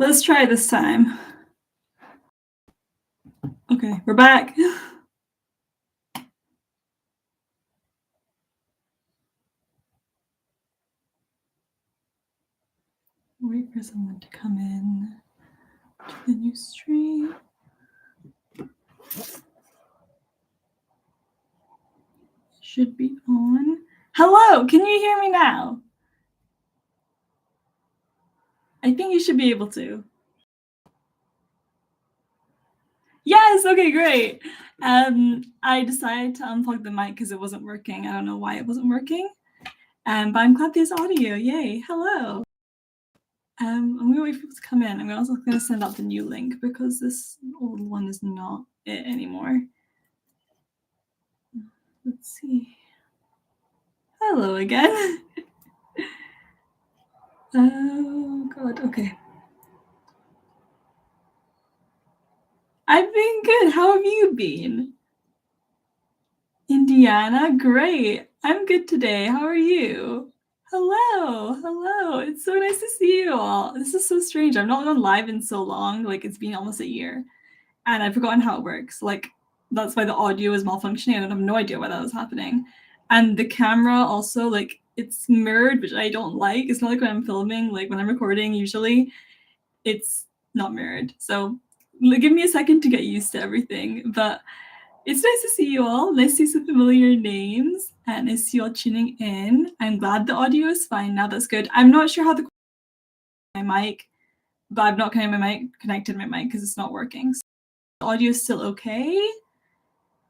Let's try this time. Okay, we're back. Wait for someone to come in to the new stream. Should be on. Hello, can you hear me now? I think you should be able to. Yes, okay, great. I decided to unplug the mic because it wasn't working. I don't know why it wasn't working. But I'm glad there's audio. Yay, hello. I'm gonna wait for people to come in. I'm also gonna send out the new link because this old one is not it anymore. Let's see. Hello again. Oh god, okay. I've been good. How have you been? Indiana, great. I'm good today. How are you? Hello. It's so nice to see you all. This is so strange. I've not gone live in so long. Like it's been almost a year, and I've forgotten how it works. Like that's why the audio is malfunctioning. I don't have no idea why that was happening. And the camera also, like it's mirrored, which I don't like. It's not like when I'm filming, like when I'm recording, usually it's not mirrored. So give me a second to get used to everything. But it's nice to see you all. Nice to see some familiar names. And I see you all tuning in. I'm glad the audio is fine now. That's good. I'm not sure how my mic, but I've not connected my mic because it's not working. So the audio is still okay.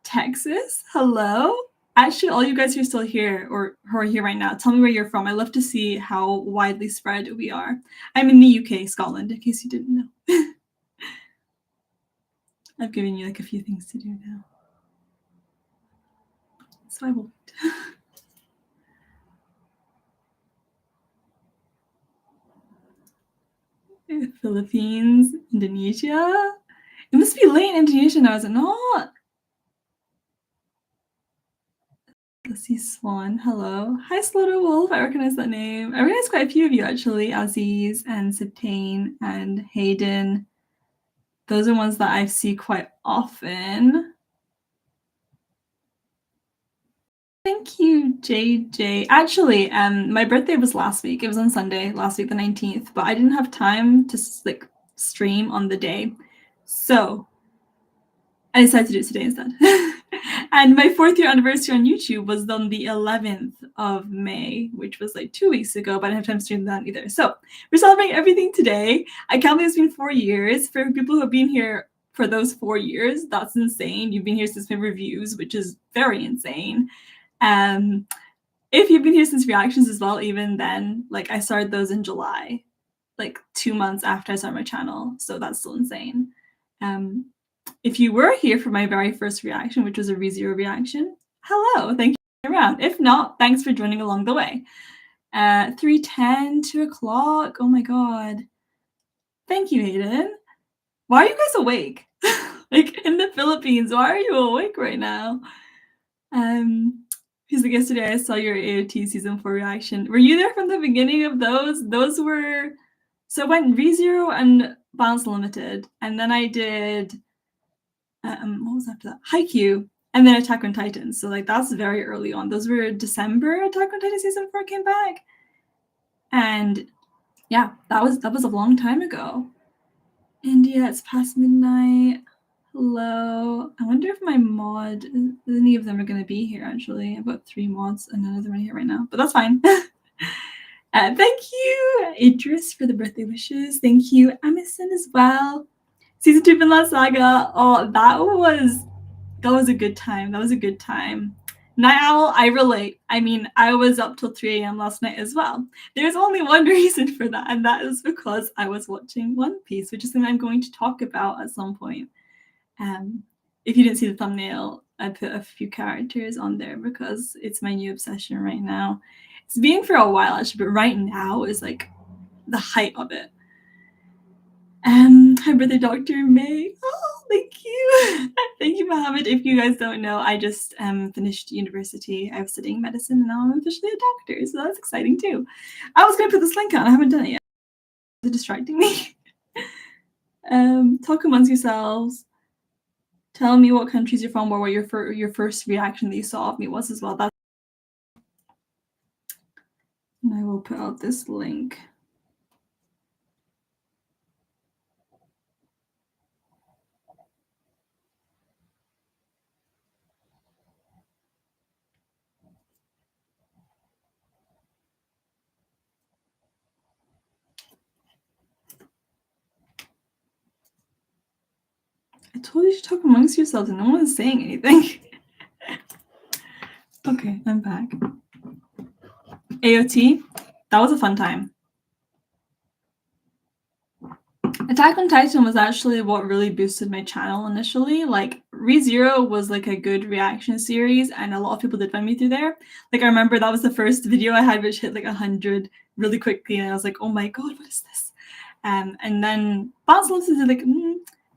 Texas, hello. Actually, all you guys who are still here or who are here right now, tell me where you're from. I love to see how widely spread we are. I'm in the UK, Scotland, in case you didn't know. I've given you like a few things to do now. So I will wait. Philippines, Indonesia. It must be late in Indonesia now, is it not? Let's see, Swan. Hello. Hi, Slaughter Wolf. I recognize that name. I recognize quite a few of you, actually. Aziz and Septane and Hayden. Those are ones that I see quite often. Thank you, JJ. Actually, my birthday was last week. It was on Sunday, last week, the 19th, but I didn't have time to like stream on the day. So I decided to do it today instead. And my 4th year anniversary on YouTube was on the 11th of May, which was like 2 weeks ago, but I didn't have time to stream that either. So we're celebrating everything today. I can't believe it's been 4 years. For people who have been here for those 4 years, that's insane. You've been here since my reviews, which is very insane. If you've been here since reactions as well, even then, like I started those in July, like 2 months after I started my channel. So that's still insane. If you were here for my very first reaction, which was a ReZero reaction, hello, thank you for being around. If not, thanks for joining along the way. 3:10, 2 o'clock. Oh my god. Thank you, Hayden. Why are you guys awake? Like in the Philippines, why are you awake right now? Because like yesterday I saw your AOT season 4 reaction. Were you there from the beginning of those? Those were so I went ReZero and Balance Limited, and then I did what was after that? Haikyuu, and then Attack on Titan. So like that's very early on. Those were December. Attack on Titan season 4 came back, and yeah, that was a long time ago. India, it's past midnight. Hello. I wonder if my mod, any of them are going to be here. Actually, I've got 3 mods and none of them are here right now, but that's fine. Thank you, Idris, for the birthday wishes. Thank you, Emerson, as well. Season 2 Vinland Saga. Oh, that was a good time. That was a good time. Night Owl, I relate. I mean, I was up till 3 a.m. last night as well. There's only one reason for that, and that is because I was watching One Piece, which is something I'm going to talk about at some point. If you didn't see the thumbnail, I put a few characters on there because it's my new obsession right now. It's been for a while, actually, but right now is like the height of it. Hi, brother, Dr. May. Oh, thank you. Thank you, Mohammed. If you guys don't know, I just finished university. I was studying medicine, and now I'm officially a doctor, so that's exciting too. I was going to put this link on. I haven't done it yet. It's distracting me. Talk amongst yourselves. Tell me what countries you're from or what your first reaction that you saw of me was as well. And I will put out this link. I told you to talk amongst yourselves and no one's saying anything. Okay, I'm back. AOT, that was a fun time. Attack on Titan was actually what really boosted my channel initially. Like, ReZero was like a good reaction series and a lot of people did find me through there. Like, I remember that was the first video I had which hit like 100 really quickly and I was like, oh my god, what is this? And then Bounce List did like,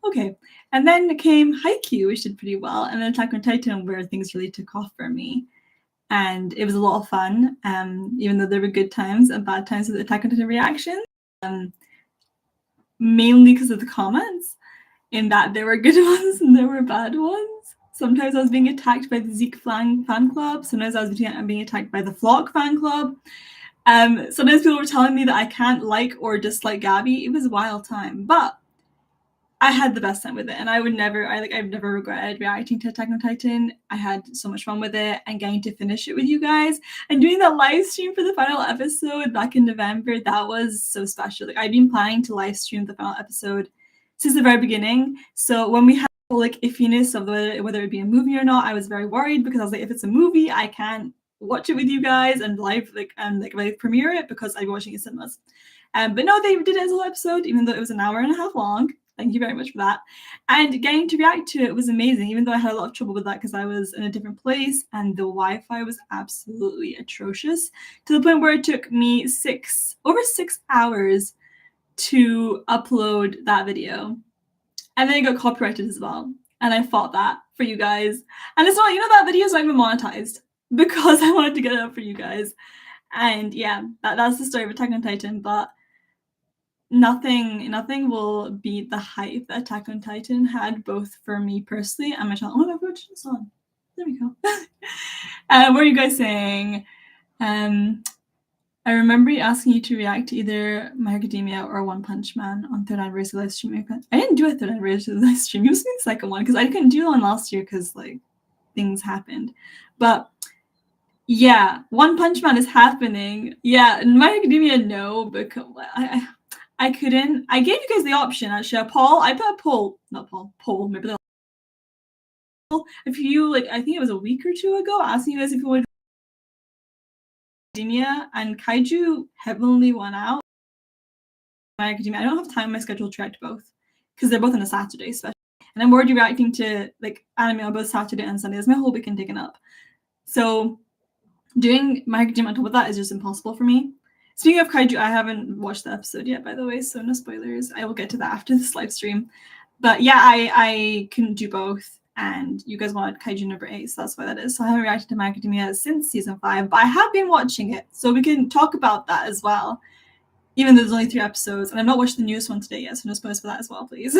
okay. And then came Haikyuu, which did pretty well, and then Attack on Titan where things really took off for me. And it was a lot of fun, even though there were good times and bad times with Attack on Titan reactions. Mainly because of the comments, in that there were good ones and there were bad ones. Sometimes I was being attacked by the Zeke fan club. Sometimes I was being attacked by the Flock fan club. Sometimes people were telling me that I can't like or dislike Gabby. It was a wild time, but I had the best time with it, and I've never regretted reacting to Attack on Titan. I had so much fun with it, and getting to finish it with you guys, and doing that live stream for the final episode back in November. That was so special. Like, I've been planning to live stream the final episode since the very beginning. So when we had like iffiness of whether it be a movie or not, I was very worried because I was like, if it's a movie, I can't watch it with you guys and live premiere it because I'd be watching it in cinemas. But no, they did it as a whole episode, even though it was an hour and a half long. Thank you very much for that. And getting to react to it was amazing, even though I had a lot of trouble with that because I was in a different place and the Wi-Fi was absolutely atrocious, to the point where it took me over 6 hours to upload that video. And then it got copyrighted as well. And I fought that for you guys. And it's not, that video's not even monetized because I wanted to get it up for you guys. And yeah, that's the story of Attack on Titan, but nothing will beat the hype that Attack on Titan had, both for me personally and my channel. Oh my god, it's on. There we go. What are you guys saying? I remember asking you to react to either My Academia or One Punch Man on third anniversary live stream. I didn't do a third anniversary live stream. It was the second one because I couldn't do one last year because like things happened. But yeah, One Punch Man is happening. Yeah, in My Academia, no, because I couldn't. I gave you guys the option actually. I put a poll, maybe a few, I think it was a week or two ago, asking you guys if you would Academia, and Kaiju heavily won out. My Academia, I don't have time in my schedule to react to both because they're both on a Saturday, especially, and I'm already reacting to like anime on both Saturday and Sunday. That's my whole weekend taken up. So doing My Academia on top of that is just impossible for me. Speaking of Kaiju, I haven't watched the episode yet, by the way, so no spoilers. I will get to that after this live stream. But yeah, I couldn't do both, and you guys wanted Kaiju number 8, so that's why that is. So I haven't reacted to My Academia since season 5, but I have been watching it, so we can talk about that as well, even though there's only 3 episodes, and I've not watched the newest one today yet, so no spoilers for that as well, please.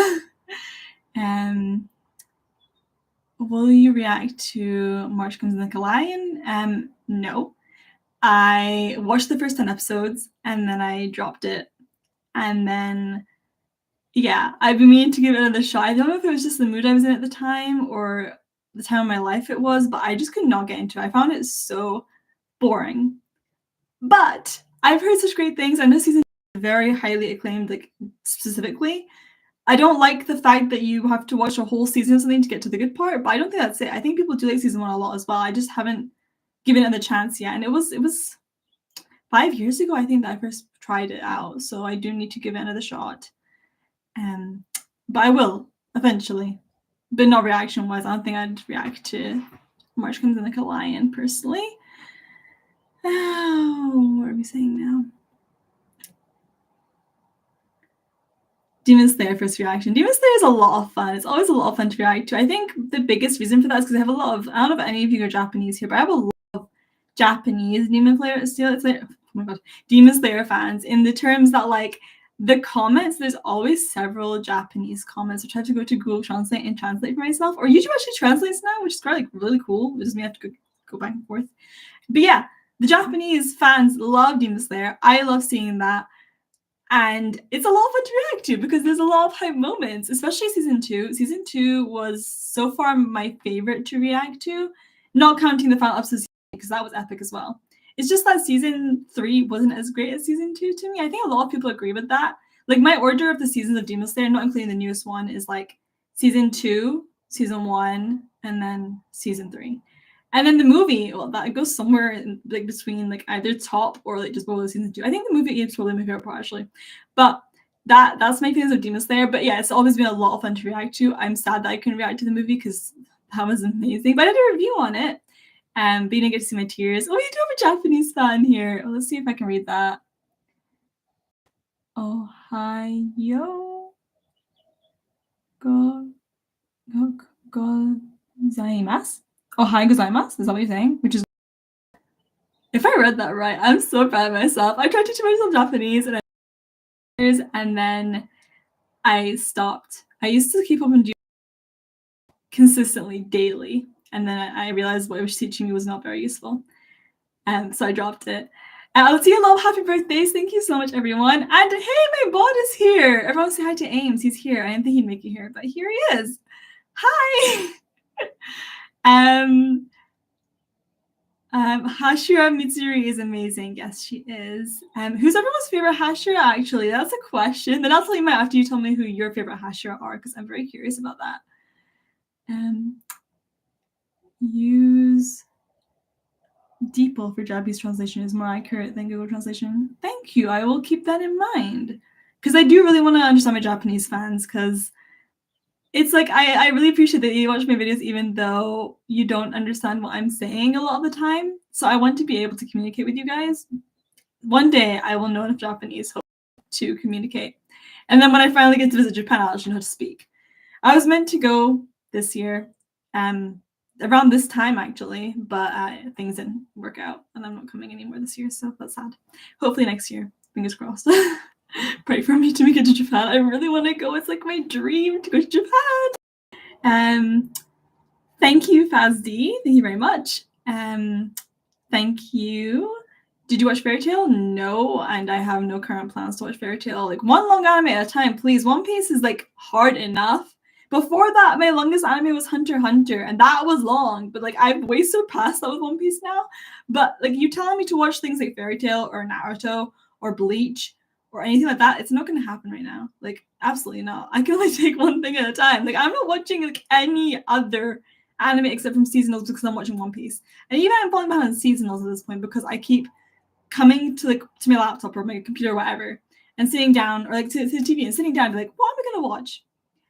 Will you react to March Comes Like a Lion? No. I watched the first 10 episodes and then I dropped it. And then, yeah, I've been meaning to give it another shot. I don't know if it was just the mood I was in at the time or the time of my life it was, but I just could not get into it. I found it so boring. But I've heard such great things. I know season is very highly acclaimed, like specifically. I don't like the fact that you have to watch a whole season of something to get to the good part, but I don't think that's it. I think people do like season 1 a lot as well. I just haven't given it the chance yet. And it was 5 years ago, I think, that I first tried it out. So I do need to give it another shot. But I will eventually. But not reaction-wise. I don't think I'd react to March Comes in Like a Lion personally. Oh, what are we saying now? Demon Slayer first reaction. Demon Slayer is a lot of fun. It's always a lot of fun to react to. I think the biggest reason for that is because I have a lot of, I don't know if any of you are Japanese here, but I have a lot of Japanese Demon Slayer, oh my god, Demon Slayer fans, in the terms that like the comments, there's always several Japanese comments, which I have to go to Google Translate and translate for myself. Or YouTube actually translates now, which is probably like really cool. It just me have to go back and forth. But yeah, the Japanese fans love Demon Slayer. I love seeing that. And it's a lot of fun to react to because there's a lot of hype moments, especially season 2. Season 2 was so far my favorite to react to, not counting the final episode because that was epic as well. It's just that season 3 wasn't as great as season 2 to me. I think a lot of people agree with that. Like my order of the seasons of Demon Slayer, not including the newest one, is like season 2, season 1, and then season 3. And then the movie, well, that goes somewhere in, like between like either top or like just below season 2. I think the movie is probably my favorite part actually, but that's my feelings of Demon Slayer. But yeah, it's always been a lot of fun to react to. I'm sad that I couldn't react to the movie because that was amazing. But I did a review on it, but you didn't get to see my tears. Oh, you do have a Japanese fan here. Oh, let's see if I can read that. Ohayo gozaimasu. Ohio gozaimasu? Is that what you're saying? Which is, if I read that right, I'm so proud of myself. I tried to teach myself Japanese and then I stopped. I used to keep up and do consistently daily, and then I realized what it was teaching me was not very useful, so I dropped it. Let's see a lot of happy birthdays. Thank you so much, everyone. And hey, my bot is here. Everyone say hi to Ames. He's here. I didn't think he'd make it here, but here he is. Hi. Hashira Mitsuri is amazing. Yes, she is. Who's everyone's favorite Hashira, actually? That's a question. Then I'll tell you after you tell me who your favorite Hashira are, because I'm very curious about that. Use DeepL for Japanese translation is more accurate than Google Translation. Thank you. I will keep that in mind. Because I do really want to understand my Japanese fans, because it's like I really appreciate that you watch my videos even though you don't understand what I'm saying a lot of the time. So I want to be able to communicate with you guys. One day I will know enough Japanese to communicate. And then when I finally get to visit Japan, I'll actually know how to speak. I was meant to go this year, around this time actually, but things didn't work out and I'm not coming anymore this year, so that's sad. Hopefully next year, fingers crossed. Pray for me to make it to Japan. I really want to go. It's like my dream to go to Japan. Thank you, Fazdi. Thank you very much. Thank you. Did you watch Fairy Tail? No, and I have no current plans to watch Fairy Tail. Like one long anime at a time, please. One Piece is like hard enough. Before that, my longest anime was Hunter x Hunter, and that was long. But like I've way surpassed that with One Piece now. But like you telling me to watch things like Fairy Tail or Naruto or Bleach or anything like that, it's not going to happen right now. Like absolutely not. I can only take one thing at a time. Like I'm not watching like any other anime except from seasonals because I'm watching One Piece. And even I'm falling behind on seasonals at this point because I keep coming to my laptop or my computer or whatever and sitting down or like to the TV and sitting down and be like, what am I going to watch?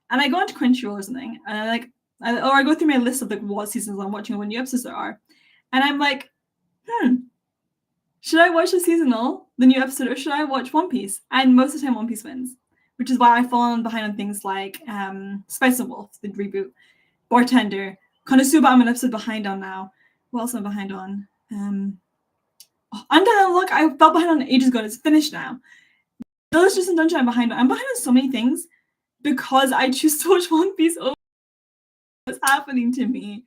And I go into Crunchyroll or something and I go through my list of like what seasons I'm watching or what new episodes there are. And I'm like, should I watch the seasonal, the new episode, or should I watch One Piece? And most of the time One Piece wins, which is why I've fallen behind on things like Spice and Wolf, the reboot, Bartender, Konosuba I'm an episode behind on now. What else am I behind on? Undead Look, I fell behind on ages ago and it's finished now. Delicious and Dungeon I'm behind on so many things because I choose to watch One Piece over what's happening to me.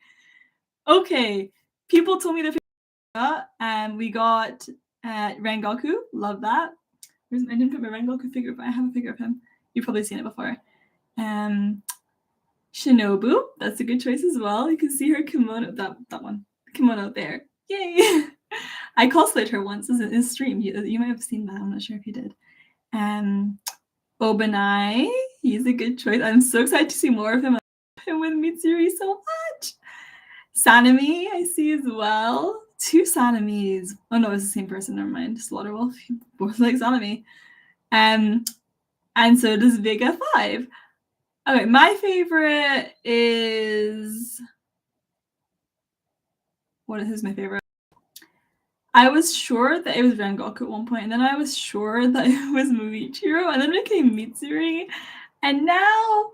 Okay, people told me to we got Rengoku, love that. I didn't put my Rengoku figure, but I have a figure of him. You've probably seen it before. Shinobu, that's a good choice as well. You can see her kimono, that one, kimono there. Yay! I cosplayed her once in stream. You might have seen that. I'm not sure if you did. Obanai, he's a good choice. I'm so excited to see more of him. I love him with Mitsuri so much. Sanemi, I see as well. 2 Sanemis. Oh no, it's the same person. Never mind. Slaughterwolf. Both like Sanemi. And so does Vega 5. Okay, my favorite is... who's my favorite? I was sure that it was Rengoku at one point, and then I was sure that it was Muichiro, and then it became Mitsuri, and now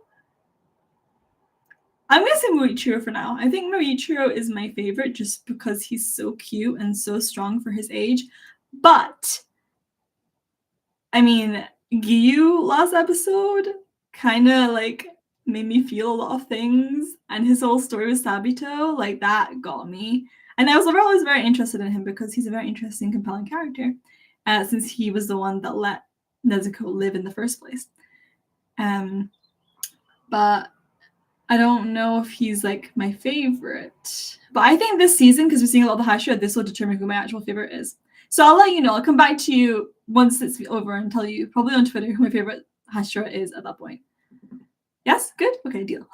I'm gonna say Muichiro for now. I think Muichiro is my favorite just because he's so cute and so strong for his age. But I mean, Giyu last episode kind of like made me feel a lot of things, and his whole story with Sabito, like that got me. And I was always very interested in him because he's a very interesting, compelling character, since he was the one that let Nezuko live in the first place. But I don't know if he's like my favorite. But I think this season, because we're seeing a lot of the Hashira, this will determine who my actual favorite is. So I'll let you know. I'll come back to you once it's over and tell you, probably on Twitter, who my favorite Hashira is at that point. Yes? Good? Okay, deal.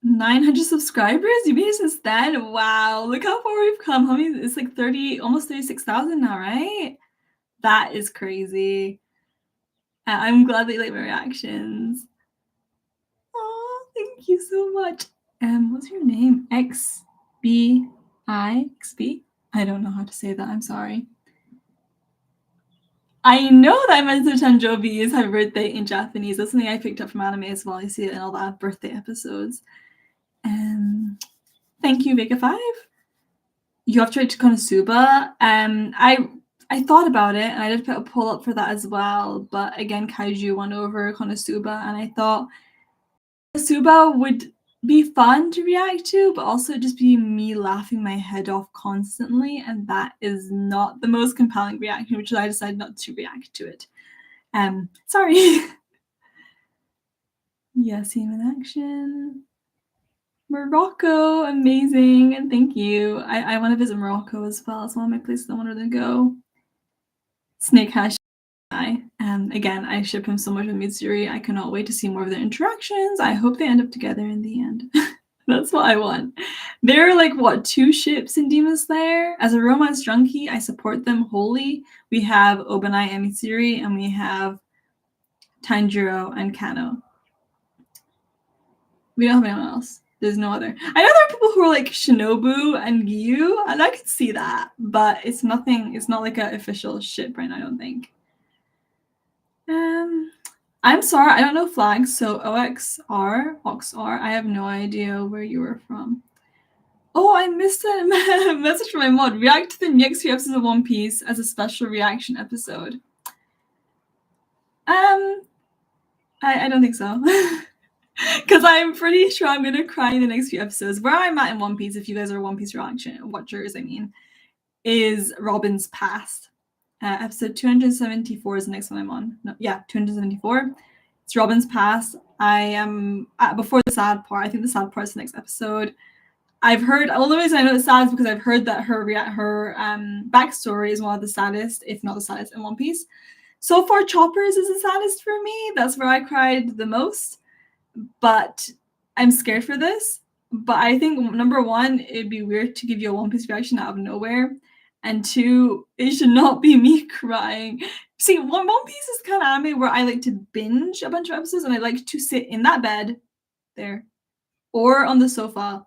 900 subscribers? You made it since then? Wow, look how far we've come. How many? It's like 30, almost 36,000 now, right? That is crazy. I'm glad that you like my reactions. Oh, thank you so much. What's your name? XB? I don't know how to say that. I'm sorry. I know that Menzo Tanjobi is happy birthday in Japanese. That's something I picked up from anime as well. I see it in all the birthday episodes. Thank you, Vega5. You have tried to Konosuba. I thought about it, and I did put a poll up for that as well. But again, Kaiju won over Konosuba, and I thought Konosuba would be fun to react to, but also just be me laughing my head off constantly, and that is not the most compelling reaction, which is I decided not to react to it. Sorry. Yeah, see him in action. Morocco, amazing, and thank you. I want to visit Morocco as well. It's one of my places I wanted to go. Snake Hash. Again, I ship him so much with Mitsuri. I cannot wait to see more of their interactions. I hope they end up together in the end. That's what I want. There are like, what, 2 ships in Demon Slayer? As a romance junkie, I support them wholly. We have Obanai and Mitsuri, and we have Tanjiro and Kano. We don't have anyone else. There's no other. I know there are people who are like Shinobu and Giyu, and I could see that, but it's nothing. It's not like an official ship right now, I don't think. I'm sorry, I don't know flags, so OXR, I have no idea where you were from. Oh, I missed a message from my mod. React to the next few episodes of One Piece as a special reaction episode. I don't think so. Because I'm pretty sure I'm going to cry in the next few episodes. Where I'm at in One Piece, if you guys are One Piece reaction watchers, is Robin's Past. Episode 274 is the next one I'm on. No, yeah, 274. It's Robin's Past. I am before the sad part. I think the sad part is the next episode. I've heard, well, the reason I know it's sad is because I've heard that her backstory is one of the saddest, if not the saddest, in One Piece. So far, Choppers is the saddest for me. That's where I cried the most. But I'm scared for this. But I think, number one, it'd be weird to give you a One Piece reaction out of nowhere. And 2, it should not be me crying. See, One Piece is kind of anime where I like to binge a bunch of episodes, and I like to sit in that bed there or on the sofa,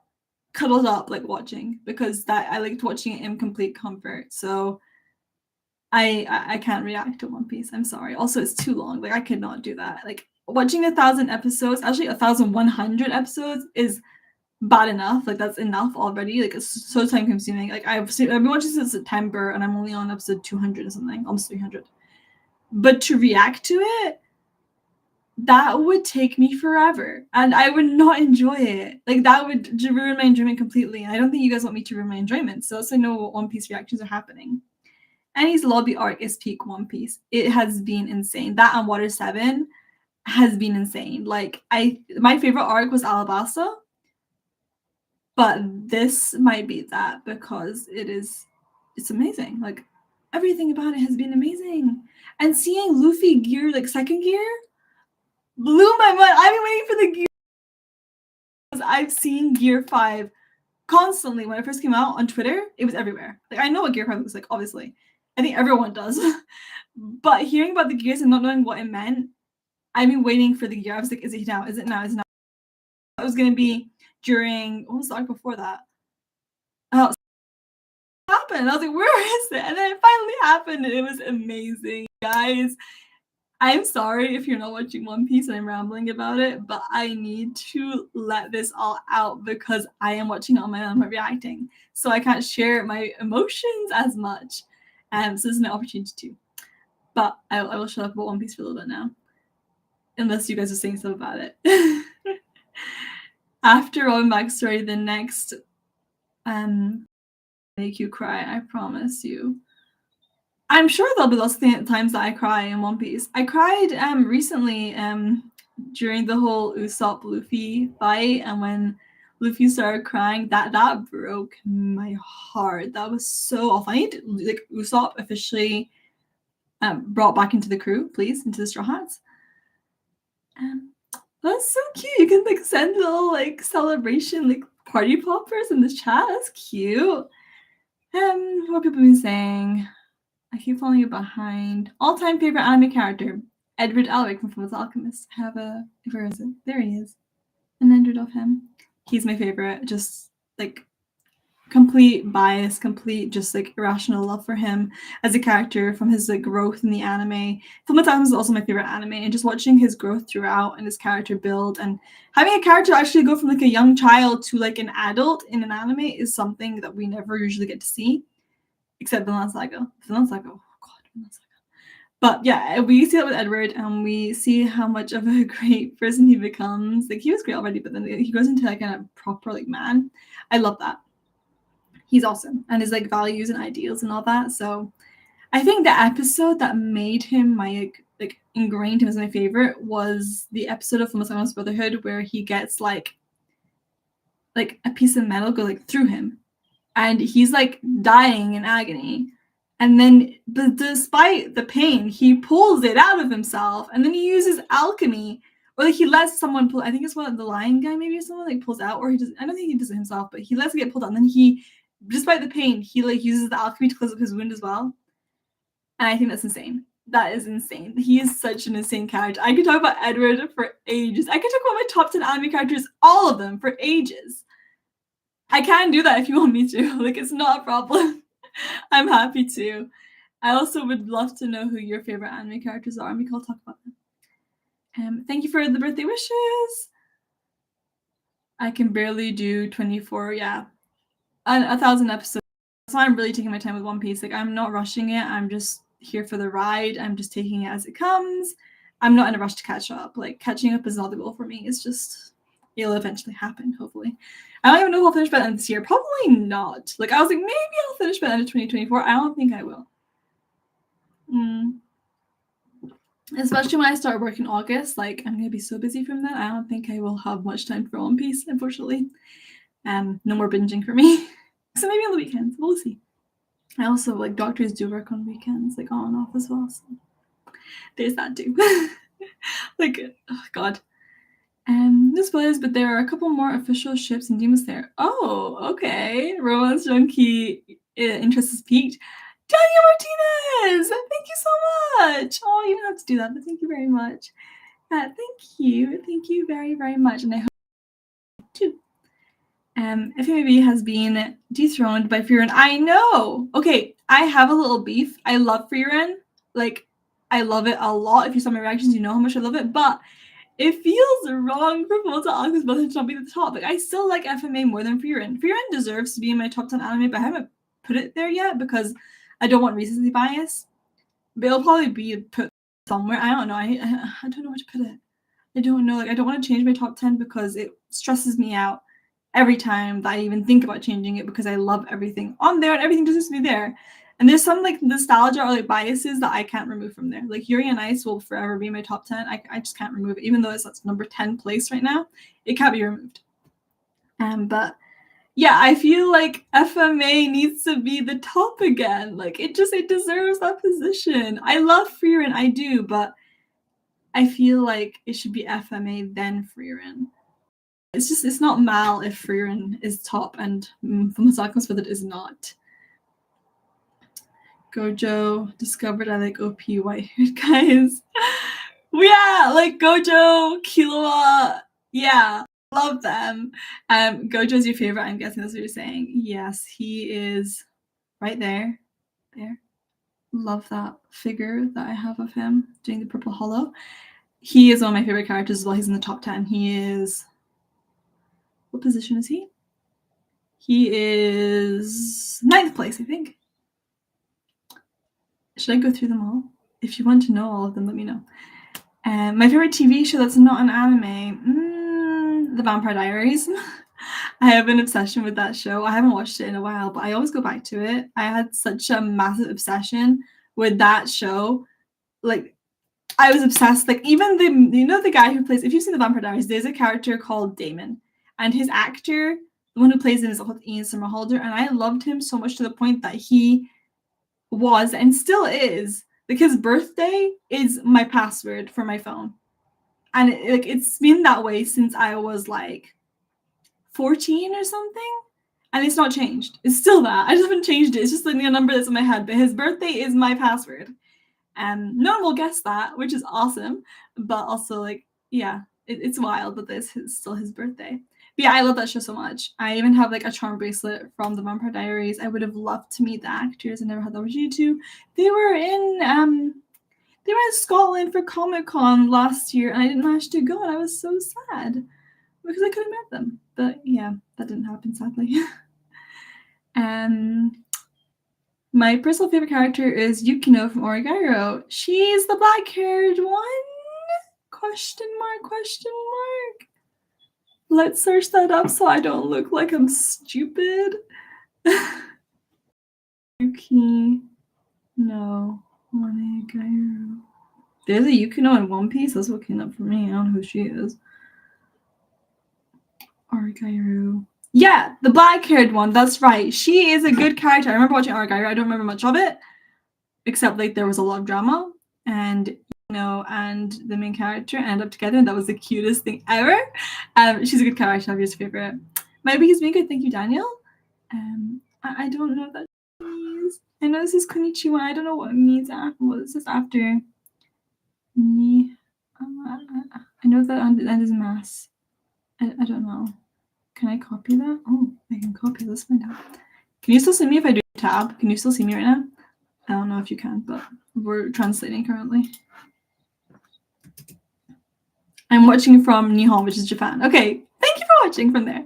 cuddled up, like watching, because that I liked watching it in complete comfort. So I can't react to One Piece. I'm sorry. Also, it's too long. Like, I could not do that. Like, watching 1,000 episodes, actually 1,100 episodes is bad enough. Like, that's enough already. Like, it's so time consuming. Like, I've been watching since September, and I'm only on episode 200 or something, almost 300. But to react to it, that would take me forever, and I would not enjoy it. Like, that would ruin my enjoyment completely. And I don't think you guys want me to ruin my enjoyment. So I know what One Piece reactions are happening. Annie's lobby arc is peak One Piece. It has been insane. That and Water 7 has been insane. Like, my favorite arc was Alabasta, but this might be that because it's amazing. Like, everything about it has been amazing. And seeing Luffy gear, like second gear, blew my mind. I've been waiting for the gear. I've seen Gear 5 constantly when it first came out on Twitter. It was everywhere. Like, I know what Gear 5 looks like, obviously. I think everyone does. But hearing about the gears and not knowing what it meant, I've been waiting for the gear. I was like, is it now? Is it now? Is it now? It was going to be during, what was the arc before that? Oh, it happened. I was like, where is it? And then it finally happened, and it was amazing, guys. I'm sorry if you're not watching One Piece and I'm rambling about it, but I need to let this all out because I am watching it on my own, I'm reacting. So I can't share my emotions as much. So this is an opportunity to. But I will shut up about One Piece for a little bit now. Unless you guys are saying something about it. After Robin backstory, the next make you cry, I promise you. I'm sure there'll be lots of times that I cry in One Piece. I cried recently during the whole Usopp Luffy fight, and when Luffy started crying, that broke my heart. That was so awful. I need like Usopp officially brought back into the crew, please, into the Straw Hats. That's so cute. You can like send little like celebration like party poppers in the chat. That's cute. What people been saying? I keep falling behind. All-time favorite anime character, Edward Elric from Fullmetal Alchemist. I have a where is it? There he is. An Android of him. He's my favorite. Just like complete bias, complete just like irrational love for him as a character from his like growth in the anime. Fullmetal Alchemist is also my favorite anime, and just watching his growth throughout and his character build and having a character actually go from like a young child to like an adult in an anime is something that we never usually get to see. Except Vinland Saga. Vinland Saga. Oh god, Vinland Saga. But yeah, we see that with Edward, and we see how much of a great person he becomes. Like he was great already, but then he goes into like a proper like man. I love that. He's awesome, and his like values and ideals and all that. So I think the episode that made him my like ingrained him as my favorite was the episode of Fullmetal Alchemist Brotherhood where he gets like a piece of metal go like through him, and he's like dying in agony, and then despite the pain he pulls it out of himself, and then he uses alchemy, or like he lets someone pull. I think it's one of the lion guy maybe, or someone like pulls out, or he does. I don't think he does it himself, but he lets it get pulled out, and then he, despite the pain, he like uses the alchemy to close up his wound as well. And I think that's insane. That is insane. He is such an insane character. I could talk about Edward for ages. I could talk about my top 10 anime characters, all of them, for ages. I can do that if you want me to. Like, it's not a problem. I'm happy to. I also would love to know who your favorite anime characters are, and we can all talk about them. Thank you for the birthday wishes. I can barely do 24, yeah. 1,000 episodes. So I'm really taking my time with One Piece. Like, I'm not rushing it. I'm just here for the ride. I'm just taking it as it comes. I'm not in a rush to catch up. Like, catching up is not the goal for me. It's just, it'll eventually happen, hopefully. I don't even know if I'll finish by the end of this year. Probably not. Like, I was like, maybe I'll finish by the end of 2024. I don't think I will. Especially when I start work in August. Like, I'm going to be so busy from that. I don't think I will have much time for One Piece, unfortunately. No more binging for me. So maybe on the weekends. We'll see. I also, like, doctors do work on weekends, like, on and off as well. So there's that too. Like, oh, God. This was, but there are a couple more official ships and Demon Slayer. Oh, okay. Romance Junkie interest is peaked. Daniel Martinez! Thank you so much. Oh, you don't have to do that, but thank you very much. Thank you. Thank you very, very much. And I hope too. FMAB has been dethroned by Frieren. I know. Okay, I have a little beef. I love Frieren. Like, I love it a lot. If you saw my reactions, you know how much I love it. But it feels wrong for Fullmetal Alchemist Brotherhood to not be at the top. Like, I still like FMA more than Frieren. Frieren deserves to be in my top 10 anime, but I haven't put it there yet because I don't want recency bias. But it'll probably be put somewhere. I don't know. I don't know where to put it. I don't know. Like, I don't want to change my top 10 because it stresses me out every time that I even think about changing it, because I love everything on there and everything deserves to be there. And there's some like nostalgia or like biases that I can't remove from there. Like Yuri on Ice will forever be my top 10. I just can't remove it, even though it's number 10 place right now. It can't be removed. But yeah, I feel like FMA needs to be the top again. Like it deserves that position. I love Frieren, I do, but I feel like it should be FMA then Frieren. It's not mal if Frieren is top and Fullmetal Alchemist Brotherhood is not. Gojo discovered I like OP white-haired guys. Yeah, like Gojo, Killua, yeah, love them. Gojo's your favorite, I'm guessing that's what you're saying. Yes, he is right there. There. love that figure that I have of him doing the purple hollow. He is one of my favorite characters as well. He's in the top 10. He is... What position is he? He is 9th place, I think. Should I go through them all? If you want to know all of them, let me know. My favorite TV show that's not an anime, The Vampire Diaries. I have an obsession with that show. I haven't watched it in a while, but I always go back to it. I had such a massive obsession with that show. Like, I was obsessed. Like, even the guy who plays, if you've seen The Vampire Diaries, there's a character called Damon. And his actor, the one who plays him, is called Ian Somerhalder. And I loved him so much to the point that he was, and still is, like, his birthday is my password for my phone. And it's been that way since I was like 14 or something, and it's not changed. It's still that. I just haven't changed it. It's just like a number that's in my head, but his birthday is my password. No one will guess that, which is awesome, but also, like, yeah, it's wild that this is still his birthday. But yeah, I love that show so much. I even have like a charm bracelet from The Vampire Diaries. I would have loved to meet the actors. I never had the opportunity to. They were in Scotland for Comic-Con last year, and I didn't manage to go, and I was so sad because I could have met them. But yeah, that didn't happen, sadly. My personal favorite character is Yukino from Origairu. She's the black-haired one? Question mark, question mark. Let's search that up so I don't look like I'm stupid. Yukino Origairu. There's a Yukino in One Piece. That's what came up for me. I don't know who she is. Origairu. Yeah, the black-haired one. That's right. She is a good character. I remember watching Origairu. I don't remember much of it, except like there was a lot of drama, and and the main character ended up together, and that was the cutest thing ever. She's a good character. I'm your favorite. My biggest being good. Thank you, Daniel. I don't know what that means. I know this is konnichiwa. I don't know what it means. What is this after? I know that the end is mass. I don't know. Can I copy that? Oh, I can copy. Let's find out. Can you still see me if I do tab? Can you still see me right now? I don't know if you can, but we're translating currently. I'm watching from Nihon, which is Japan. Okay, thank you for watching from there.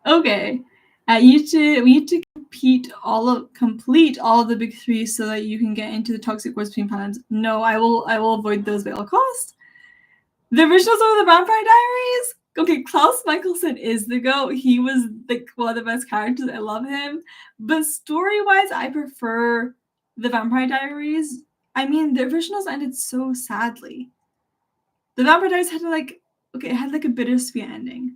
Okay, we need to complete all of the big three so that you can get into the Toxic Wars between planets. No, I will avoid those by all costs. The originals of the Vampire Diaries. Okay, Klaus Michelson is the GOAT. He was like one of the best characters. I love him. But story-wise, I prefer the Vampire Diaries. I mean, the originals ended so sadly. The Vampire Diaries had it had like a bittersweet ending.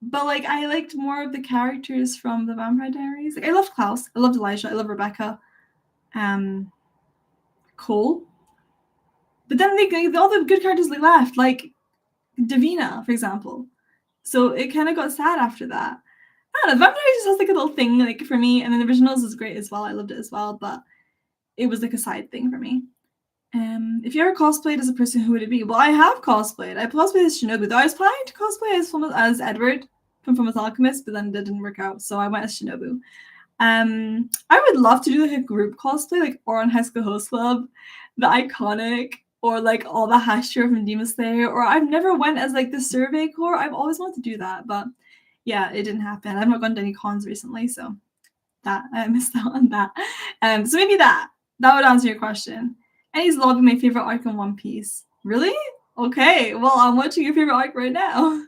But like I liked more of the characters from the Vampire Diaries. Like I loved Klaus. I loved Elijah. I loved Rebecca. Cole. But then all the good characters left, like Davina, for example. So it kind of got sad after that. I don't know, Vampire Diaries just has like a little thing like for me, and then the originals is great as well. I loved it as well, but it was like a side thing for me. If you ever cosplayed as a person, who would it be? Well, I have cosplayed. I cosplayed as Shinobu, though I was planning to cosplay as Edward from Fullmetal Alchemist, but then it didn't work out, so I went as Shinobu. I would love to do like a group cosplay, like Oran High School Host Club, the iconic, or like all the Hashira from Demon Slayer, or I've never went as like the Survey Corps. I've always wanted to do that, but yeah, it didn't happen. I've not gone to any cons recently, so that I missed out on that. So maybe that would answer your question. And he's logging my favorite arc in One Piece. Really? Okay, well, I'm watching your favorite arc right now.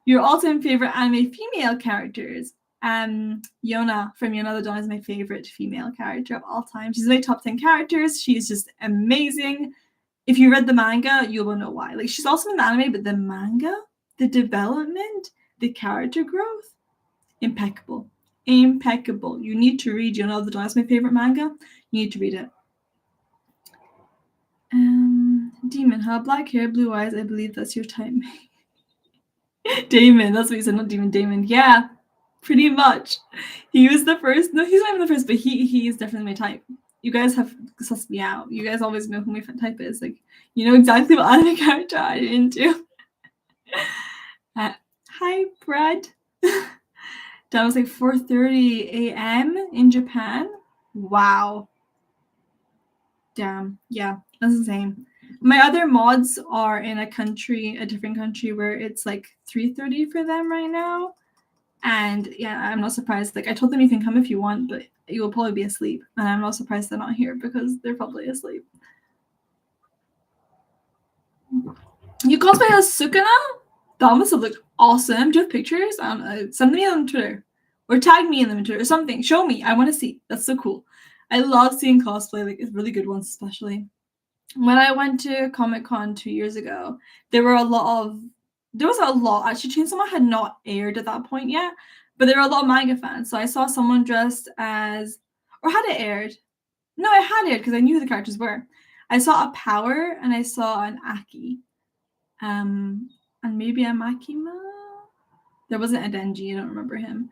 Your all-time favorite anime female characters. Yona from Yona the Dawn is my favorite female character of all time. She's in my top 10 characters. She's just amazing. If you read the manga, you will know why. Like, she's also in the anime, but the manga, the development, the character growth, impeccable. Impeccable. You need to read Yona the Dawn. That's my favorite manga. You need to read it. Demon, huh? Black hair, blue eyes. I believe that's your type. Damon, that's what you said, not Demon. Damon. Yeah, pretty much. He was the first. No, he's not even the first, but he is definitely my type. You guys have sussed me out. You guys always know who my type is. Like, you know exactly what anime character I'm into. Hi, Brad. That was like 4:30 a.m. in Japan. Wow. Damn. Yeah, that's insane. My other mods are in a different country where it's like 3:30 for them right now. And yeah, I'm not surprised. Like I told them you can come if you want, but you will probably be asleep. And I'm not surprised they're not here because they're probably asleep. You cosplay as Sukuna? That must have looked awesome. Do you have pictures? Send me on Twitter. Or tag me in them on Twitter or something. Show me. I want to see. That's so cool. I love seeing cosplay, like it's really good ones, especially. When I went to Comic-Con 2 years ago, there was a lot. Actually, Chainsaw Man had not aired at that point yet, but there were a lot of manga fans. So I saw someone dressed as, or had it aired? No, I had it because I knew who the characters were. I saw a Power and I saw an Aki, and maybe a Makima. There wasn't a Denji. I don't remember him.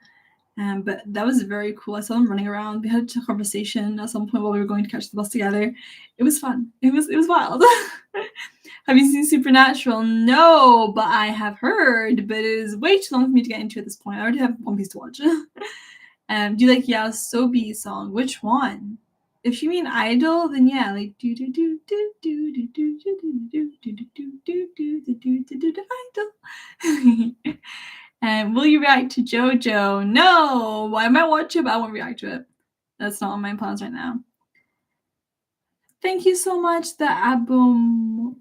But that was very cool. I saw them running around. We had a conversation at some point while we were going to catch the bus together. It was fun. It was wild. Have you seen Supernatural? No, but I have heard. But it is way too long for me to get into at this point. I already have One Piece to watch. Do you like Yasobi's song? Which one? If you mean Idol, then yeah, like do do do do do do do do do do do do do do do do Idol. Will you react to JoJo? No, I might watch it, but I won't react to it. That's not on my plans right now. Thank you so much, the Abomoha.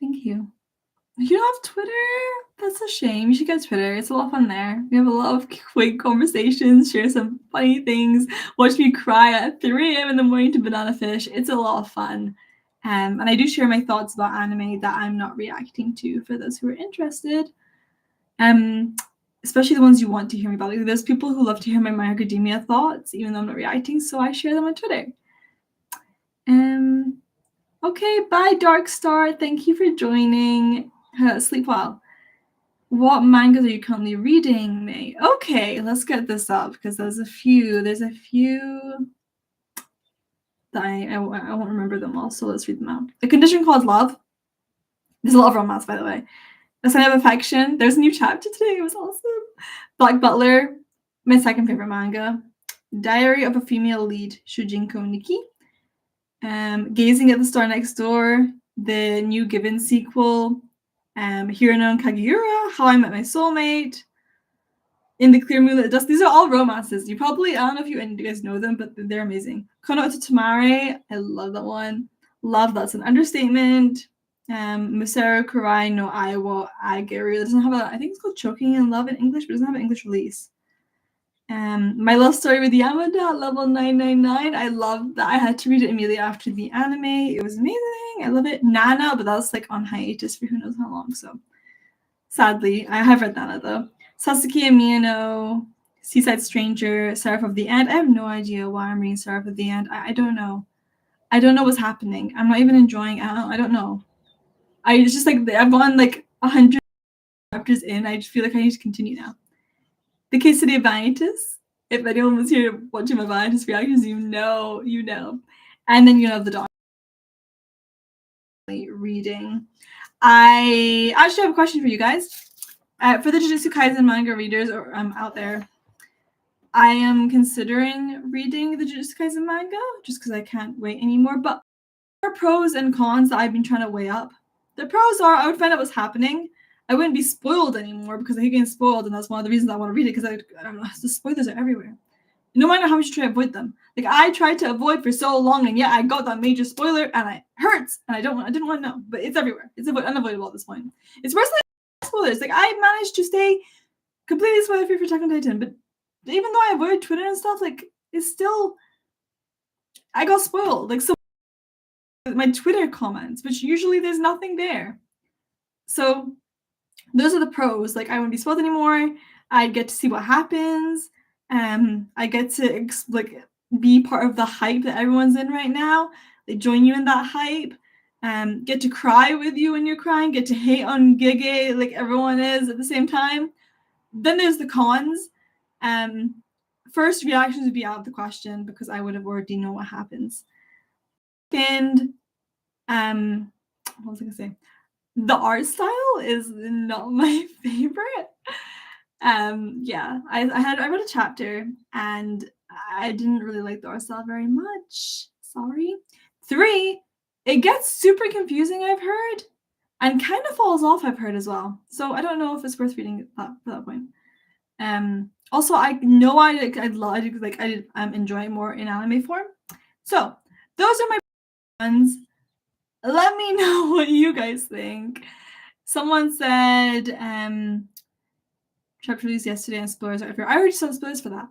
Thank you. You don't have Twitter? That's a shame. You should get Twitter. It's a lot of fun there. We have a lot of quick conversations, share some funny things, watch me cry at 3 a.m. in the morning to Banana Fish. It's a lot of fun. And I do share my thoughts about anime that I'm not reacting to for those who are interested. Especially the ones you want to hear me about. Like, there's people who love to hear my My Academia thoughts, even though I'm not reacting, so I share them on Twitter. Okay, bye, Dark Star. Thank you for joining. Sleep well. What mangas are you currently reading, May? Okay, let's get this up because there's a few that I won't remember them all, so let's read them out. A Condition Called Love. There's a lot of romance, by the way. A Sign of Affection. There's a new chapter today. It was awesome. Black Butler. My second favorite manga. Diary of a Female Lead. Shujinko Nikki. Gazing at the Star Next Door. The new Given sequel. Hirano and Kagiura. How I Met My Soulmate. In the Clear Moonlit Dust. These are all romances. I don't know if you guys know them, but they're amazing. Kono to Tamare. I love that one. Love, that's an understatement. Musero Kurai no Aiwo Ageru. It doesn't have I think it's called Choking in Love in English, but it doesn't have an English release. My Love Story with Yamada, level 999. I love that. I had to read it immediately after the anime. It was amazing. I love it. Nana, but that's like on hiatus for who knows how long. So sadly, I have read Nana though. Sasuke and Miyano, Seaside Stranger, Seraph of the End. I have no idea why I'm reading Seraph of the End. I don't know. I don't know what's happening. I'm not even enjoying it. I don't know. It's just like I've gone like 100 chapters in. I just feel like I need to continue now. The Case Study of Vanitas. If anyone was here watching my Vanitas reactions, you know. And then the dog reading. I actually have a question for you guys. For the Jujutsu Kaisen manga readers out there, I am considering reading the Jujutsu Kaisen manga just because I can't wait anymore. But there are pros and cons that I've been trying to weigh up. The pros are I would find out what's happening. I wouldn't be spoiled anymore because I hate getting spoiled, and that's one of the reasons I want to read it because I don't know, the spoilers are everywhere. No matter how much you try to avoid them. Like I tried to avoid for so long, and I got that major spoiler, and it hurts, and I didn't want to know, but it's everywhere. It's unavoidable at this point. It's worse than spoilers. Like I managed to stay completely spoiler-free for Attack on Titan, but even though I avoid Twitter and stuff, like it's still I got spoiled. Like so my Twitter comments, which usually there's nothing there. So those are the pros. Like I won't be spoiled anymore. I get to see what happens. I get to be part of the hype that everyone's in right now. They join you in that hype. Get to cry with you when you're crying. Get to hate on Gege like everyone is at the same time. Then there's the cons. First reactions would be out of the question because I would have already known what happens. Second, what was I gonna say? The art style is not my favorite. I read a chapter and I didn't really like the art style very much. Sorry. 3, it gets super confusing, I've heard, and kind of falls off, I've heard as well. So I don't know if it's worth reading at that point. Also, I know I'm enjoying more in anime form. So those are my ones. Let me know what you guys think. Someone said chapter released yesterday and spoilers are everywhere. I already saw the spoilers for that.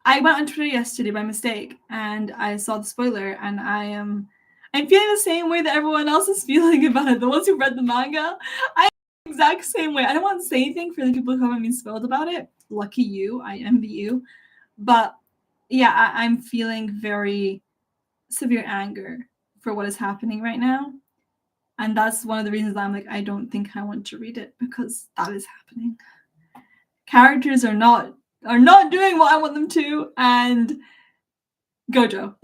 I went on Twitter yesterday by mistake and I saw the spoiler, and I'm feeling the same way that everyone else is feeling about it. The ones who read the manga, I'm the exact same way. I don't want to say anything for the people who haven't been spoiled about it. Lucky you, I envy you. But yeah, I'm feeling very severe anger for what is happening right now. And that's one of the reasons I'm like, I don't think I want to read it, because that is happening. Characters are not doing what I want them to, and Gojo.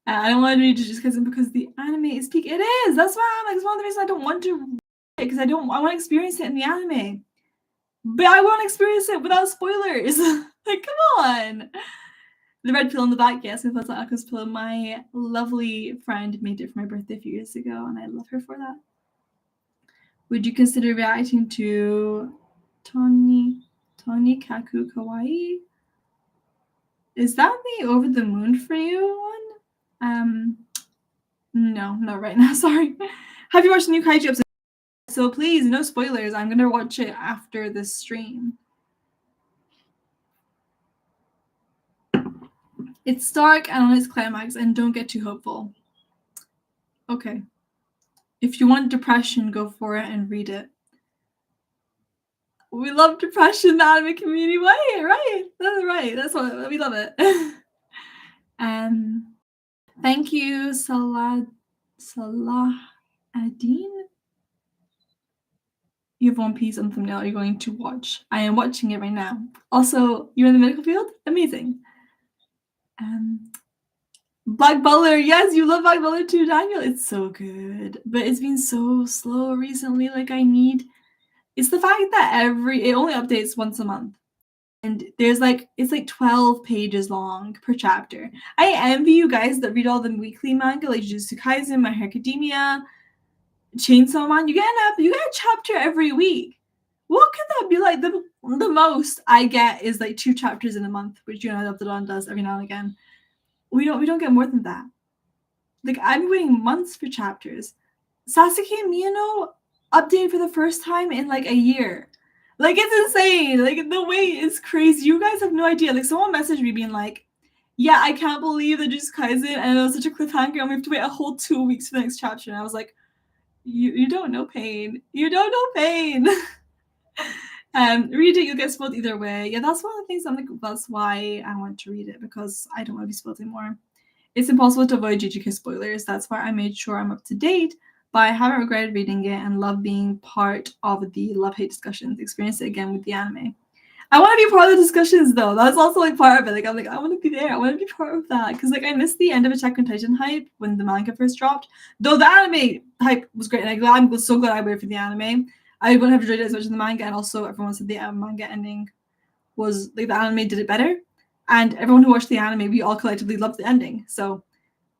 I don't want to read Jujutsu Kaisen because the anime is peak. It is. That's why I'm like, it's one of the reasons I don't want to read it, because I want to experience it in the anime. But I want to experience it without spoilers. Like, come on. The red pill in the back, yes, that's an Akko's pillow. My lovely friend made it for my birthday a few years ago, and I love her for that. Would you consider reacting to Toni Kaku Kawaii? Is that the Over the Moon for You one? No, not right now. Sorry. Have you watched the new Kaiju episode? So please, no spoilers. I'm gonna watch it after this stream. It's dark and on its climax, and don't get too hopeful. Okay. If you want depression, go for it and read it. We love depression in the anime community. Right? That's right. That's what we love it. Thank you, Salah Adine. You have One Piece on thumbnail. You're going to watch. I am watching it right now. Also, you're in the medical field? Amazing. Black Butler. Yes, you love Black Butler too, Daniel. It's so good. But it's been so slow recently. Like, it's the fact that it only updates once a month. And there's it's 12 pages long per chapter. I envy you guys that read all the weekly manga, like Jujutsu Kaisen, My Hero Academia, Chainsaw Man. You get a chapter every week. What could that be like? The most I get is 2 chapters in a month, which Adoptedon does every now and again. We don't get more than that. Like, I'm waiting months for chapters. Sasuke and Miyano updated for the first time in a year. Like, it's insane. Like, the wait is crazy. You guys have no idea. Like, someone messaged me being like, yeah, I can't believe that Jujutsu Kaisen, and it was such a cliffhanger, and we have to wait a whole 2 weeks for the next chapter. And I was like, you don't know pain. You don't know pain. Read it, you'll get spoiled either way. Yeah, that's one of the things I'm like, that's why I want to read it, because I don't want to be spoiled anymore. It's impossible to avoid JJK spoilers. That's why I made sure I'm up to date, but I haven't regretted reading it and love being part of the love-hate discussions. Experience it again with the anime. I want to be part of the discussions, though. That's also part of it. Like, I'm like, I want to be there. I want to be part of that. Because I missed the end of Attack on Titan hype when the manga first dropped. Though the anime hype was great. And I'm so glad I waited for the anime. I wouldn't have enjoyed it as much as the manga. And also, everyone said the manga ending was, the anime did it better. And everyone who watched the anime, we all collectively loved the ending. So,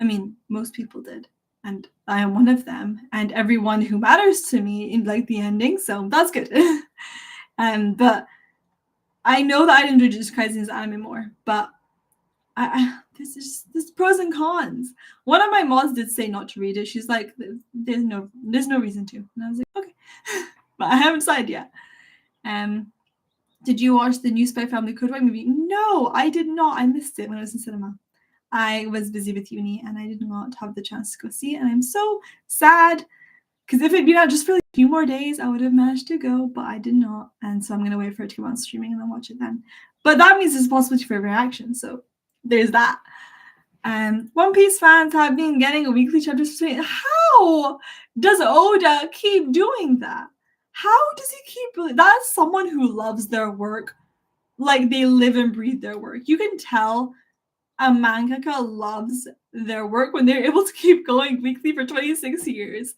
I mean, most people did. And I am one of them. And everyone who matters to me liked the ending. So, that's good. But I know that I enjoy Jujutsu Kaisen's anime more, but there's pros and cons. One of my mods did say not to read it. She's like, there's no reason to. And I was like, okay. But I haven't decided yet. Did you watch the new Spy Family Code White movie? No, I did not. I missed it when I was in cinema. I was busy with uni and I did not have the chance to go see it. And I'm so sad, because if it'd been out just for a few more days, I would have managed to go, but I did not. And so I'm going to wait for it to come on streaming and then watch it then. But that means there's a possibility for a reaction. So there's that. One Piece fans have been getting a weekly chapter. How does Oda keep doing that? How does he keep... That's someone who loves their work. Like, they live and breathe their work. You can tell a mangaka loves their work when they're able to keep going weekly for 26 years.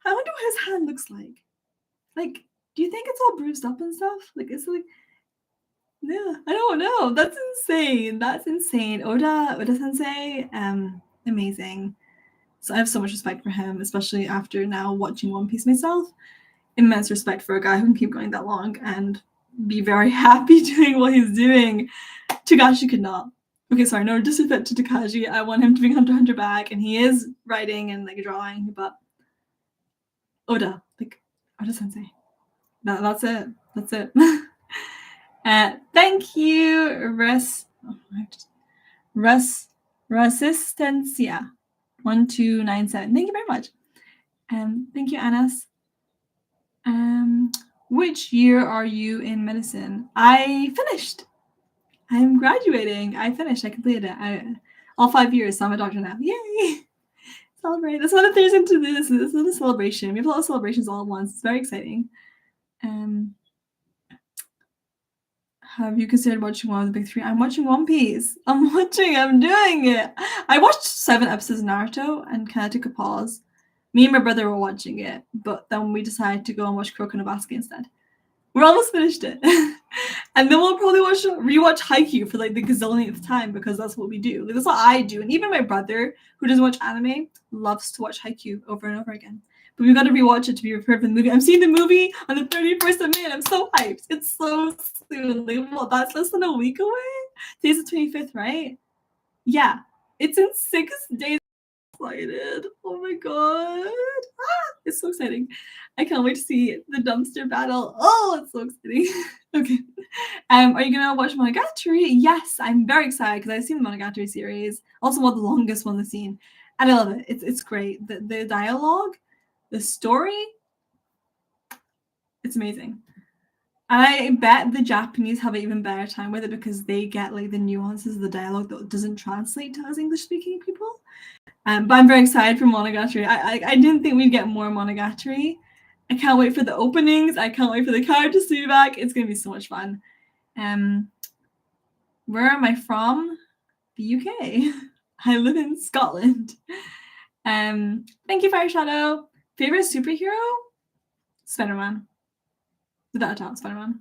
I wonder what his hand looks like. Like, do you think it's all bruised up and stuff? Like, it's like... Yeah, I don't know. That's insane. That's insane. Oda Sensei, amazing. So I have so much respect for him, especially after now watching One Piece myself. Immense respect for a guy who can keep going that long and be very happy doing what he's doing. Togashi could not. Okay, sorry, no disrespect to Takashi. I want him to bring Hunter x Hunter back, and he is writing and like drawing, but Oda Sensei. That's it. That's it. Thank you, Resistencia 1297. Thank you very much. Thank you, Anas. Which year are you in medicine? I finished. I'm graduating. I finished. I completed it. All 5 years, so I'm a doctor now. Yay! Celebrate. That's what it turns into this. This is a celebration. We have a lot of celebrations all at once. It's very exciting. Have you considered watching one of the big three? I'm watching One Piece. I'm doing it. I watched 7 episodes of Naruto and kind of took a pause. Me and my brother were watching it, but then we decided to go and watch Kuroko no Basket instead. We're almost finished it. And then we'll probably rewatch Haikyuu for like the gazillionth time because that's what we do. Like, that's what I do. And even my brother, who doesn't watch anime, loves to watch Haikyuu over and over again. But we got to rewatch it to be prepared for the movie. I'm seeing the movie on the 31st of May, and I'm so hyped. It's so soon. Like, well, that's less than a week away. Today's the 25th, right? Yeah, it's in 6 days. Excited. Oh my god. It's so exciting. I can't wait to see the dumpster battle. Oh, it's so exciting. Okay. Are you gonna watch Monogatari? Yes, I'm very excited because I've seen the Monogatari series. Also one of the longest ones I've seen. And I love it. It's great. The dialogue, the story, it's amazing. And I bet the Japanese have an even better time with it because they get like the nuances of the dialogue that doesn't translate to us English-speaking people. But I'm very excited for Monogatari. I didn't think we'd get more Monogatari. I can't wait for the openings. I can't wait for the characters to be back. It's going to be so much fun. Where am I from? The UK. I live in Scotland. Thank you, Fire Shadow. Favorite superhero? Spider-Man. Without a doubt, Spider-Man.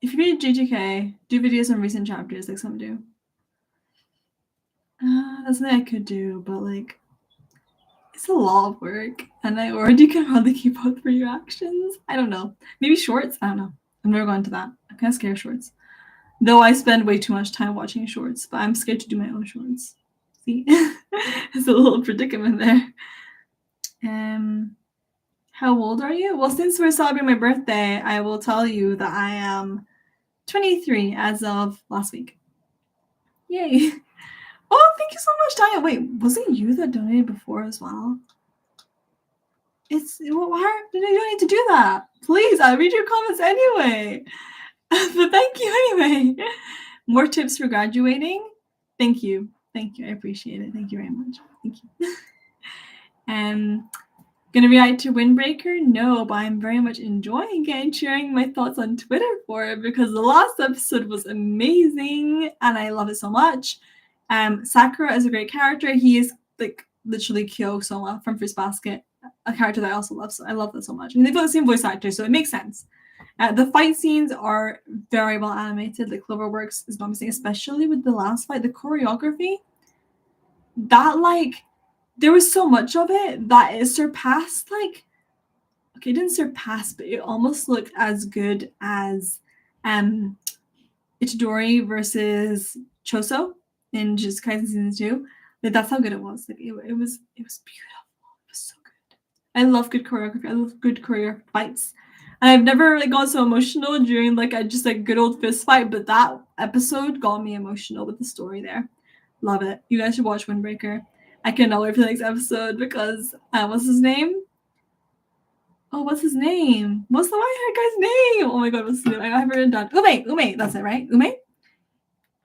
If you read JJK, do videos on recent chapters like some do. That's something I could do, but like it's a lot of work and I already can hardly keep up with reactions. I don't know. Maybe shorts? I don't know. I've never gone to that. I'm kind of scared of shorts. Though I spend way too much time watching shorts, but I'm scared to do my own shorts. See? It's a little predicament there. How old are you? Well, since we're celebrating my birthday, I will tell you that I am 23 as of last week. Yay. Oh, thank you so much, Tanya. Wait, was it you that donated before as well? Why you don't need to do that? Please, I read your comments anyway. But thank you anyway. More tips for graduating? Thank you. Thank you. I appreciate it. Thank you very much. Thank you. Gonna react to Windbreaker? No, but I'm very much enjoying it and sharing my thoughts on Twitter for it because the last episode was amazing and I love it so much. Sakura is a great character. He is like literally Kyo Soma from Fruits Basket, a character that I also love. So I love that so much. I mean, they've got the same voice actor, so it makes sense. The fight scenes are very well animated. Like Cloverworks is not missing, especially with the last fight. The choreography, that like there was so much of it that it surpassed like okay, it didn't surpass, but it almost looked as good as Itadori versus Choso in Jujutsu Kaisen season 2. Like that's how good it was. Like it was beautiful. It was so good. I love good choreography. I love good choreographed fights. And I've never like got so emotional during like a just like good old fist fight, but that episode got me emotional with the story there. Love it. You guys should watch Windbreaker. I cannot wait for the next episode because what's his name? Oh, what's his name? What's the white-haired guy's name? Oh my god, what's his name? I haven't written down. Ume, that's it, right? Ume?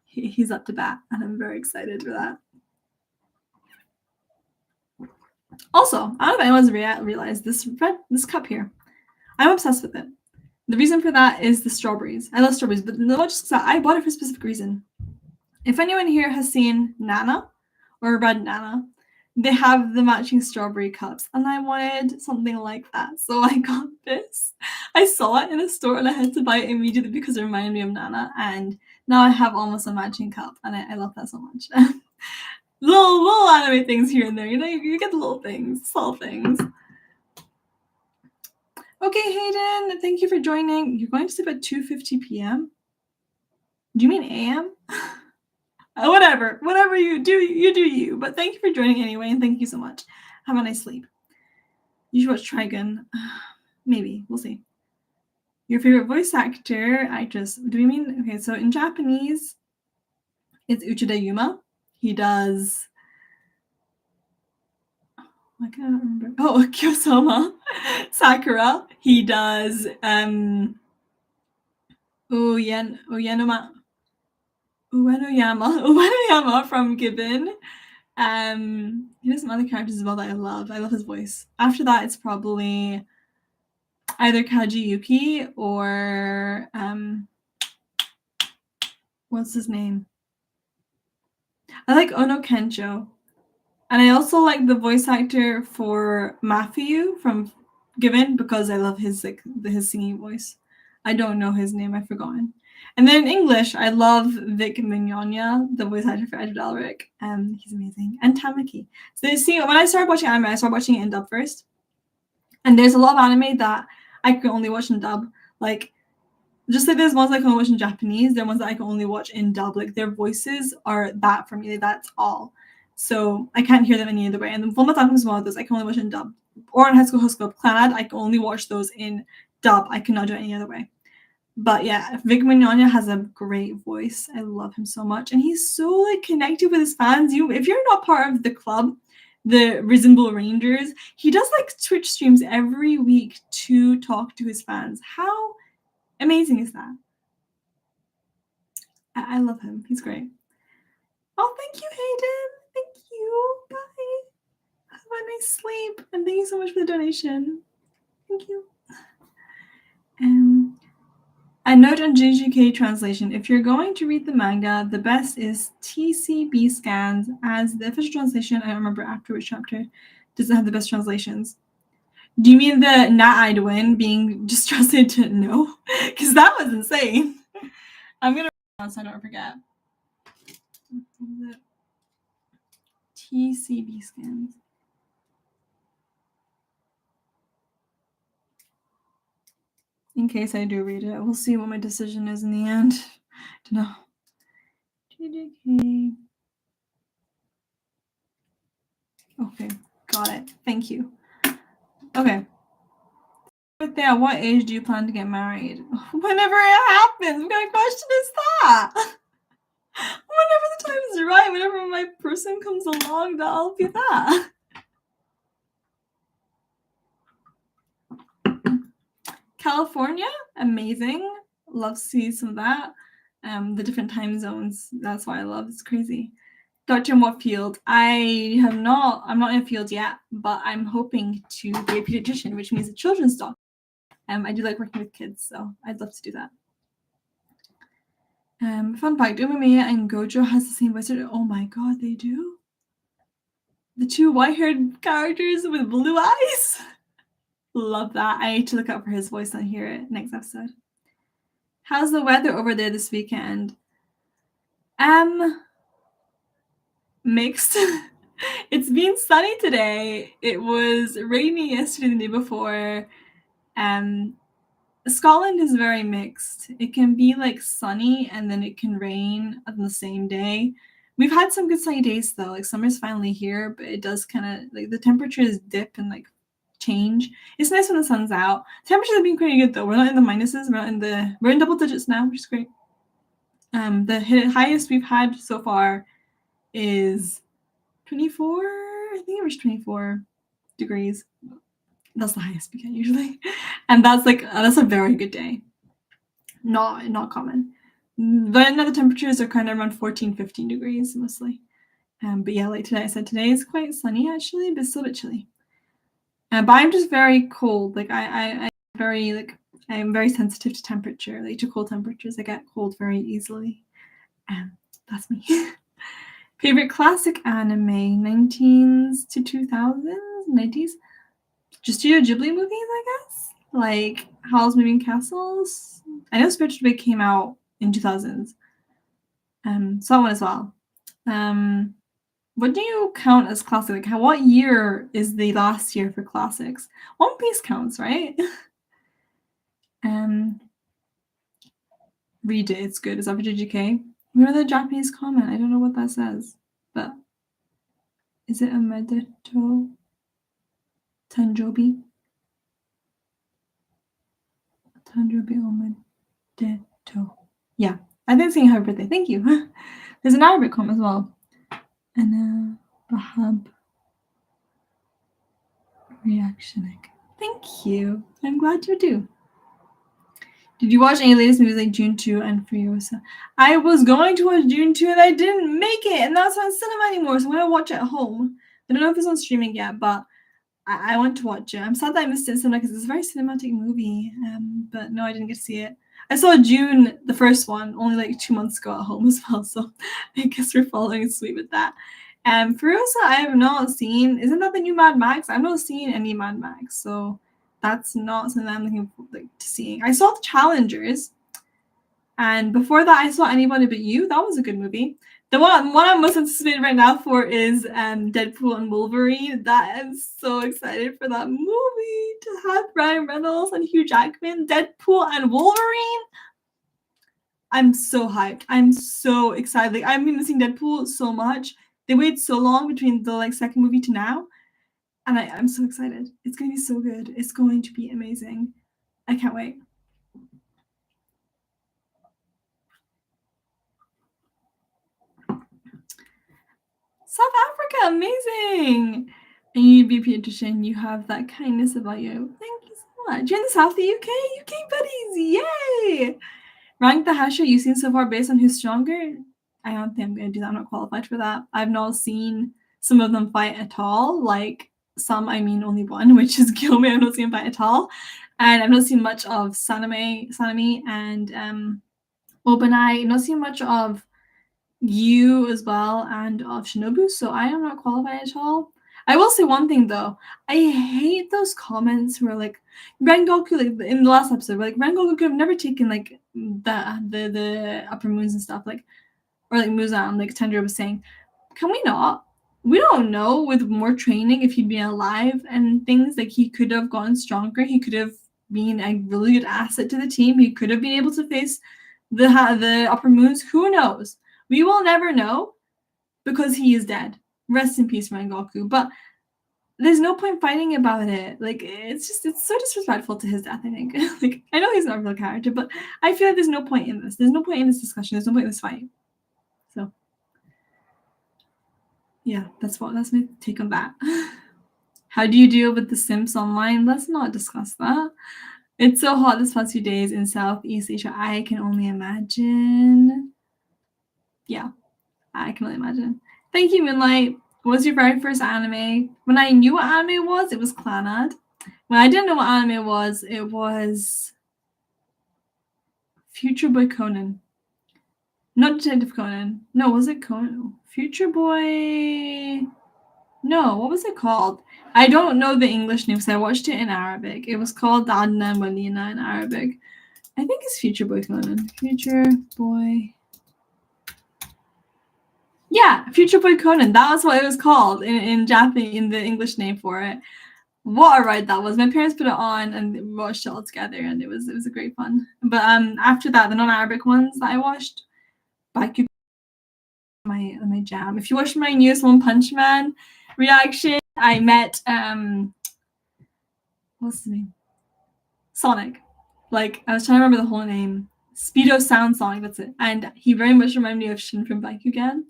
He's up to bat, and I'm very excited for that. Also, I don't know if anyone's realized this cup here. I'm obsessed with it. The reason for that is the strawberries. I love strawberries, but not just because I bought it for a specific reason. If anyone here has seen Nana or read Nana, they have the matching strawberry cups, and I wanted something like that. So I got this. I saw it in a store and I had to buy it immediately because it reminded me of Nana, and now I have almost a matching cup, and I love that so much. little anime things here and there, you get the little things, small things. Okay, Hayden, thank you for joining. You're going to sleep at 2:50 p.m.? Do you mean a.m.? Whatever you do you. But thank you for joining anyway, and thank you so much. Have a nice sleep. You should watch Trigun. Maybe. We'll see. Your favorite voice actress. Do we mean... Okay, so in Japanese, it's Uchida Yuma. He does... I can't remember. Oh, Kyosoma Sakura. He does Uenoyama from Gibbon. He has some other characters as well that I love. I love his voice. After that, it's probably either Kaji Yuki or what's his name? I like Ono Kencho. And I also like the voice actor for Matthew from Given because I love his singing voice. I don't know his name, I've forgotten. And then in English, I love Vic Mignogna, the voice actor for Edward Elric. He's amazing. And Tamaki. So you see, when I started watching anime, I started watching it in dub first. And there's a lot of anime that I can only watch in dub. Like, just like there's ones I can only watch in Japanese, there are ones that I can only watch in dub. Like, their voices are that for me. Like, that's all. So I can't hear them any other way. And the Fullmetal is one of those I can only watch in dub. Or in High School Host Club Clannad, I can only watch those in dub. I cannot do it any other way. But yeah, Vic Mignogna has a great voice. I love him so much. And he's so like connected with his fans. If you're not part of the club, the Reasonable Rangers, he does like Twitch streams every week to talk to his fans. How amazing is that? I love him. He's great. Oh, thank you, Hayden. Thank you. Bye. Have a nice sleep. And thank you so much for the donation. Thank you. A note on JJK translation. If you're going to read the manga, the best is TCB scans, as the official translation, I don't remember after which chapter, doesn't have the best translations. Do you mean the Nat Idwin being just translated to no? Because that was insane. I'm going to write down so I don't forget. TCB scans. In case I do read it, we'll see what my decision is in the end. I don't know. JJK. Okay, got it. Thank you. Okay. At what age do you plan to get married? Whenever it happens. What kind of question is that? Whenever the time is right, whenever my person comes along, that'll be that. California, amazing. Love to see some of that. The different time zones, that's why I love. It's crazy. Doctor, in what field? I'm not in a field yet, but I'm hoping to be a pediatrician, which means a children's doctor. I do like working with kids, so I'd love to do that. Fun fact, Umemiya and Gojo has the same voice. Oh my god, they do? The two white-haired characters with blue eyes? Love that. I need to look out for his voice and hear it next episode. How's the weather over there this weekend? Mixed. It's been sunny today. It was rainy yesterday and the day before. Scotland is very mixed. It can be like sunny and then it can rain on the same day. We've had some good sunny days though. Like summer's finally here, but it does kind of like the temperatures dip and like change. It's nice when the sun's out. Temperatures have been pretty good though. We're not in the minuses. We're in double digits now, which is great. The highest we've had so far is 24. I think it was 24 degrees. That's the highest we get usually, and that's a very good day. Not common. Then the temperatures are kind of around 14-15 degrees mostly. But yeah, like today, I said today is quite sunny actually, but still a bit chilly. But I'm just very cold. Like I'm very sensitive to temperature, like to cold temperatures. I get cold very easily. That's me. Favorite classic anime, 19s to 2000s, 90s? Just Studio Ghibli movies, I guess? Like Howl's Moving Castles? I know Spirited Away came out in 2000s. So that one as well. What do you count as classic? Like, what year is the last year for classics? One Piece counts, right? Read it. It's good. Is that for JJK? Remember the Japanese comment? I don't know what that says, but is it a Medeto Tanjobi? Tanjobi o Medeto. Yeah, I think saying happy birthday. Thank you. There's an Arabic comment as well. And Bahab reactioning. Thank you. I'm glad you do. Did you watch any latest movies like June 2 and Furiosa? I was going to watch June 2 and I didn't make it, and that's not on cinema anymore, so I'm gonna watch it at home. I don't know if it's on streaming yet, but I want to watch it. I'm sad that I missed it in cinema because it's a very cinematic movie. But no, I didn't get to see it. I saw June, the first one, only like 2 months ago at home as well, so I guess we're following suit with that. Furiosa, I have not seen. Isn't that the new Mad Max? I've not seen any Mad Max, so that's not something I'm looking forward to seeing. I saw The Challengers, and before that, I saw Anybody But You. That was a good movie. The one I'm most anticipated right now for is Deadpool and Wolverine. That I'm so excited for that movie, to have Ryan Reynolds and Hugh Jackman, Deadpool and Wolverine. I'm so hyped. I'm so excited. Like, I've been missing Deadpool so much. They waited so long between the second movie to now, and I'm so excited. It's gonna be so good. It's going to be amazing. I can't wait. South Africa, amazing! And you be Pediatrician, you have that kindness about you. Thank you so much. You're in the South, the UK? UK buddies, yay! Rank the hasher you've seen so far based on who's stronger? I don't think I'm going to do that. I'm not qualified for that. I've not seen some of them fight at all. Like, some, I mean only one, which is Gilmay. I've not seen him fight at all. And I've not seen much of Sanami and Obanai. I've not seen much of you as well and of Shinobu, so I am not qualified at all. I will say one thing though, I hate those comments who are like Rengoku, like in the last episode, like Rengoku could have never taken like the upper moons and stuff, like, or like Muzan, like Tendra was saying. Can we not? We don't know with more training if he'd been alive and things, like he could have gotten stronger. He could have been a really good asset to the team. He could have been able to face the upper moons. Who knows? We will never know because he is dead. Rest in peace, Rengoku. But there's no point fighting about it. Like, it's so disrespectful to his death, I think. Like, I know he's not a real character, but I feel like there's no point in this. There's no point in this discussion. There's no point in this fight. So, yeah, that's my take on that. How do you deal with the Sims online? Let's not discuss that. It's so hot this past few days in Southeast Asia. I can only imagine. Yeah, I can only imagine. Thank you, Moonlight. What was your very first anime? When I knew what anime was, it was Clannad. When I didn't know what anime was, it was Future Boy Conan. Not Detective Conan. No, was it Conan? Future Boy... No, what was it called? I don't know the English name because I watched it in Arabic. It was called Adna Malina in Arabic. I think it's Future Boy Conan. Future Boy... Yeah, Future Boy Conan. That was what it was called in Japanese, in the English name for it. What a ride that was. My parents put it on and we watched it all together, and it was a great fun. But after that, the non-Arabic ones that I watched, Baku, my jam. If you watched my newest One Punch Man reaction, I met what's the name? Sonic. Like, I was trying to remember the whole name. Speedo Sound Sonic, that's it. And he very much reminded me of Shin from Bakugan.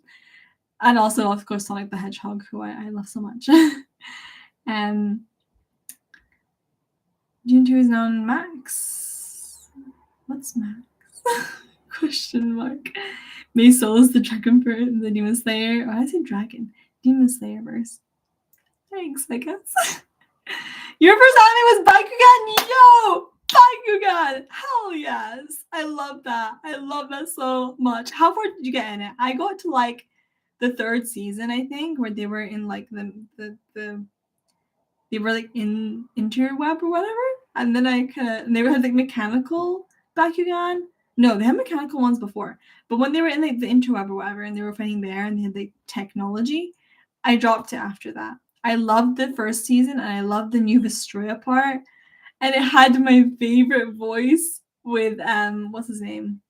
And also, of course, Sonic the Hedgehog, who I love so much. June 2 is now on Max. What's Max? Question mark. May Soul is the Dragon Bird and the Demon Slayer. Oh, I say Dragon. Demon Slayer verse. Thanks, I guess. Your first anime was Bakugan! Yo! Bakugan! Hell yes! I love that. I love that so much. How far did you get in it? I got to like the third season, I think, where they were in like they were like in interweb or whatever, and then they had like mechanical Bakugan. No, they had mechanical ones before, but when they were in like the interweb or whatever, and they were fighting there, and they had like technology, I dropped it after that. I loved the first season, and I loved the new Vestroya part, and it had my favorite voice with what's his name,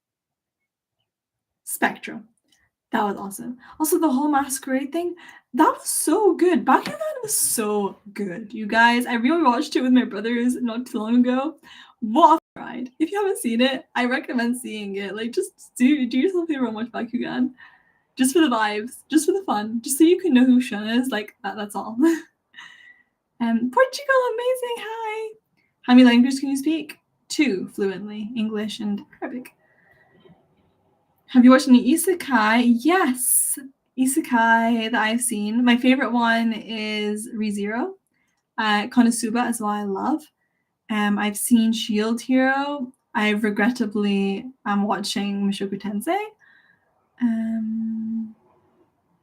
Spectrum. That was awesome. Also, the whole masquerade thing, that was so good. Bakugan was so good, you guys. I rewatched it with my brothers not too long ago. What a ride. If you haven't seen it, I recommend seeing it. Like, just do yourself a favor and watch Bakugan. Just for the vibes, just for the fun, just so you can know who Shun is. Like, that's all. Portugal, amazing. Hi. How many languages can you speak? 2 fluently, English and Arabic. Have you watched any isekai? Yes, isekai that I've seen. My favorite one is ReZero. Konosuba as well, I love. I've seen Shield Hero. I'm watching Mushoku Tensei.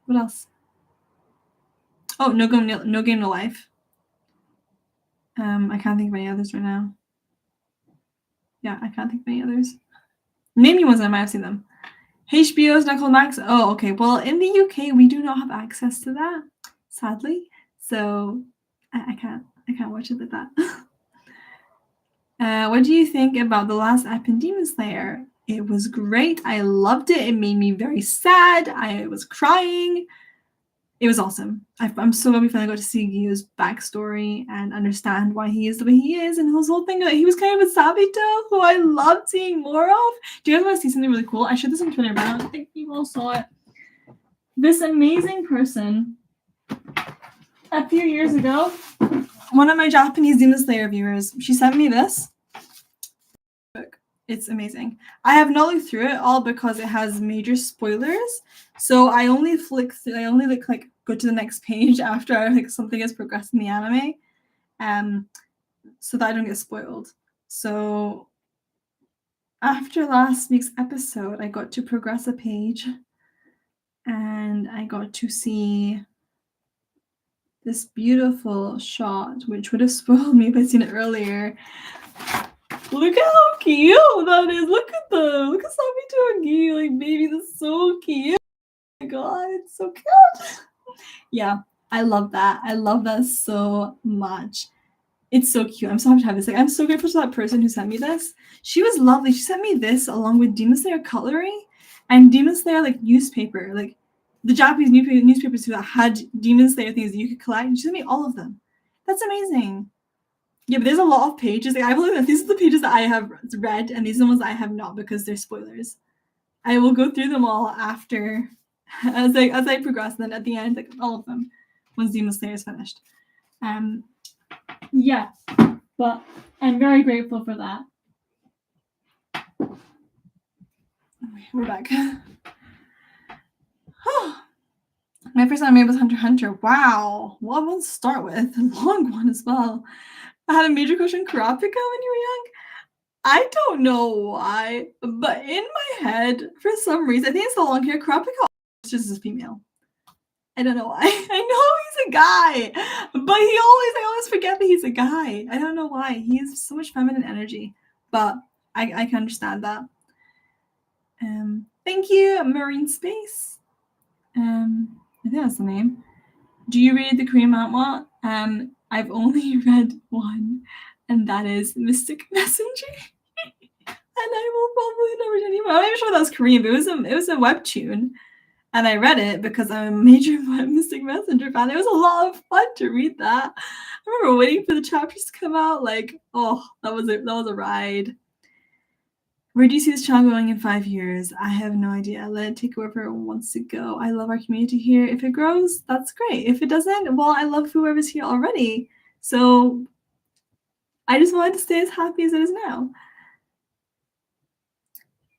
What else? Oh, No Game No Life. I can't think of any others right now. Yeah, I can't think of any others. Name me ones, I might have seen them. HBO's Knuckle Max. Oh, okay. Well, in the UK, we do not have access to that, sadly. So I can't watch it like that. What do you think about the last ep in Demon Slayer? It was great. I loved it. It made me very sad. I was crying. It was awesome. I'm so glad we finally got to see Gyo's backstory and understand why he is the way he is, and his whole thing that he was kind of a Sabito, who I loved seeing more of. Do you guys want to see something really cool? I showed this on Twitter, but I don't think people saw it. This amazing person, a few years ago, one of my Japanese Demon Slayer viewers, she sent me this book. It's amazing. I have not looked through it all because it has major spoilers. So I only flick through. I only like go to the next page after like something has progressed in the anime, so that I don't get spoiled. So after last week's episode, I got to progress a page, and I got to see this beautiful shot, which would have spoiled me if I'd seen it earlier. Look at how cute that is. Look at Sabito and Gyu, like baby, that's so cute. Oh my god, it's so cute. Yeah, I love that. I love that so much. It's so cute. I'm so happy to have this. Like, I'm so grateful to that person who sent me this. She was lovely. She sent me this along with Demon Slayer cutlery and Demon Slayer like newspaper, like the Japanese newspapers that had Demon Slayer things that you could collect. And she sent me all of them. That's amazing. Yeah, but there's a lot of pages. Like, I believe that these are the pages that I have read, and these are the ones that I have not because they're spoilers. I will go through them all after, as I progress. And then at the end, like all of them, once Demon Slayer is finished. Yeah, but I'm very grateful for that. We're back. My first anime was Hunter x Hunter. Wow, what one to start with? A long one as well. I had a major crush on Kurapika when you were young. I don't know why, but in my head, for some reason, I think it's the long hair. Kurapika is just a female. I don't know why. I know he's a guy, but I always forget that he's a guy. I don't know why. He has so much feminine energy, but I can understand that. Thank you, Marine Space. I think that's the name. Do you read the Korean manhwa? I've only read one, and that is Mystic Messenger. And I will probably never read anymore. I'm not even sure that was Korean, but it was a webtoon. And I read it because I'm a major Mystic Messenger fan. It was a lot of fun to read that. I remember waiting for the chapters to come out. Like, oh, that was a ride. Where do you see this channel going in 5 years? I have no idea. I let it take wherever it wants to go. I love our community here. If it grows, that's great. If it doesn't, well, I love whoever's here already. So I just wanted to stay as happy as it is now.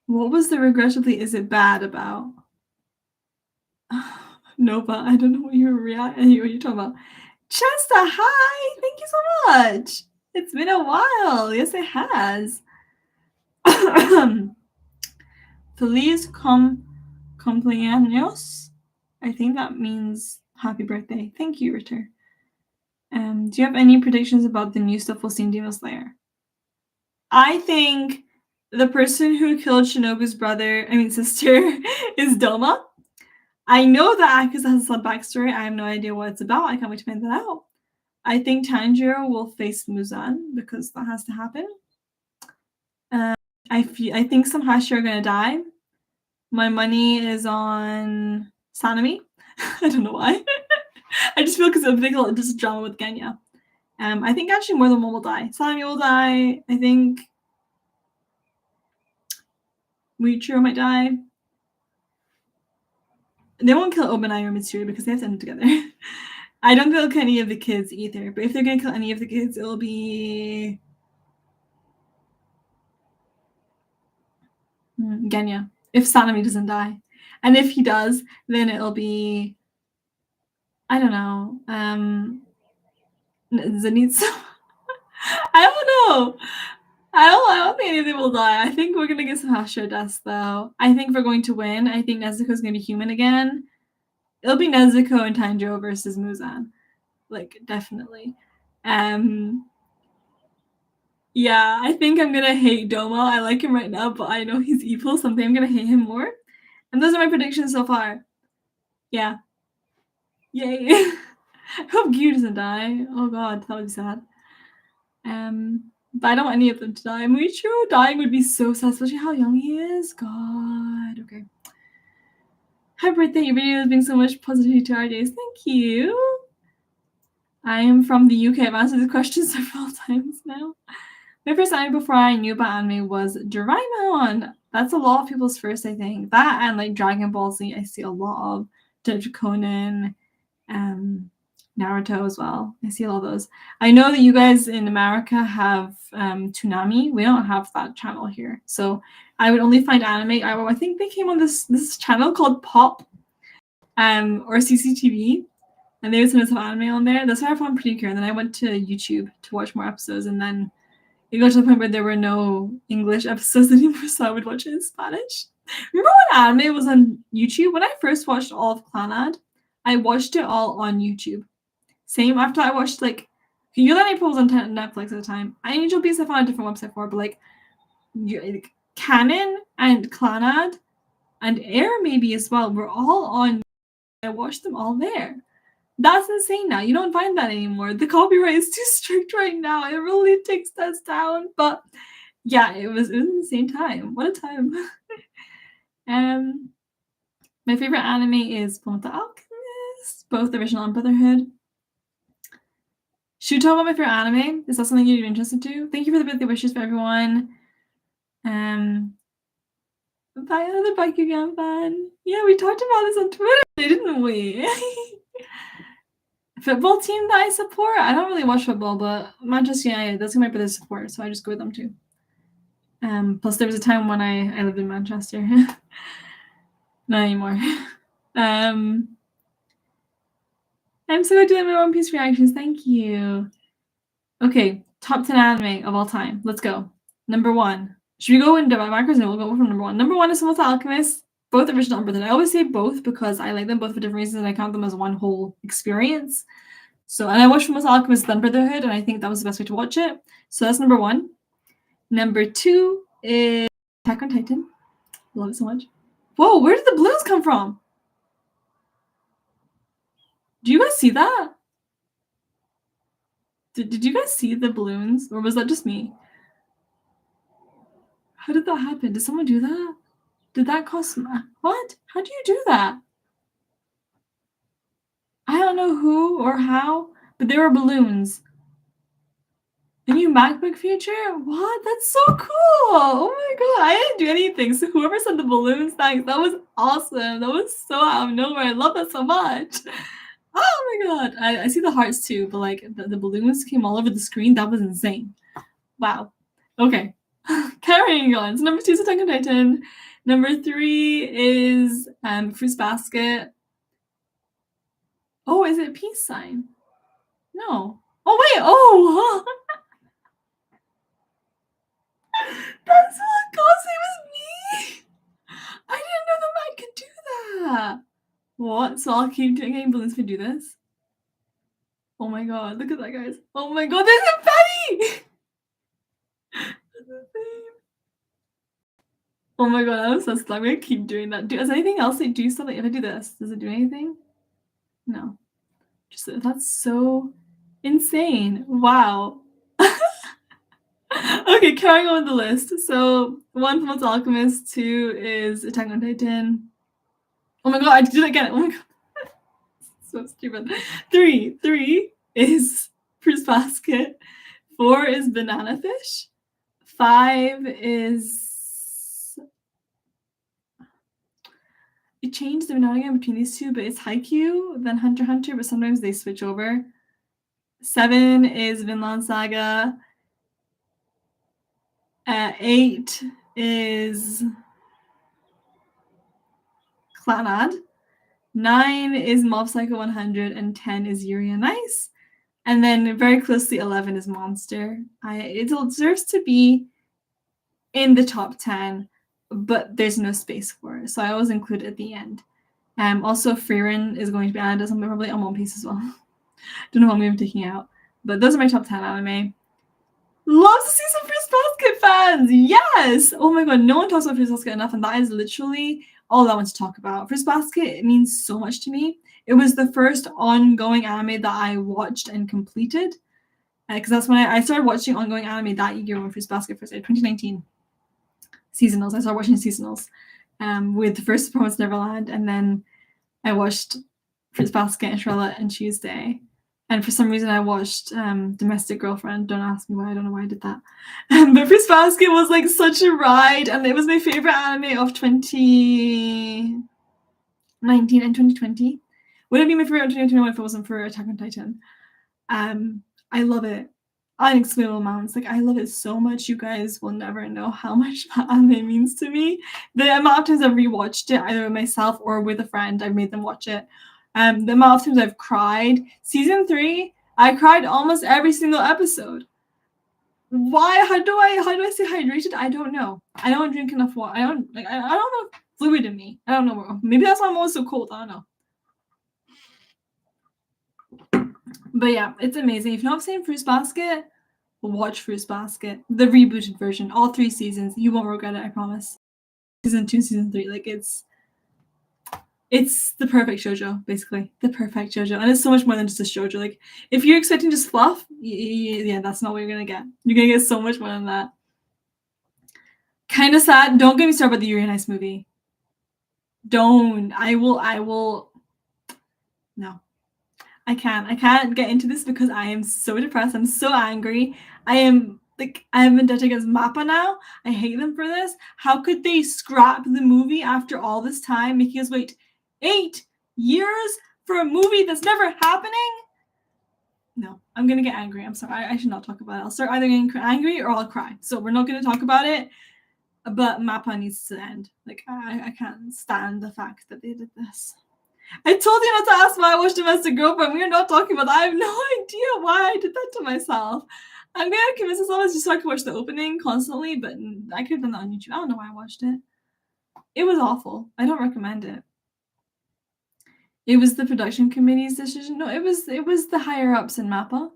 What was the regrettably is it bad about? Nova, I don't know what you're talking about. Chesta, hi! Thank you so much. It's been a while. Yes, it has. Feliz cumpleaños. I think that means happy birthday. Thank you, Ritter. Do you have any predictions about the new stuff we'll see in Demon Slayer? I think the person who killed Shinobu's sister is Doma. I know that Akaza has a backstory. I have no idea what it's about. I can't wait to find that out. I think Tanjiro will face Muzan because that has to happen. I think some Hashi are gonna die. My money is on Sanemi. I don't know why. I just feel because it'll be like just drama with Genya. I think actually more than one will die. Sanemi will die. I think Muichiro might die. They won't kill Obanai or Mitsuru because they have to end together. I don't think they'll kill any of the kids either. But if they're gonna kill any of the kids, it'll be Genya. If Sanemi doesn't die. And if he does, then it'll be I don't know. Zenitsu. I don't know. I don't think any of them will die. I think we're gonna get some Hashira deaths though. I think we're going to win. I think Nezuko's gonna be human again. It'll be Nezuko and Tanjiro versus Muzan. Like definitely. Yeah, I think I'm gonna hate Doma. I like him right now, but I know he's evil, so I think I'm gonna hate him more. And those are my predictions so far. Yeah. Yay. I hope Gyu doesn't die. Oh god, that would be sad. But I don't want any of them to die. Muichiro dying would be so sad, especially how young he is. God. Okay. Happy birthday, your video is bringing so much positivity to our days. Thank you. I am from the UK. I've answered this question several times now. My first anime before I knew about anime was Doraemon. That's a lot of people's first, I think. That and like Dragon Ball Z, I see a lot of Detective Conan, Naruto as well. I see all those. I know that you guys in America have Toonami. We don't have that channel here. So I would only find anime. I think they came on this channel called Pop or CCTV. And they would send us some anime on there. That's how I found Pretty Cure. And then I went to YouTube to watch more episodes. And then it got to the point where there were no English episodes anymore, so I would watch it in Spanish. Remember when anime was on YouTube? When I first watched all of Clanad, I watched it all on YouTube. Same after I watched like Yulan April was on Netflix at the time. Angel Beats I found a different website for, but like Canon and Clanad and Air maybe as well were all on. I watched them all there. That's insane now. You don't find that anymore. The copyright is too strict right now. It really takes us down. But yeah, it was an insane time. What a time. My favorite anime is Fullmetal Alchemist, both original and Brotherhood. Should we talk about my favorite anime? Is that something you'd be interested to? Thank you for the birthday wishes for everyone. Bye, another Bakugan fan. Yeah, we talked about this on Twitter, didn't we? Football team that I support? I don't really watch football, but Manchester United, that's who my brother supports, so I just go with them too. Plus there was a time when I lived in Manchester. Not anymore. I'm so good doing my One Piece reactions. Thank you. Okay, top 10 anime of all time. Let's go. Number 1. Should we go into my markers? No, we'll go from number 1. Number 1 is Fullmetal Alchemist. Both original and Brotherhood. I always say both because I like them both for different reasons and I count them as one whole experience. So, and I watched Fullmetal Alchemist then Brotherhood, and I think that was the best way to watch it. So that's number 1. Number 2 is Attack on Titan. Love it so much. Whoa, where did the balloons come from? Do you guys see that? Did you guys see the balloons? Or was that just me? How did that happen? Did someone do that? Did that cost what? How do you do that? I don't know who or how, but there were balloons. A new MacBook feature? What? That's so cool! Oh my god, I didn't do anything. So whoever sent the balloons, thanks. That was awesome. That was so out of nowhere. I love that so much. Oh my god. I see the hearts too, but like the balloons came all over the screen. That was insane. Wow. Okay. Carrying on. So number 2 is Attack on Titan. Number 3 is Fruits Basket. Oh, is it peace sign? No. Oh wait. Oh. That's what caused it was me. I didn't know the man could do that. What? So I'll keep getting balloons if I do this? Oh my god, look at that, guys. Oh my god, there's a Betty! Oh my god, I'm so stuck. I'm gonna keep doing that. Does anything else like do something? If I do this, does it do anything? No. Just that's so insane. Wow. Okay, carrying on with the list. So 1 Fullmetal Alchemist, 2 is Attack on Titan. Oh my god, I did it again. Oh my god. So stupid. 3 is Fruits Basket. 4 is Banana Fish. 5 is it changed every now and again between these two, but it's Haikyuu, then Hunter x Hunter, but sometimes they switch over. 7 is Vinland Saga. 8 is Clannad. 9 is Mob Psycho 100, and 10 is Yuri on Ice. And then very closely 11 is Monster. It deserves to be in the top 10, but there's no space for it, so I always include it at the end. Also, Frieren is going to be added as something probably on One Piece as well. Don't know what I'm going to be taking out, but those are my top 10 anime. Love to see some Fruits Basket fans! Yes! Oh my god, no one talks about Fruits Basket enough, and that is literally all I want to talk about. Fruits Basket means so much to me. It was the first ongoing anime that I watched and completed, because that's when I started watching ongoing anime that year when Fruits Basket first aired, 2019. Seasonals. I started watching seasonals with the first Promised Neverland, and then I watched Fruits Basket and Charlotte and Tuesday. And for some reason, I watched Domestic Girlfriend. Don't ask me why. I don't know why I did that. But Fruits Basket was like such a ride, and it was my favorite anime of 2019 and 2020. Would it be my favorite of 2021 if it wasn't for Attack on Titan? I love it. Unexplainable amounts. Like, I love it so much. You guys will never know how much that anime means to me. The amount of times I've rewatched it, either myself or with a friend, I've made them watch it. The amount of times I've cried. Season 3, I cried almost every single episode. Why? How do I stay hydrated? I don't know. I don't drink enough water. I don't know fluid in me. I don't know. Maybe that's why I'm always so cold. I don't know. But yeah, it's amazing. If you've not seen Fruits Basket, watch Fruits Basket. The rebooted version. All 3 seasons. You won't regret it, I promise. Season 2, Season 3. Like, it's the perfect shoujo, basically. The perfect shoujo. And it's so much more than just a shoujo. Like, if you're expecting just fluff, yeah, that's not what you're going to get. You're going to get so much more than that. Kind of sad. Don't get me started about the Yuri on Ice movie. Don't. I will. No. I can't get into this because I am so depressed. I'm so angry. I am vendetta against Mappa now. I hate them for this. How could they scrap the movie after all this time, making us wait 8 years for a movie that's never happening? No, I'm gonna get angry. I'm sorry. I should not talk about it. I'll start either getting angry or I'll cry. So we're not gonna talk about it. But Mappa needs to end. Like, I can't stand the fact that they did this. I told you not to ask why I watched Domestic Girlfriend. We are not talking about that. I have no idea why I did that to myself. I'm going to convince myself just so I can watch the opening constantly, but I could have done that on YouTube. I don't know why I watched it. It was awful. I don't recommend it. It was the production committee's decision. No, it was the higher-ups in Mappa.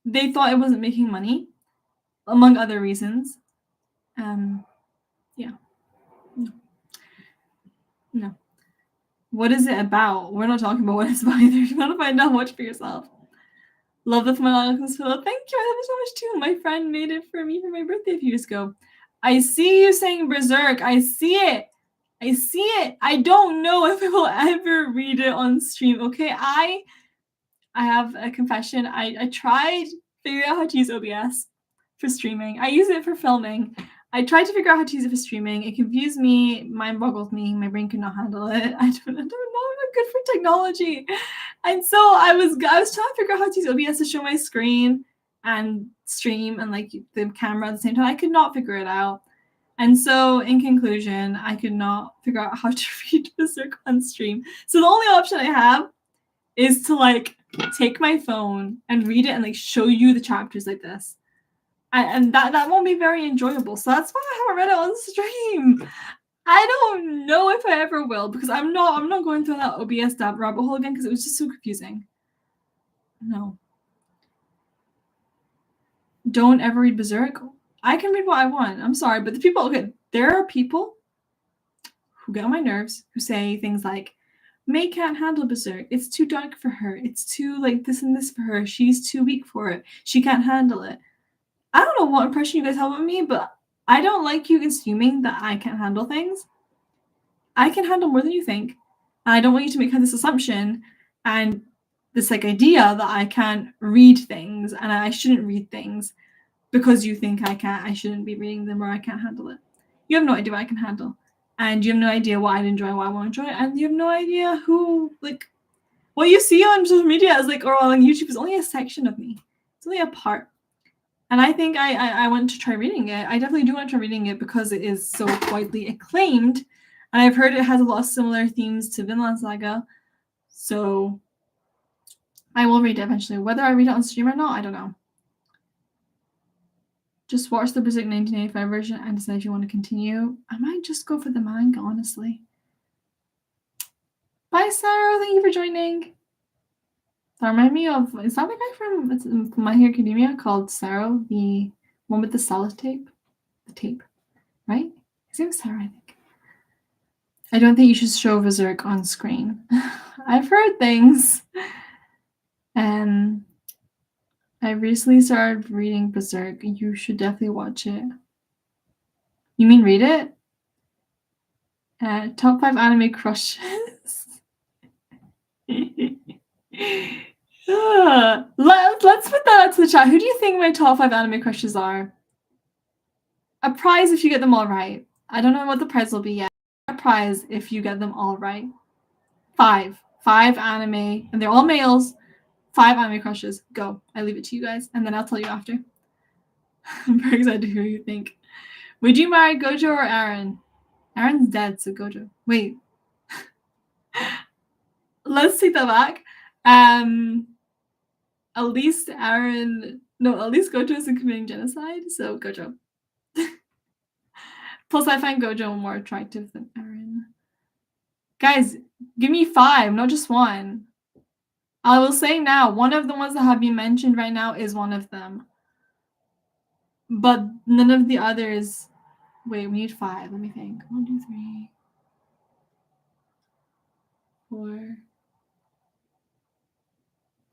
They thought it wasn't making money, among other reasons. Yeah. No. What is it about? We're not talking about what it's about either. If you want to find out, watch for yourself. Love the Fullmetal Alchemist pillow. Thank you. I love it so much too. My friend made it for me for my birthday a few years ago. I see you saying Berserk. I see it. I see it. I don't know if I will ever read it on stream. Okay, I have a confession. I tried figuring out how to use OBS for streaming. I use it for filming. I tried to figure out how to use it for streaming. It confused me, mind boggled me. My brain could not handle it. I don't know. I'm not good for technology. And so I was trying to figure out how to use OBS to show my screen and stream and like the camera at the same time. I could not figure it out. And so in conclusion, I could not figure out how to read Berserk on stream. So the only option I have is to like take my phone and read it and like show you the chapters like this. And that won't be very enjoyable. So that's why I haven't read it on stream. I don't know if I ever will, because I'm not going through that OBS dab rabbit hole again, because it was just so confusing. No. Don't ever read Berserk. I can read what I want. I'm sorry, but there are people who get on my nerves who say things like, May can't handle Berserk. It's too dark for her. It's too like this and this for her. She's too weak for it. She can't handle it. I don't know what impression you guys have of me, but I don't like you assuming that I can't handle things. I can handle more than you think. And I don't want you to make this assumption and this like idea that I can't read things and I shouldn't read things because you think I shouldn't be reading them or I can't handle it. You have no idea what I can handle. And you have no idea what I'd enjoy, what I won't enjoy, and you have no idea who, like, what you see on social media is like, or on YouTube is only a section of me. It's only a part. And I think I want to try reading it. I definitely do want to try reading it because it is so widely acclaimed. And I've heard it has a lot of similar themes to Vinland Saga. So I will read it eventually. Whether I read it on stream or not, I don't know. Just watch the Berserk 1985 version and decide if you want to continue. I might just go for the manga, honestly. Bye, Sarah. Thank you for joining. That reminded me of, is that the guy from My Hero Academia called Sarah, the one with the sellotape? The tape, right? His name is Sarah, I think. I don't think you should show Berserk on screen. I've heard things. I recently started reading Berserk. You should definitely watch it. You mean read it? Top 5 anime crushes. Let's put that out to the chat. Who do you think my top 5 anime crushes are? A prize if you get them all right. I don't know what the prize will be yet. A prize if you get them all right. 5 anime, and they're all males. 5 anime crushes. Go. I leave it to you guys, and then I'll tell you after. I'm very excited to hear what you think. Would you marry Gojo or Aaron? Aaron's dead, so Gojo. Wait. Let's take that back. At least Gojo isn't committing genocide, so Gojo. Plus, I find Gojo more attractive than Aaron. Guys, give me 5, not just 1. I will say now, one of the ones that have been mentioned right now is one of them. But none of the others. Wait, we need 5. Let me think. 1, 2, 3, 4,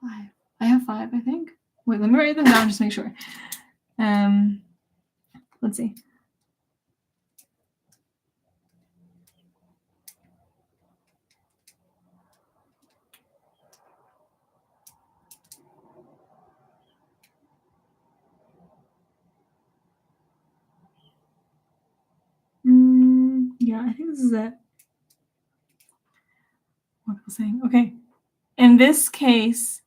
5. I have 5, I think. Wait, let me write them down just to make sure. Let's see. Yeah, I think this is it. What was I saying? Okay. In this case,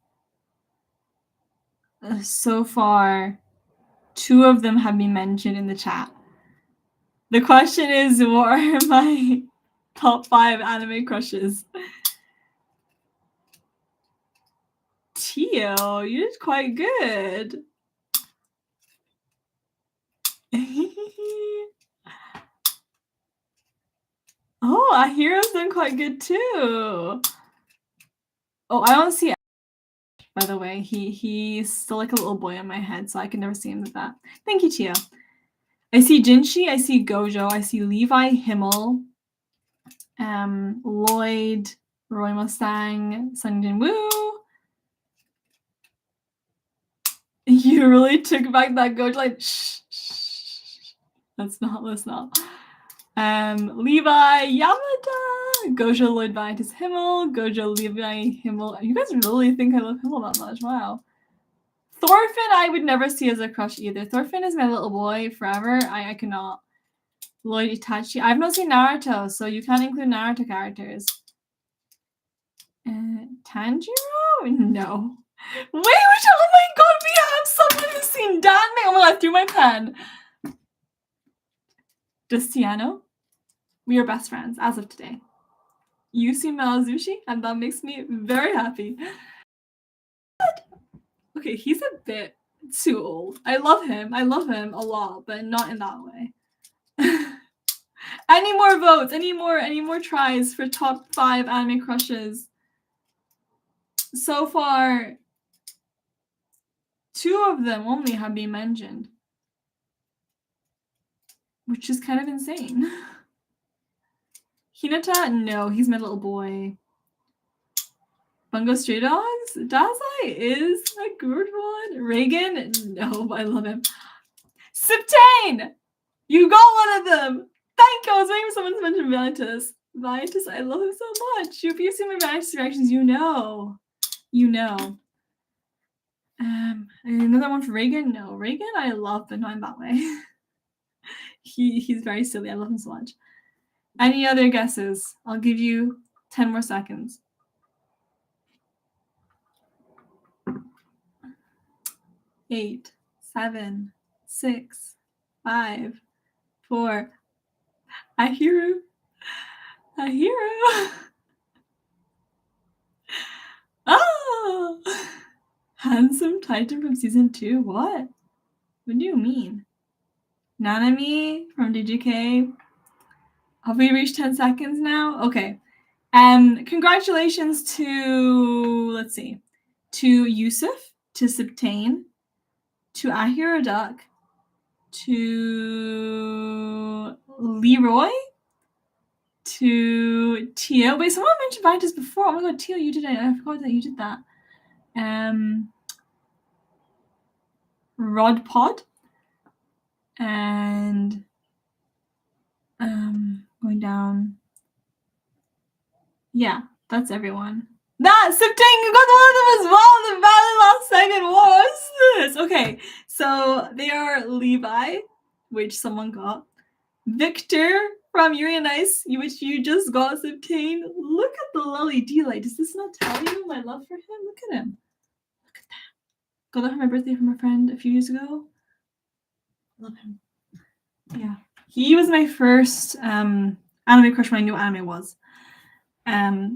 so far, 2 of them have been mentioned in the chat. The question is, what are my top 5 anime crushes? Tio, you did quite good. Oh, Ahiro's done quite good too. Oh, I don't see. By the way, he's still like a little boy in my head, so I can never see him with that. Thank you, Tio. I see Jinshi, I see Gojo, I see Levi Himmel, Lloyd, Roy Mustang, Sung Jin Woo. You really took back that Gojo, like, shh. Let's not. Levi Yamada, Gojo Lloyd Vitus Himmel, Gojo Levi Himmel. You guys really think I love Himmel that much? Wow. Thorfinn, I would never see as a crush either. Thorfinn is my little boy forever. I cannot. Lloyd Itachi. I've not seen Naruto, so you can't include Naruto characters. Tanjiro? No. Wait, oh my god, we have someone who's seen Danme. Oh my god, I threw my pen. Destiano? We are best friends as of today. You see Malazushi, and that makes me very happy. Okay, he's a bit too old. I love him a lot, but not in that way. Any more votes? Any more tries for top 5 anime crushes? So far, 2 of them only have been mentioned, which is kind of insane. Hinata? No, he's my little boy. Bungo Stray Dogs? Dazai is a good one. Reagan? No, I love him. Septane! You got one of them! Thank you! I was waiting for someone to mention Vanitas. Vanitas, I love him so much. If you've seen my Vanitas reactions, you know. You know. Another one for Reagan? No, Reagan I love, but not in that way. He's very silly. I love him so much. Any other guesses? I'll give you 10 more seconds. 8, 7, 6, 5, 4. Ahiru. Oh! Handsome Titan from season 2? What? What do you mean? Nanami from DGK. Have we reached 10 seconds now? Okay. Congratulations to, let's see, to Yusuf, to Septane, to Ahira Duck, to Leroy, to Tio. Wait, someone mentioned Vitus before. Oh my god, Tio, you did it. I forgot that you did that. Rod Pod. And going down. Yeah, that's everyone. That Septane, you got one of them as well. The very last second. What is this? Okay, so they are Levi, which someone got. Victor from Yuri on Ice, which you just got, Septane. Look at the lily D-light. Does this not tell you my love for him? Look at him. Look at that. Got that for my birthday from a friend a few years ago. Love him. Yeah. He was my first anime crush when I knew what anime was.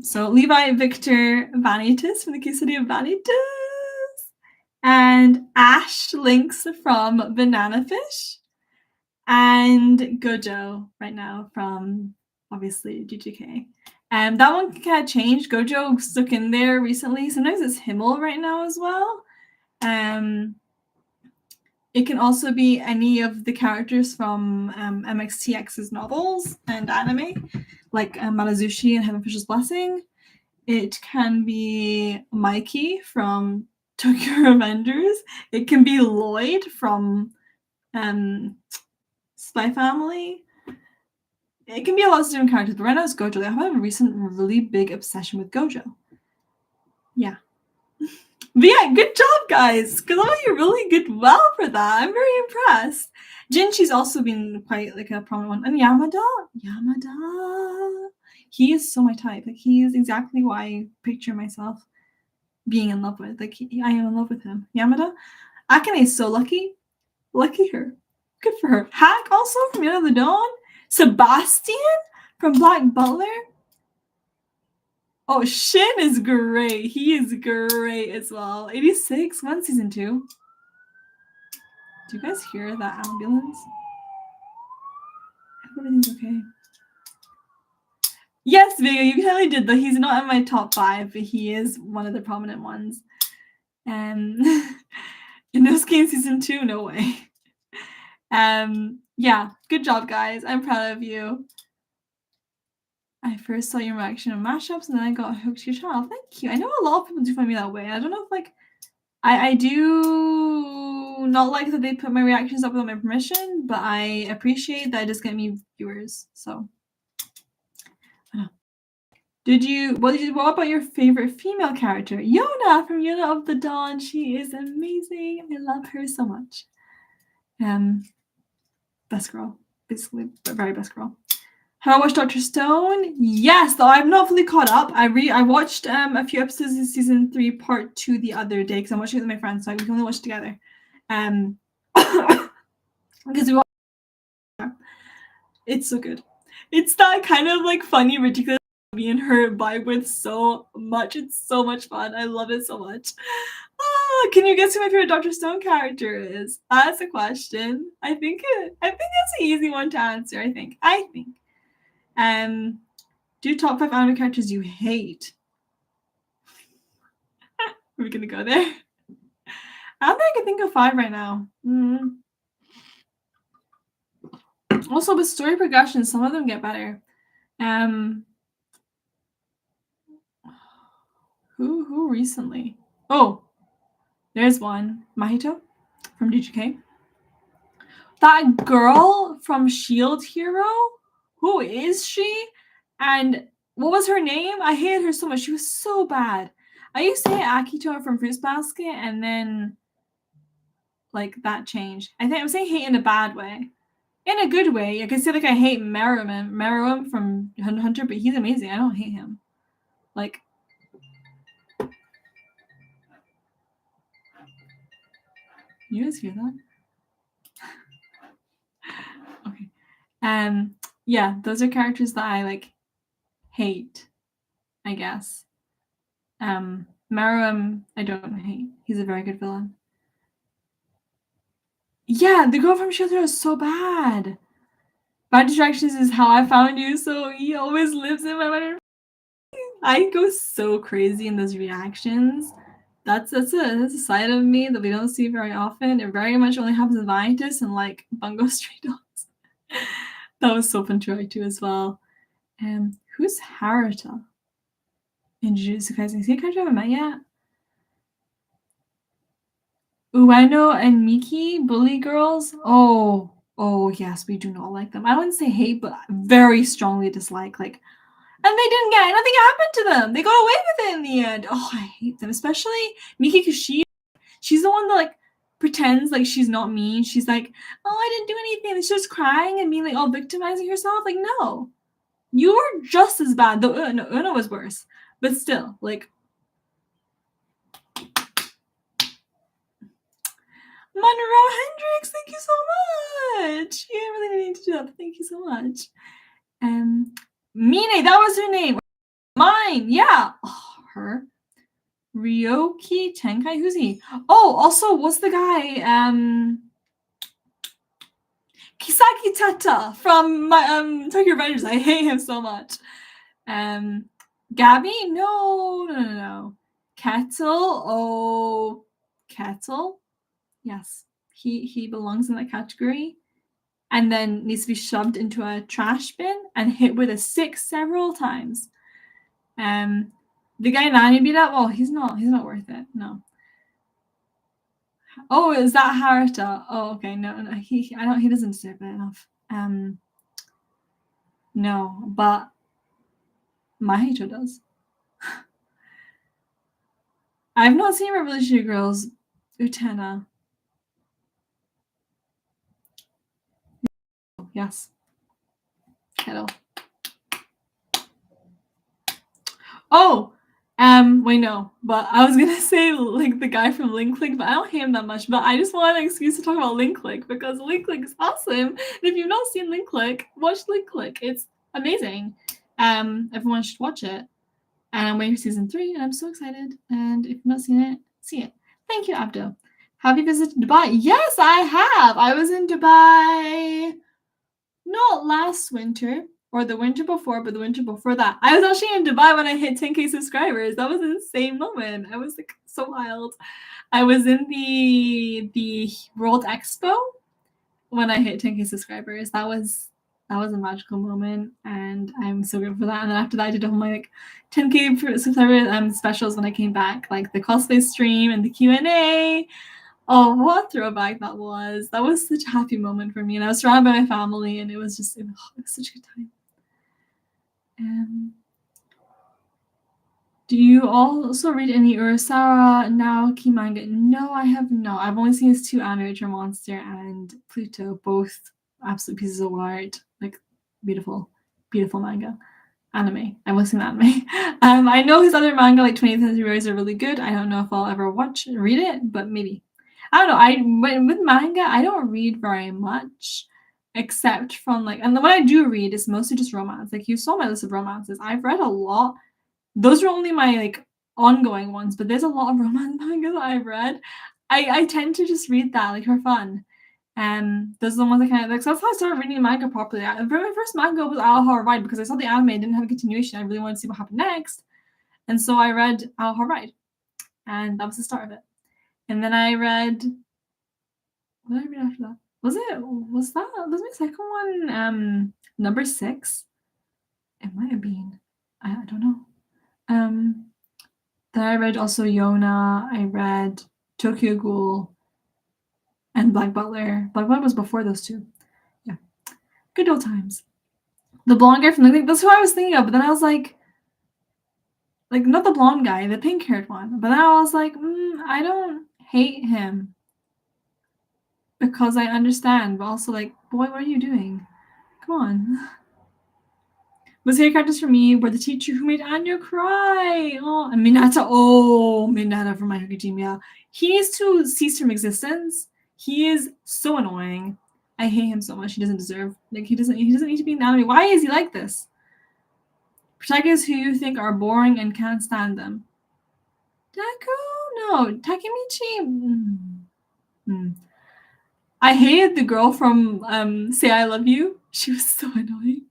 So Levi, Victor, Vanitas from the Case Study of Vanitas, and Ash Lynx from Banana Fish, and Gojo right now from obviously GGK. That one kind of changed. Gojo stuck in there recently. Sometimes it's Himmel right now as well. It can also be any of the characters from MXTX's novels and anime, like Manazushi and Heaven Fish's Blessing. It can be Mikey from Tokyo Revengers. It can be Lloyd from Spy Family. It can be a lot of different characters, but right now it's Gojo. I have a recent really big obsession with Gojo. Yeah. But yeah, good job, guys. Because you really did well for that. I'm very impressed. Jinchi's also been quite like a prominent one. And Yamada. He is so my type. Like he is exactly who I picture myself being in love with. Like I am in love with him. Yamada. Akane is so lucky. Lucky her. Good for her. Hack also from Yet of the Dawn. Sebastian from Black Butler. Oh, Shin is great. He is great as well. 86, when season 2? Do you guys hear that ambulance? I hope everything's okay. Yes, Vega, you totally did, though. He's not in my top 5, but he is one of the prominent ones. Inosuke season 2, no way. Yeah, good job, guys. I'm proud of you. I first saw your reaction on mashups, and then I got hooked to your channel. Thank you. I know a lot of people do find me that way. I don't know if like I do not like that they put my reactions up without my permission, but I appreciate that it does get me viewers. So, what about your favorite female character? Yona from Yona of the Dawn. She is amazing. I love her so much. Best girl, basically, but very best girl. Have I watched Dr. Stone? Yes, though I'm not fully caught up. I watched a few episodes of season 3, part 2 the other day because I'm watching it with my friends, so we can only watch it together. Because we watch. It's so good. It's that kind of like funny, ridiculous. Me and her vibe with so much. It's so much fun. I love it so much. Can you guess who my favorite Dr. Stone character is? That's a question. I think that's an easy one to answer. I think. Do top 5 anime characters you hate. Are we gonna go there? I don't think I can think of 5 right now. Also, with story progression, some of them get better. Who recently? Oh, there's one. Mahito from DGK. That girl from Shield Hero, who is she? And what was her name? I hated her so much. She was so bad. I used to hate Akito from Fruits Basket, and then like that changed. I think I'm saying hate in a bad way. In a good way. I can say like I hate Meruem from Hunter, but he's amazing. I don't hate him. Like, you guys hear that? Okay. Yeah, those are characters that I like hate, I guess. Meruem, I don't hate. He's a very good villain. Yeah, the girl from Shelter is so bad. Bad Distractions is how I found you, so he always lives in my mind. I go so crazy in those reactions. That's a side of me that we don't see very often. It very much only happens in Vanitas and like Bungo Stray Dogs. That was so fun to write to as well. Who's Haruta in Jujutsu Kaisen? Is he a character I haven't met yet? Ueno and Miki, bully girls. Oh yes, we do not like them. I wouldn't say hate, but very strongly dislike. Like, and they didn't get nothing happened to them. They got away with it in the end. Oh, I hate them, especially Miki, because she's the one that like pretends like she's not mean. She's like, oh, I didn't do anything. And she's just crying and being like, oh, victimizing herself. Like, no, you were just as bad. Though Ueno was worse, but still, like. Monroe Hendricks, thank you so much. You didn't really need to do that, but thank you so much. Mine, that was her name. Mine, yeah. Oh, her. Ryoki Tenkai, who's he? Oh, also, what's the guy? Kisaki Tata from my Tokyo Revengers. I hate him so much. Gabby? No. Kettle? Oh, Kettle? Yes, he belongs in that category, and then needs to be shoved into a trash bin and hit with a stick several times. The guy Nani beat up. Oh, he's not worth it. No. Oh, is that Haruta? Oh, okay. No, he doesn't deserve it enough. No, but Mahito does. I've not seen Revolutionary Girls. Utena. Yes. Kettle. Oh, wait, no. But I was gonna say like the guy from Link Click, but I don't hate him that much. But I just want an excuse to talk about Link Click because Link Click is awesome. And if you've not seen Link Click, watch Link Click. It's amazing. Everyone should watch it. And I'm waiting for season 3, and I'm so excited. And if you've not seen it, see it. Thank you, Abdo. Have you visited Dubai? Yes, I have. I was in Dubai not last winter or the winter before, but the winter before that. I was actually in Dubai when I hit 10K subscribers. That was an insane moment. I was like so wild. I was in the World Expo when I hit 10K subscribers. That was a magical moment, and I'm so grateful for that. And then after that, I did all my like 10K subscriber specials when I came back, like the cosplay stream and the Q&A. Oh, what a throwback that was. That was such a happy moment for me. And I was surrounded by my family, and it was just, it was such a good time. Do you also read any Urasawa Naoki manga? No, I have not. I've only seen his 2 anime, which are Monster and Pluto, both absolute pieces of art. Like, beautiful, beautiful manga. Anime. I've only seen anime. I know his other manga, like 20th Century Boys, are really good. I don't know if I'll ever read it, but maybe. I don't know. With manga, I don't read very much, except from like, and when I do read, it's mostly just romance. Like you saw my list of romances. I've read a lot. Those are only my like ongoing ones, but there's a lot of romance manga that I've read. I tend to just read that like for fun. Those are the ones I kind of like. So that's how I started reading manga properly. My first manga was Our Ride because I saw the anime, I didn't have a continuation. I really wanted to see what happened next, and so I read Our Ride, and that was the start of it. And then I read. What did I read after that? Was my second one number 6? It might have been. I don't know. Then I read also Yona. I read Tokyo Ghoul and Black Butler. Black Butler was before those two. Yeah, good old times. The blonde guy from the thing. That's who I was thinking of. But then I was like not the blonde guy, the pink-haired one. But then I was like, I don't hate him because I understand. But also like, boy, what are you doing? Come on. Mosaic characters for me were the teacher who made Anya cry. Oh, and Minata. Oh, Minata from My Hero Academia. He needs to cease from existence. He is so annoying. I hate him so much. He doesn't deserve. Like he doesn't need to be an anime. Why is he like this? Protagonists who you think are boring and can't stand them. Deku? No. Takemichi? I hated the girl from Say I Love You. She was so annoying.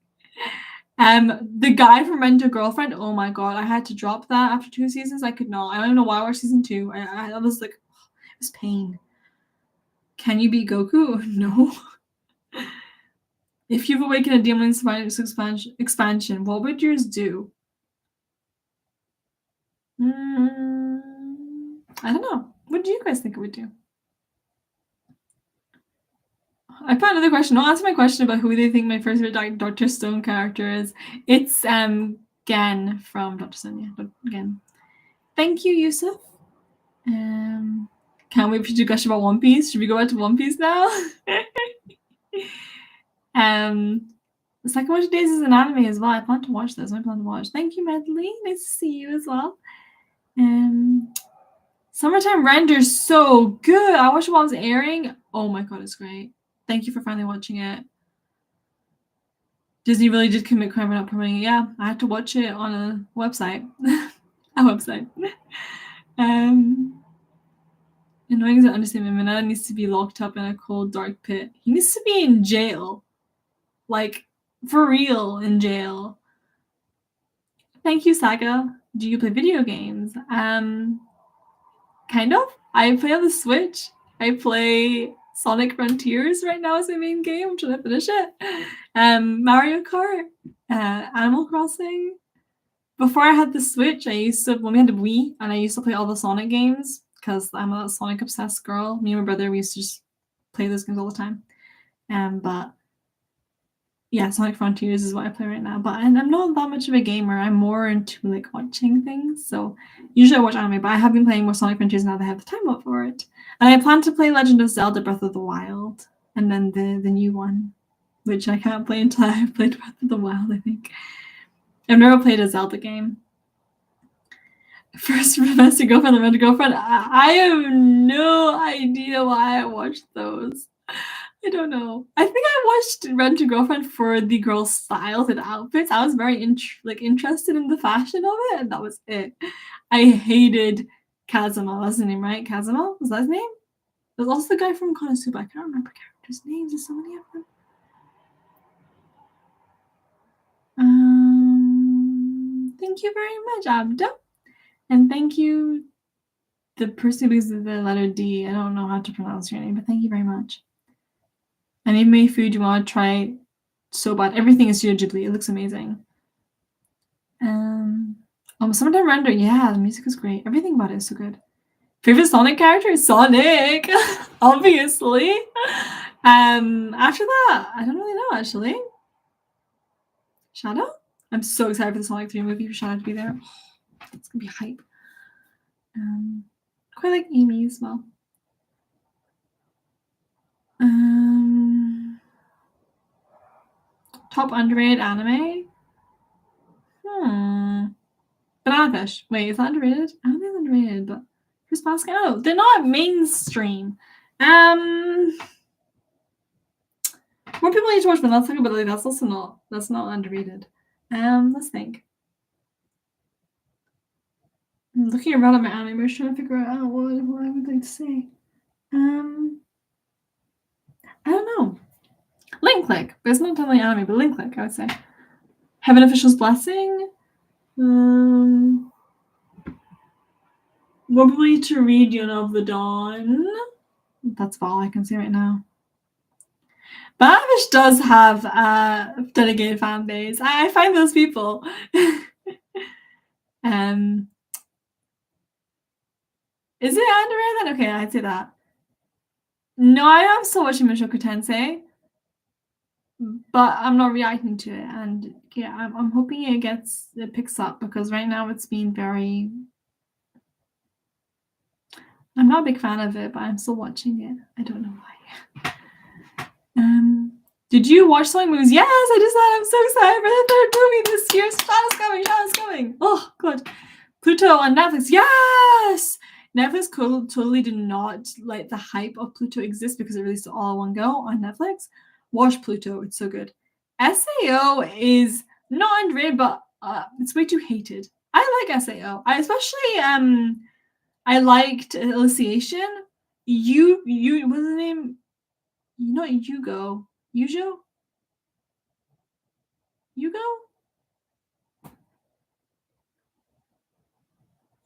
The guy from Rent a Girlfriend, oh my god, I had to drop that after 2 seasons. I could not. I don't even know why I watched season 2. I was like, it was pain. Can you beat Goku? No. If you've awakened a demon expansion, what would yours do? I don't know. What do you guys think it would do? I found another question. I'll answer my question about who they think my first favorite Dr. Stone character is. It's Gen from Dr. Stone. Yeah, Gen. Thank you, Yusuf. Can't wait for you to gush about One Piece. Should we go back to One Piece now? The second one Days is an anime as well. I plan to watch this. I plan to watch. Thank you, Medley. Nice to see you as well. Summertime Render's so good. I watched it while it was airing. Oh my god, it's great. Thank you for finally watching it. Disney really did commit crime by not promoting it. Yeah, I had to watch it on a website. A website. Annoying is an understatement. Mineta needs to be locked up in a cold, dark pit. He needs to be in jail. Like, for real, in jail. Thank you, Saga. Do you play video games? Kind of. I play on the Switch. I play Sonic Frontiers right now as my main game. I'm trying to finish it. Mario Kart, Animal Crossing. Before I had the Switch, when we had the Wii, and I used to play all the Sonic games because I'm a Sonic obsessed girl. Me and my brother, we used to just play those games all the time. But yeah, Sonic Frontiers is what I play right now. But I'm not that much of a gamer. I'm more into like watching things. So usually I watch anime, but I have been playing more Sonic Frontiers now that I have the time up for it. And I plan to play Legend of Zelda Breath of the Wild, and then the new one, which I can't play until I've played Breath of the Wild, I think. I've never played a Zelda game. First Domestic Girlfriend and Rent a Girlfriend. I have no idea why I watched those. I don't know. I think I watched Rent a Girlfriend for the girls' styles and outfits. I was very interested in the fashion of it, and that was it. I hated Kazuma. That's his name, right? Kazuma? Was that his name? There's also the guy from Konosuba. I can't remember characters' names. There's so many of them. Thank you very much, Abda. And thank you, the person who uses the letter D. I don't know how to pronounce your name, but thank you very much. Anime food you want to try so bad. Everything is Studio Ghibli. It looks amazing. Summertime Render. Yeah, the music is great. Everything about it is so good. Favorite Sonic character is Sonic, obviously. After that, I don't really know actually. Shadow? I'm so excited for the Sonic 3 movie for Shadow to be there. It's gonna be hype. Quite like Amy as well. Top underrated anime? Banana Fish. Wait, is that underrated? I don't think it's underrated, but Chris Baskin. Oh, they're not mainstream. More people need to watch Banana Fish, but like, that's not underrated. Let's think. I'm looking around at my anime, trying to figure out what I would like to say. Link Click. But it's not totally anime, but Link Click, I would say. Heaven Official's Blessing. Probably to read Yuna of the Dawn. That's all I can say right now. Babish does have a dedicated fan base. I find those people. Is it underrated then? Okay, I'd say that. No, I am still watching Mushoku Tensei, but I'm not reacting to it. And yeah, I'm hoping it picks up, because right now it's been very. I'm not a big fan of it, but I'm still watching it. I don't know why. Did you watch Sewing Moves? Yes, I just said I'm so excited for the third movie this year. Shadow's coming. Oh, God. Pluto on Netflix. Yes! Netflix totally did not let the hype of Pluto exist because it released it all in one go on Netflix. Watch Pluto. It's so good. SAO is not underrated, but it's way too hated. I like SAO. I especially I liked Eliciation. What's the name? Not Yugo. Yugo?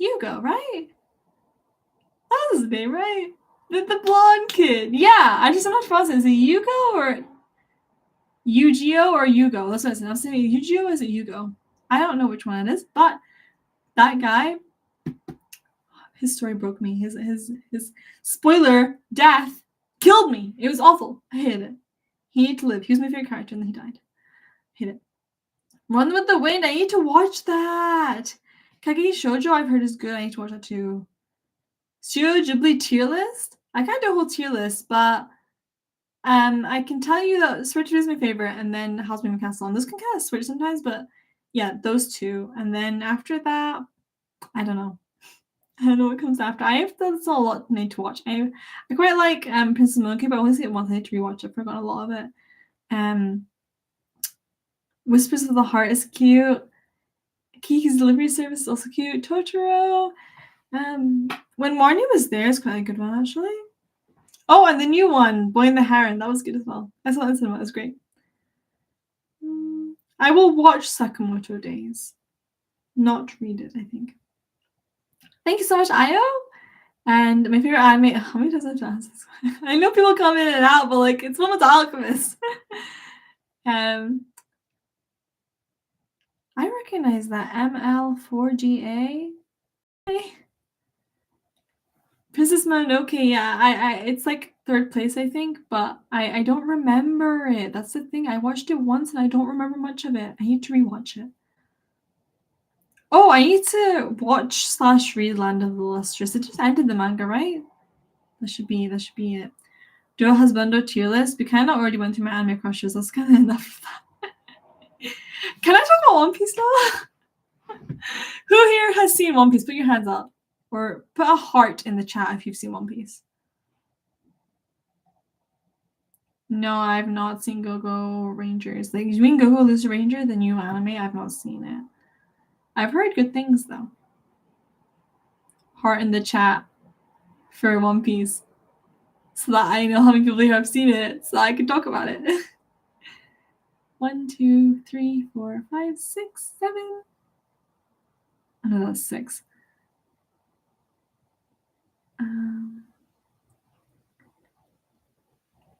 Yugo, right? That was his name, right? The blonde kid. Yeah, I'm not sure. Is it Yugo or Yu-Gi-Oh or Yugo? That's what I said. I'm saying Yu-Gi-Oh or is it Yugo? I don't know which one it is, but that guy, his story broke me. His spoiler death killed me. It was awful. I hated it. He needed to live. He was my favorite character, and then he died. I hate it. Run with the Wind. I need to watch that. Kageki Shoujo, I've heard is good. I need to watch that too. Studio Ghibli tier list? I can't do a whole tier list, but I can tell you that Switch is my favorite, and then House Moving Castle. And those can kind of switch sometimes, but yeah, those two. And then after that, I don't know. I don't know what comes after. That's a lot I need to watch. I quite like Princess Mononoke, but I only see it once. I need to rewatch it. I forgot a lot of it. Whispers of the Heart is cute. Kiki's Delivery Service is also cute. Totoro. When Marnie Was There is quite a good one, actually. Oh, and the new one, Boy and the Heron. That was good as well. I saw that in cinema. It was great. I will watch Sakamoto Days. Not read it, I think. Thank you so much, Ayo. And my favorite anime. How many times have I asked this? I know people come in and out, but like it's Fullmetal Alchemist. I recognize that ML4GA. Princess Mononoke, yeah, it's like third place, I think, but I don't remember it. That's the thing. I watched it once and I don't remember much of it. I need to rewatch it. Oh, I need to watch/read Land of the Lustrous. It just ended the manga, right? That should be it. Duo Husbando tier list. We kind of already went through my anime crushes. That's kind of enough of that. Can I talk about One Piece now? Who here has seen One Piece? Put your hands up. Or put a heart in the chat if you've seen One Piece. No, I've not seen Go-Go Rangers. Like, you mean Go-Go Loser Ranger, the new anime? I've not seen it. I've heard good things, though. Heart in the chat for One Piece. So that I know how many people have seen it, so I can talk about it. 1, 2, 3, 4, 5, 6, 7. Oh, no, that's 6.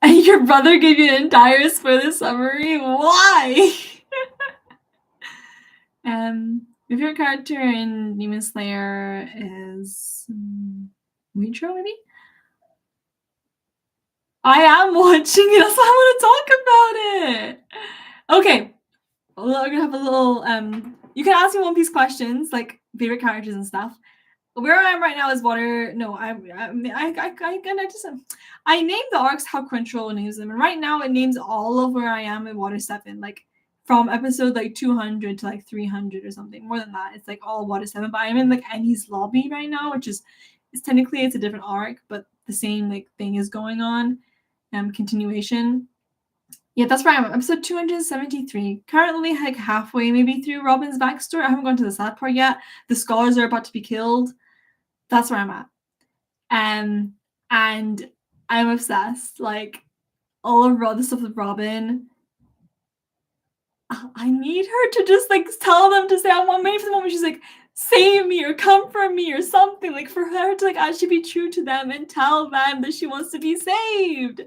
Your brother gave you an entire spoiler summary? Why? My favorite character in Demon Slayer is Muichiro, maybe? I am watching it. That's why I want to talk about it. Okay. We're gonna have a little you can ask me One Piece questions, like favorite characters and stuff. Where I am right now is water. No, I named the arcs how Crunchyroll names them, and right now it names all of where I am in Water 7, like from episode like 200 to like 300 or something. More than that, it's like all Water 7. But I'm in like Annie's lobby right now, which is technically it's a different arc, but the same like thing is going on. Continuation. Yeah, that's where I am. Episode 273. Currently, like halfway maybe through Robin's backstory. I haven't gone to the sad part yet. The scholars are about to be killed. That's where I'm at. And I'm obsessed. Like, all of the stuff with Robin. I need her to just like tell them to say, I'm waiting for the moment she's like, save me or comfort me or something. Like for her to like actually be true to them and tell them that she wants to be saved.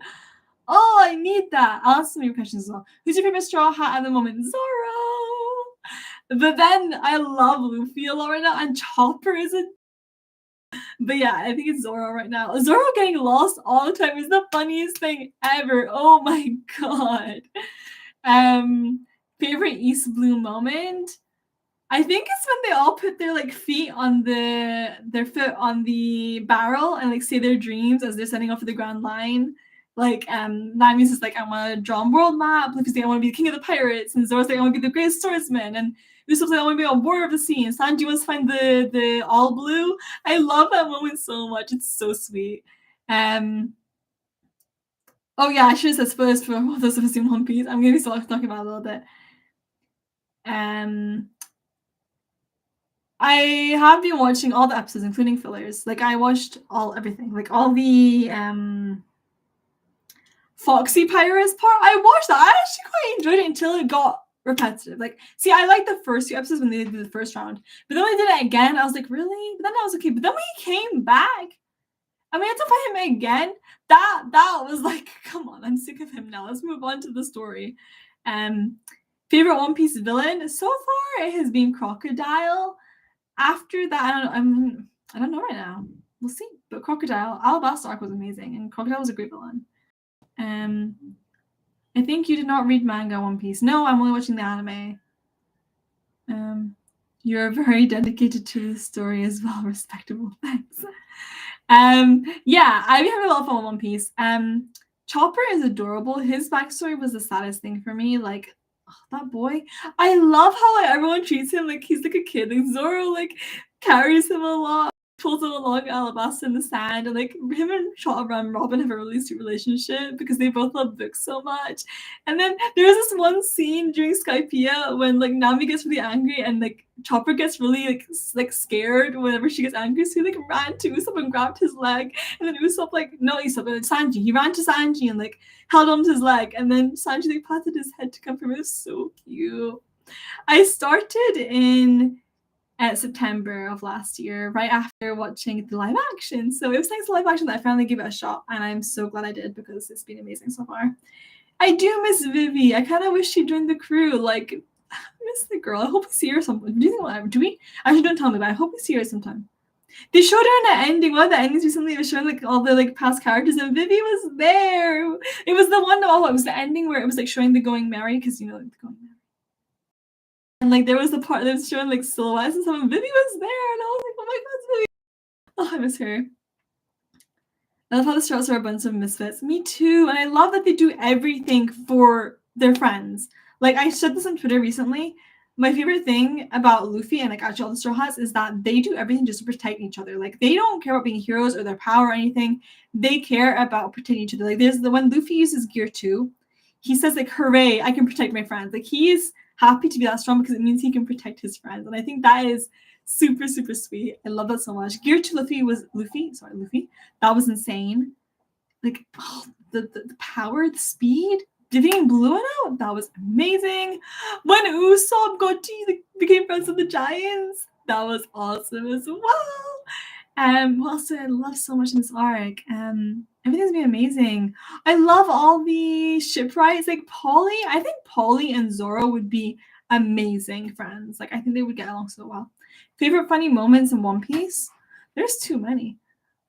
Oh, I need that. I'll ask some of your questions as well. Who's your favorite Straw Hat at the moment? Zoro. But then I love Luffy a lot right now, and Chopper is a. But yeah, I think it's Zoro right now. Zoro getting lost all the time is the funniest thing ever. Oh my god. Favorite East Blue moment? I think it's when they all put their like feet on their foot on the barrel and like say their dreams as they're setting off for the Grand Line. Like Nami's is like, I want to draw a world map. Luffy's like, I want to be the king of the pirates, and Zoro's like, I want to be the greatest swordsman, and Usopp's like, I want to be a warrior of the sea, and Sanji wants to find the all blue. I love that moment so much. It's so sweet. Oh yeah, I should have said spoilers for those of us in One Piece. I'm gonna be talking about it a little bit. I have been watching all the episodes, including fillers. Like I watched everything, like all the Foxy Pirates part. I watched that. I actually quite enjoyed it until it got repetitive. Like, see, I liked the first few episodes when they did the first round, but then when they did it again, I was like, really? But then I was okay. But then when he came back, I mean, I had to fight him again. That was like, come on, I'm sick of him now. Let's move on to the story. Favorite One Piece villain so far it has been Crocodile. After that, I don't know right now. We'll see. But Crocodile, Alabasta arc was amazing, and Crocodile was a great villain. I think you did not read manga One Piece. No, I'm only watching the anime. You're very dedicated to the story as well. Respectable. Thanks. Yeah, I've been having a lot of fun with One Piece. Chopper is adorable. His backstory was the saddest thing for me. Like, oh, that boy. I love how like, everyone treats him like he's like a kid. Like Zoro like carries him a lot, pulls him along Alabasta in the sand, and like him and Chopper and Robin have a really sweet relationship because they both love books so much. And then there's this one scene during Skypiea when like Nami gets really angry and like Chopper gets really like scared whenever she gets angry, so he like ran to Usopp and grabbed his leg, and then Usopp like not Usopp but Sanji. He ran to Sanji and like held onto his leg, and then Sanji like patted his head to comfort him. It was so cute. I started in September of last year, right after watching the live action. So it was thanks to live action that I finally gave it a shot, and I'm so glad I did because it's been amazing so far. I do miss Vivi. I kind of wish she joined the crew. Like, I miss the girl. I hope we see her sometime. Do you think we'll do we? Actually, don't tell me, but I hope we see her sometime. They showed her in the ending. One of the endings recently was showing like all the like past characters, and Vivi was there. It was the one. Oh, it was the ending where it was like showing the Going Merry because you know like, the Going Merry. And like there was the part that was showing like silhouettes and stuff, and Vivi was there, and I was like, oh my god, Vivi. Oh, I miss her. I love how the Strauss are a bunch of misfits. Me too. And I love that they do everything for their friends. Like I said this on Twitter recently. My favorite thing about Luffy and like actually all the Straw Hats is that they do everything just to protect each other. Like they don't care about being heroes or their power or anything. They care about protecting each other. Like there's the when Luffy uses gear 2, he says like, hooray, I can protect my friends. Like he's happy to be that strong because it means he can protect his friends. And I think that is super, super sweet. I love that so much. Gear 2 Luffy. That was insane. Like, oh, the power, the speed, dipping blue out, that was amazing. When Usopp became friends with the Giants, that was awesome as well. What else did I love so much in this arc? Everything's been amazing. I love all the shipwrights. Like Polly, I think Polly and Zoro would be amazing friends. Like I think they would get along so well. Favorite funny moments in One Piece? There's too many.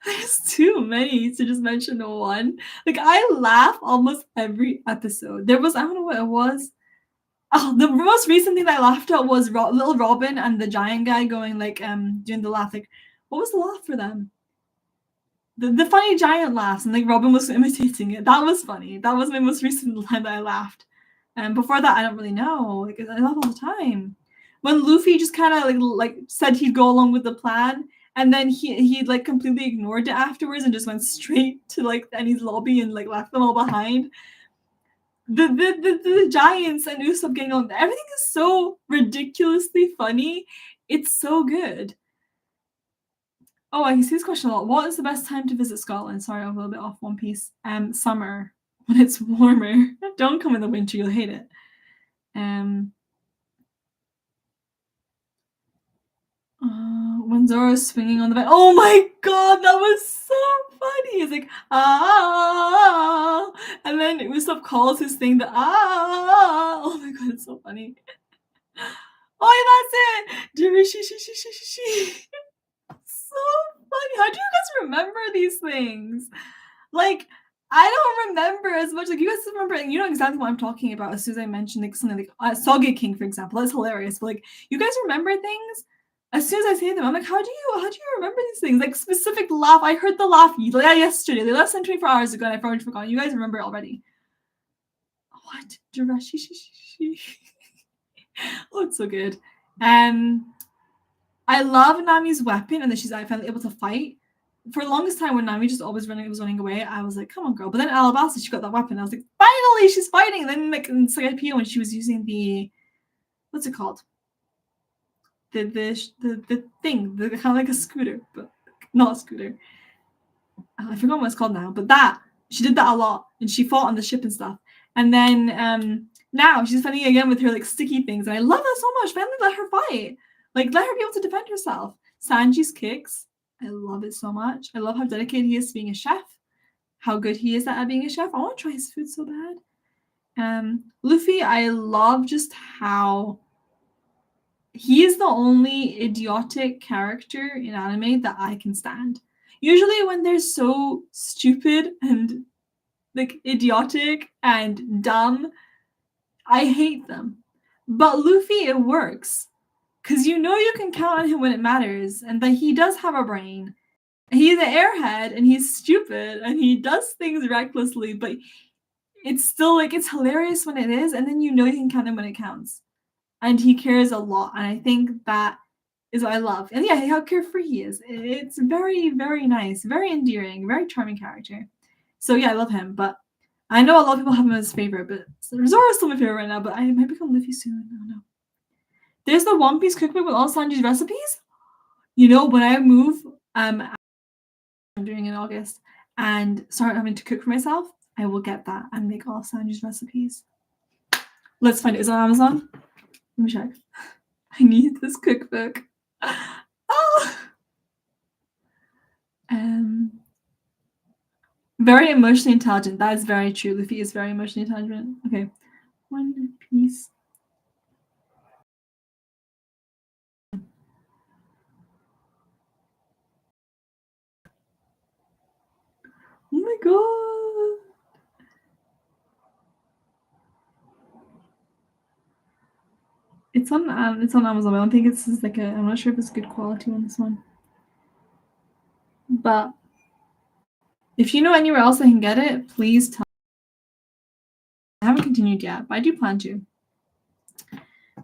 There's too many to just mention one. Like I laugh almost every episode. There was I don't know what it was. Oh, the most recent thing that I laughed at was little Robin and the giant guy going like doing the laugh. Like what was the laugh for them? The funny giant laughs, and like Robin was imitating it. That was funny. That was my most recent time that I laughed. And before that, I don't really know. Like I laugh all the time. When Luffy just kind of like said he'd go along with the plan, and then he like completely ignored it afterwards and just went straight to like Annie's lobby and like left them all behind. The Giants and Usopp getting on. Everything is so ridiculously funny. It's so good. Oh, I see this question a lot. What is the best time to visit Scotland? Sorry, I'm a little bit off One Piece. Summer. when it's warmer. Don't come in the winter, you'll hate it. When Zoro's swinging on the bed. Oh my god, that was so funny. He's like, ah, and then Usopp calls his thing the ah. Oh my god, it's so funny. Oh, that's it. So funny. How do you guys remember these things? Like, I don't remember as much. Like, you guys remember, and you know exactly what I'm talking about as soon as I mentioned like something like Soggy King, for example. That's hilarious. But like, you guys remember things as soon as I say them. I'm like, how do you remember these things? Like specific laugh. I heard the laugh yesterday, less than 24 hours ago, and I've already forgotten. You guys remember it already. What? Oh, it's so good. I love Nami's weapon and that she's finally able to fight. For the longest time when Nami just always was running away, I was like, come on, girl. But then Alabasta, she got that weapon. I was like, finally, she's fighting. And then like in Skypiea when she was using the, what's it called? The thing, the kind of like a scooter, but not a scooter. I forgot what it's called now, but that, she did that a lot. And she fought on the ship and stuff. And then now she's fighting again with her like sticky things. And I love that so much. Finally let her fight. Like, let her be able to defend herself. Sanji's kicks, I love it so much. I love how dedicated he is to being a chef, how good he is at being a chef. I want to try his food so bad. Luffy, I love just how he is the only idiotic character in anime that I can stand. Usually when they're so stupid and like idiotic and dumb, I hate them. But Luffy, it works. Because you know you can count on him when it matters, and that he does have a brain. He's an airhead, and he's stupid, and he does things recklessly, but it's still, like, it's hilarious when it is, and then you know you can count him when it counts. And he cares a lot, and I think that is what I love. And yeah, how carefree he is. It's very, very nice, very endearing, very charming character. So yeah, I love him, but I know a lot of people have him as favorite, but Zoro's still my favorite right now, but I might become Luffy soon. I don't know. There's the One Piece cookbook with all Sanji's recipes. You know, when I move, I'm doing in August, and start having to cook for myself, I will get that and make all Sanji's recipes. Let's find it. Is it on Amazon? Let me check. I need this cookbook. Oh! Very emotionally intelligent. That is very true. Luffy is very emotionally intelligent. Okay. One Piece. Oh my god. It's on Amazon. I don't think it's like a. I'm not sure if it's good quality on this one. But if you know anywhere else I can get it, please tell. I haven't continued yet, but I do plan to.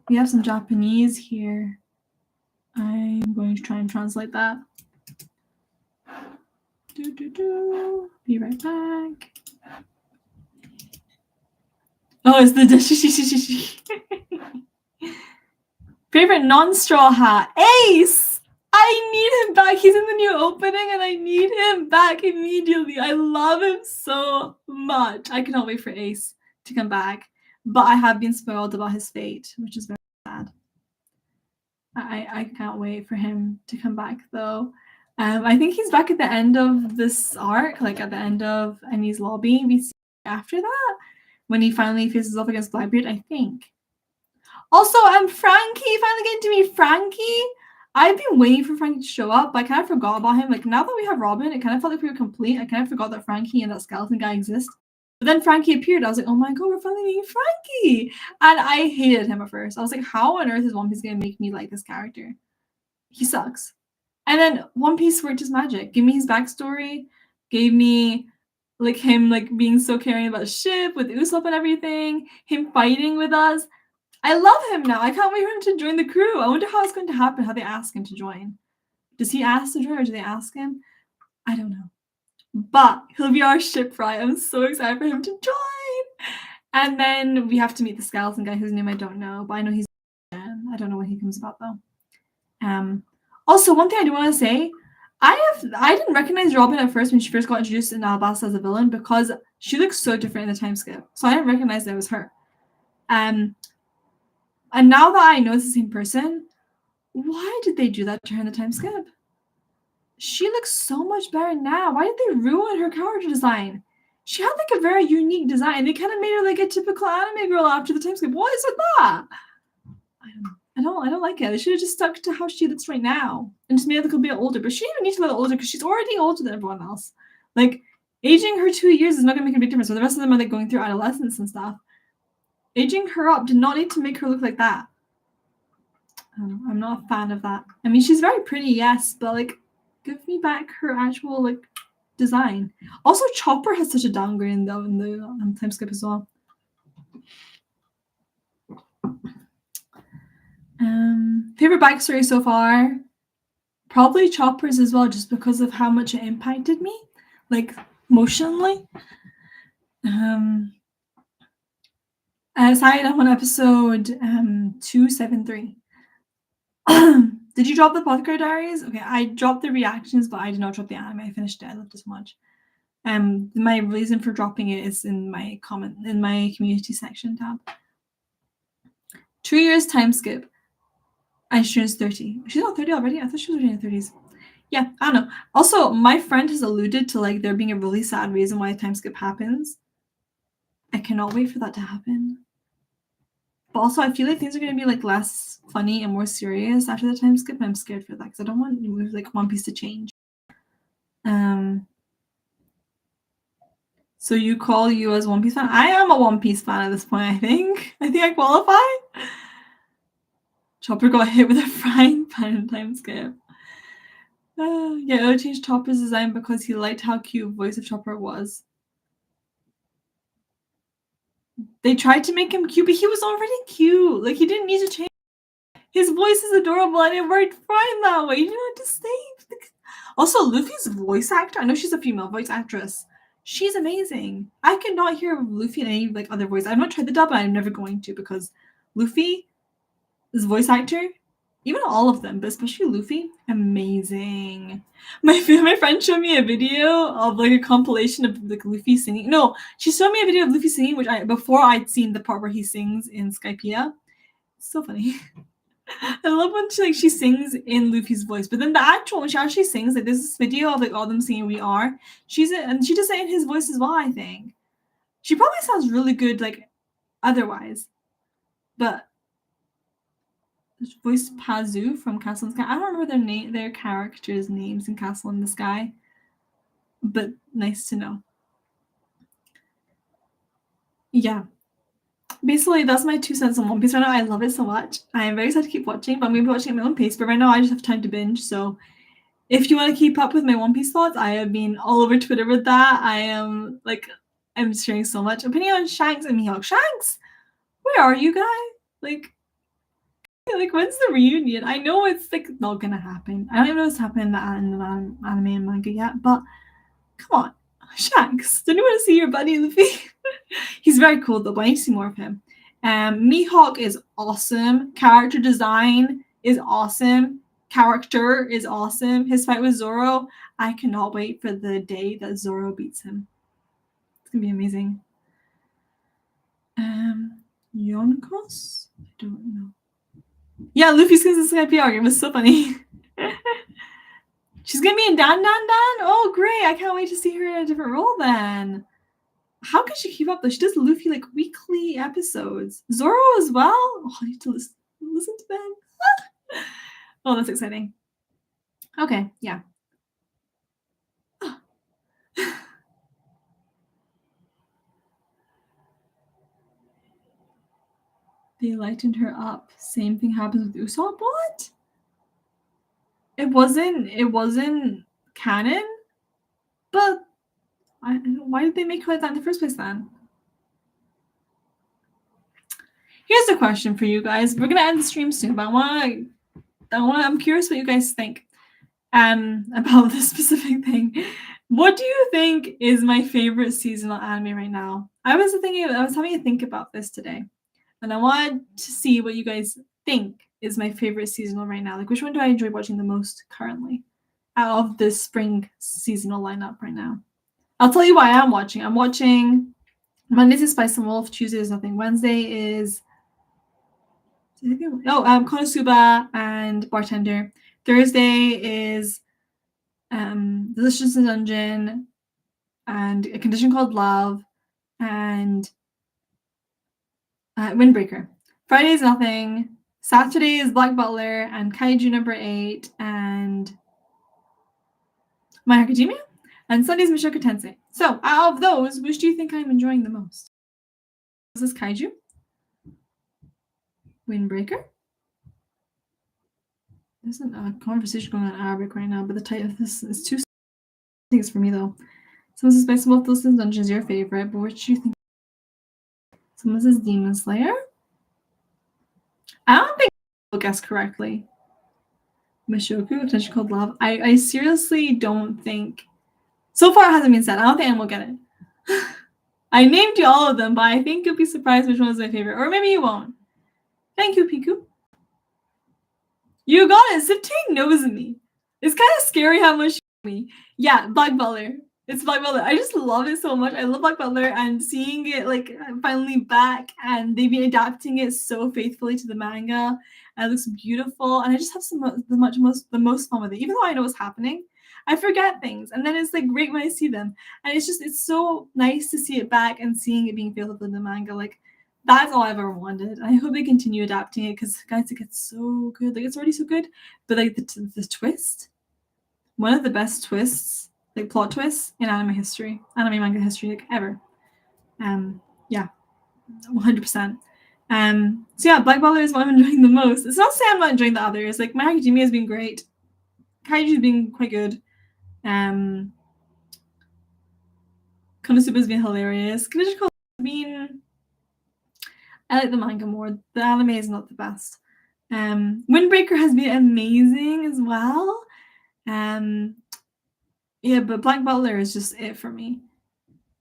We have some Japanese here. I'm going to try and translate that. Be right back. Oh, it's the favorite non-straw hat. Ace! I need him back. He's in the new opening and I need him back immediately. I love him so much. I cannot wait for Ace to come back. But I have been spoiled about his fate, which is very sad. I can't wait for him to come back though. I think he's back at the end of this arc, like at the end of Enies Lobby. We see after that when he finally faces off against Blackbeard, I think. Also, Frankie finally getting to meet Frankie. I've been waiting for Frankie to show up, but I kind of forgot about him. Like now that we have Robin, it kind of felt like we were complete. I kind of forgot that Frankie and that skeleton guy exist. But then Frankie appeared. I was like, oh my god, we're finally meeting Frankie. And I hated him at first. I was like, how on earth is One Piece going to make me like this character? He sucks. And then One Piece worked his magic. Give me his backstory. Gave me like him like being so caring about the ship with Usopp and everything. Him fighting with us. I love him now. I can't wait for him to join the crew. I wonder how it's going to happen, how they ask him to join. Does he ask to join or do they ask him? I don't know. But he'll be our shipwright. I'm so excited for him to join. And then we have to meet the skeleton guy whose name I don't know, but I know he's I don't know what he comes about though. Also, one thing I do want to say, I didn't recognize Robin at first when she first got introduced in Alabasta as a villain because she looks so different in the time skip. So I didn't recognize that it was her. And now that I know it's the same person, why did they do that to her in the time skip? She looks so much better now. Why did they ruin her character design? She had like a very unique design. They kind of made her like a typical anime girl after the time skip. What is with that? I don't like it. They should have just stuck to how she looks right now and just made her look a bit older. But she didn't even need to look older because she's already older than everyone else. Like aging her 2 years is not gonna make a big difference. So the rest of them are like going through adolescence and stuff. Aging her up did not need to make her look like that. I'm not a fan of that. I mean, she's very pretty, yes, but like, give me back her actual like design. Also, Chopper has such a downgrade in the time skip as well. Favorite backstory so far? Probably Chopper's as well, just because of how much it impacted me, like emotionally. Aside on episode 273. Did you drop the Apothecary Diaries? Okay, I dropped the reactions, but I did not drop the anime. I finished it. I loved it so much. My reason for dropping it is in my community section tab. 2 years time skip. And she's 30. She's not 30 already? I thought she was already in her 30s. Yeah, I don't know. Also, my friend has alluded to like there being a really sad reason why a time skip happens. I cannot wait for that to happen. But also, I feel like things are going to be like less funny and more serious after the time skip. And I'm scared for that because I don't want like One Piece to change. So you call you as One Piece fan? I am a One Piece fan at this point, I think. I think I qualify. Chopper got hit with a frying pan in time skip. Yeah, Oda changed Chopper's design because he liked how cute voice of Chopper was. They tried to make him cute, but he was already cute. Like, he didn't need to change. His voice is adorable, and it worked fine that way. You didn't have to stay. Also, Luffy's voice actor, I know she's a female voice actress. She's amazing. I cannot hear Luffy in any like other voice. I've not tried the dub, and I'm never going to because Luffy's voice actor, even all of them, but especially Luffy, amazing. My friend showed me a video of like a compilation of like Luffy singing. No, she showed me a video of Luffy singing, which before I'd seen the part where he sings in Skypiea. It's so funny. I love when she sings in Luffy's voice, but then the actual when she actually sings, like there's this video of like all them singing "We Are." And she does it in his voice as well. I think she probably sounds really good like otherwise, but voiced Pazu from Castle in the Sky. I don't remember their characters' names in Castle in the Sky, but nice to know. Yeah. Basically, that's my 2 cents on One Piece right now. I love it so much. I am very excited to keep watching, but I'm going to be watching at my own pace. But right now, I just have time to binge. So if you want to keep up with my One Piece thoughts, I have been all over Twitter with that. I'm sharing so much. Opinion on Shanks and Mihawk. Shanks, where are you guys? Like when's the reunion? I know it's like not gonna happen. I don't even know what's happening in the anime and manga yet, but come on, Shanks, don't you want to see your buddy Luffy? He's very cool though, but I need to see more of him. Mihawk is awesome. Character design is awesome. Character is awesome. His fight with Zoro, I cannot wait for the day that Zoro beats him. It's gonna be amazing. Yonkos? I don't know. Yeah, Luffy's gonna say PR game. It's so funny. She's gonna be in Dan Dan Dan? Oh, great. I can't wait to see her in a different role then. How can she keep up though? She does Luffy like weekly episodes. Zoro as well? Oh, I need to listen to them. Oh, that's exciting. Okay, yeah. They lightened her up. Same thing happens with Usopp. What? It wasn't canon? But why did they make her like that in the first place then? Here's a question for you guys. We're gonna end the stream soon, but I'm curious what you guys think about this specific thing. What do you think is my favorite seasonal anime right now? I was having to think about this today, and I wanted to see what you guys think is my favorite seasonal right now. Like, which one do I enjoy watching the most currently? out of this spring seasonal lineup right now. I'll tell you why I'm watching. I'm watching Mondays is Spice and Wolf, Tuesday is Nothing, Wednesday is Konosuba and Bartender. Thursday is Delicious in Dungeon and A Condition Called Love and Windbreaker. Friday is Nothing. Saturday is Black Butler and Kaiju number 8 and My Hero Academia. And Sunday is Mushoku Tensei. So out of those, which do you think I'm enjoying the most? This is Kaiju. Windbreaker. There's a conversation going on in Arabic right now, but the title of this is too things for me though. Someone says Spice Wolf Listen Dungeon is your favorite, but which do you think? Someone says Demon Slayer. I don't think I'll guess correctly. Mushoku, Attention Called Love. I seriously don't think. So far it hasn't been said. I don't think anyone will get it. I named you all of them, but I think you'll be surprised which one is my favorite. Or maybe you won't. Thank you, Piku. You got it. Siptane knows me. It's kind of scary how much me. Yeah, Black Butler. It's Black Butler. I just love it so much. I love Black Butler and seeing it like finally back and they've been adapting it so faithfully to the manga. And it looks beautiful. And I just have the most fun with it. Even though I know what's happening, I forget things. And then it's like great when I see them. And it's so nice to see it back and seeing it being faithful to the manga. Like that's all I've ever wanted. I hope they continue adapting it because guys, it gets so good. Like it's already so good. But like the twist, one of the best twists, like plot twists in anime manga history, like ever. Yeah, 100%. So yeah, Black Butler is what I'm enjoying the most. It's not to say I'm not enjoying the others. Like My Hero Academia has been great. Kaiju's been quite good. Konosuba has been hilarious. Condition Called has been. I like the manga more. The anime is not the best. Windbreaker has been amazing as well. Yeah, but Black Butler is just it for me.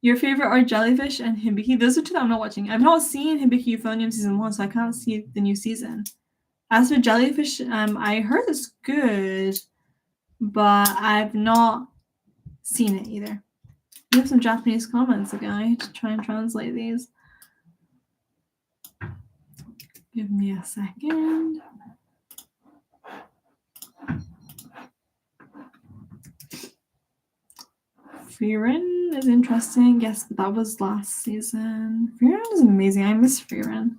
Your favorite are Jellyfish and Hibiki. Those are two that I'm not watching. I've not seen Hibiki Euphonium season 1, so I can't see the new season. As for Jellyfish, I heard it's good, but I've not seen it either. We have some Japanese comments, okay, to try and translate these. Give me a second. Frieren is interesting. Yes, but that was last season. Frieren is amazing. I miss Frieren.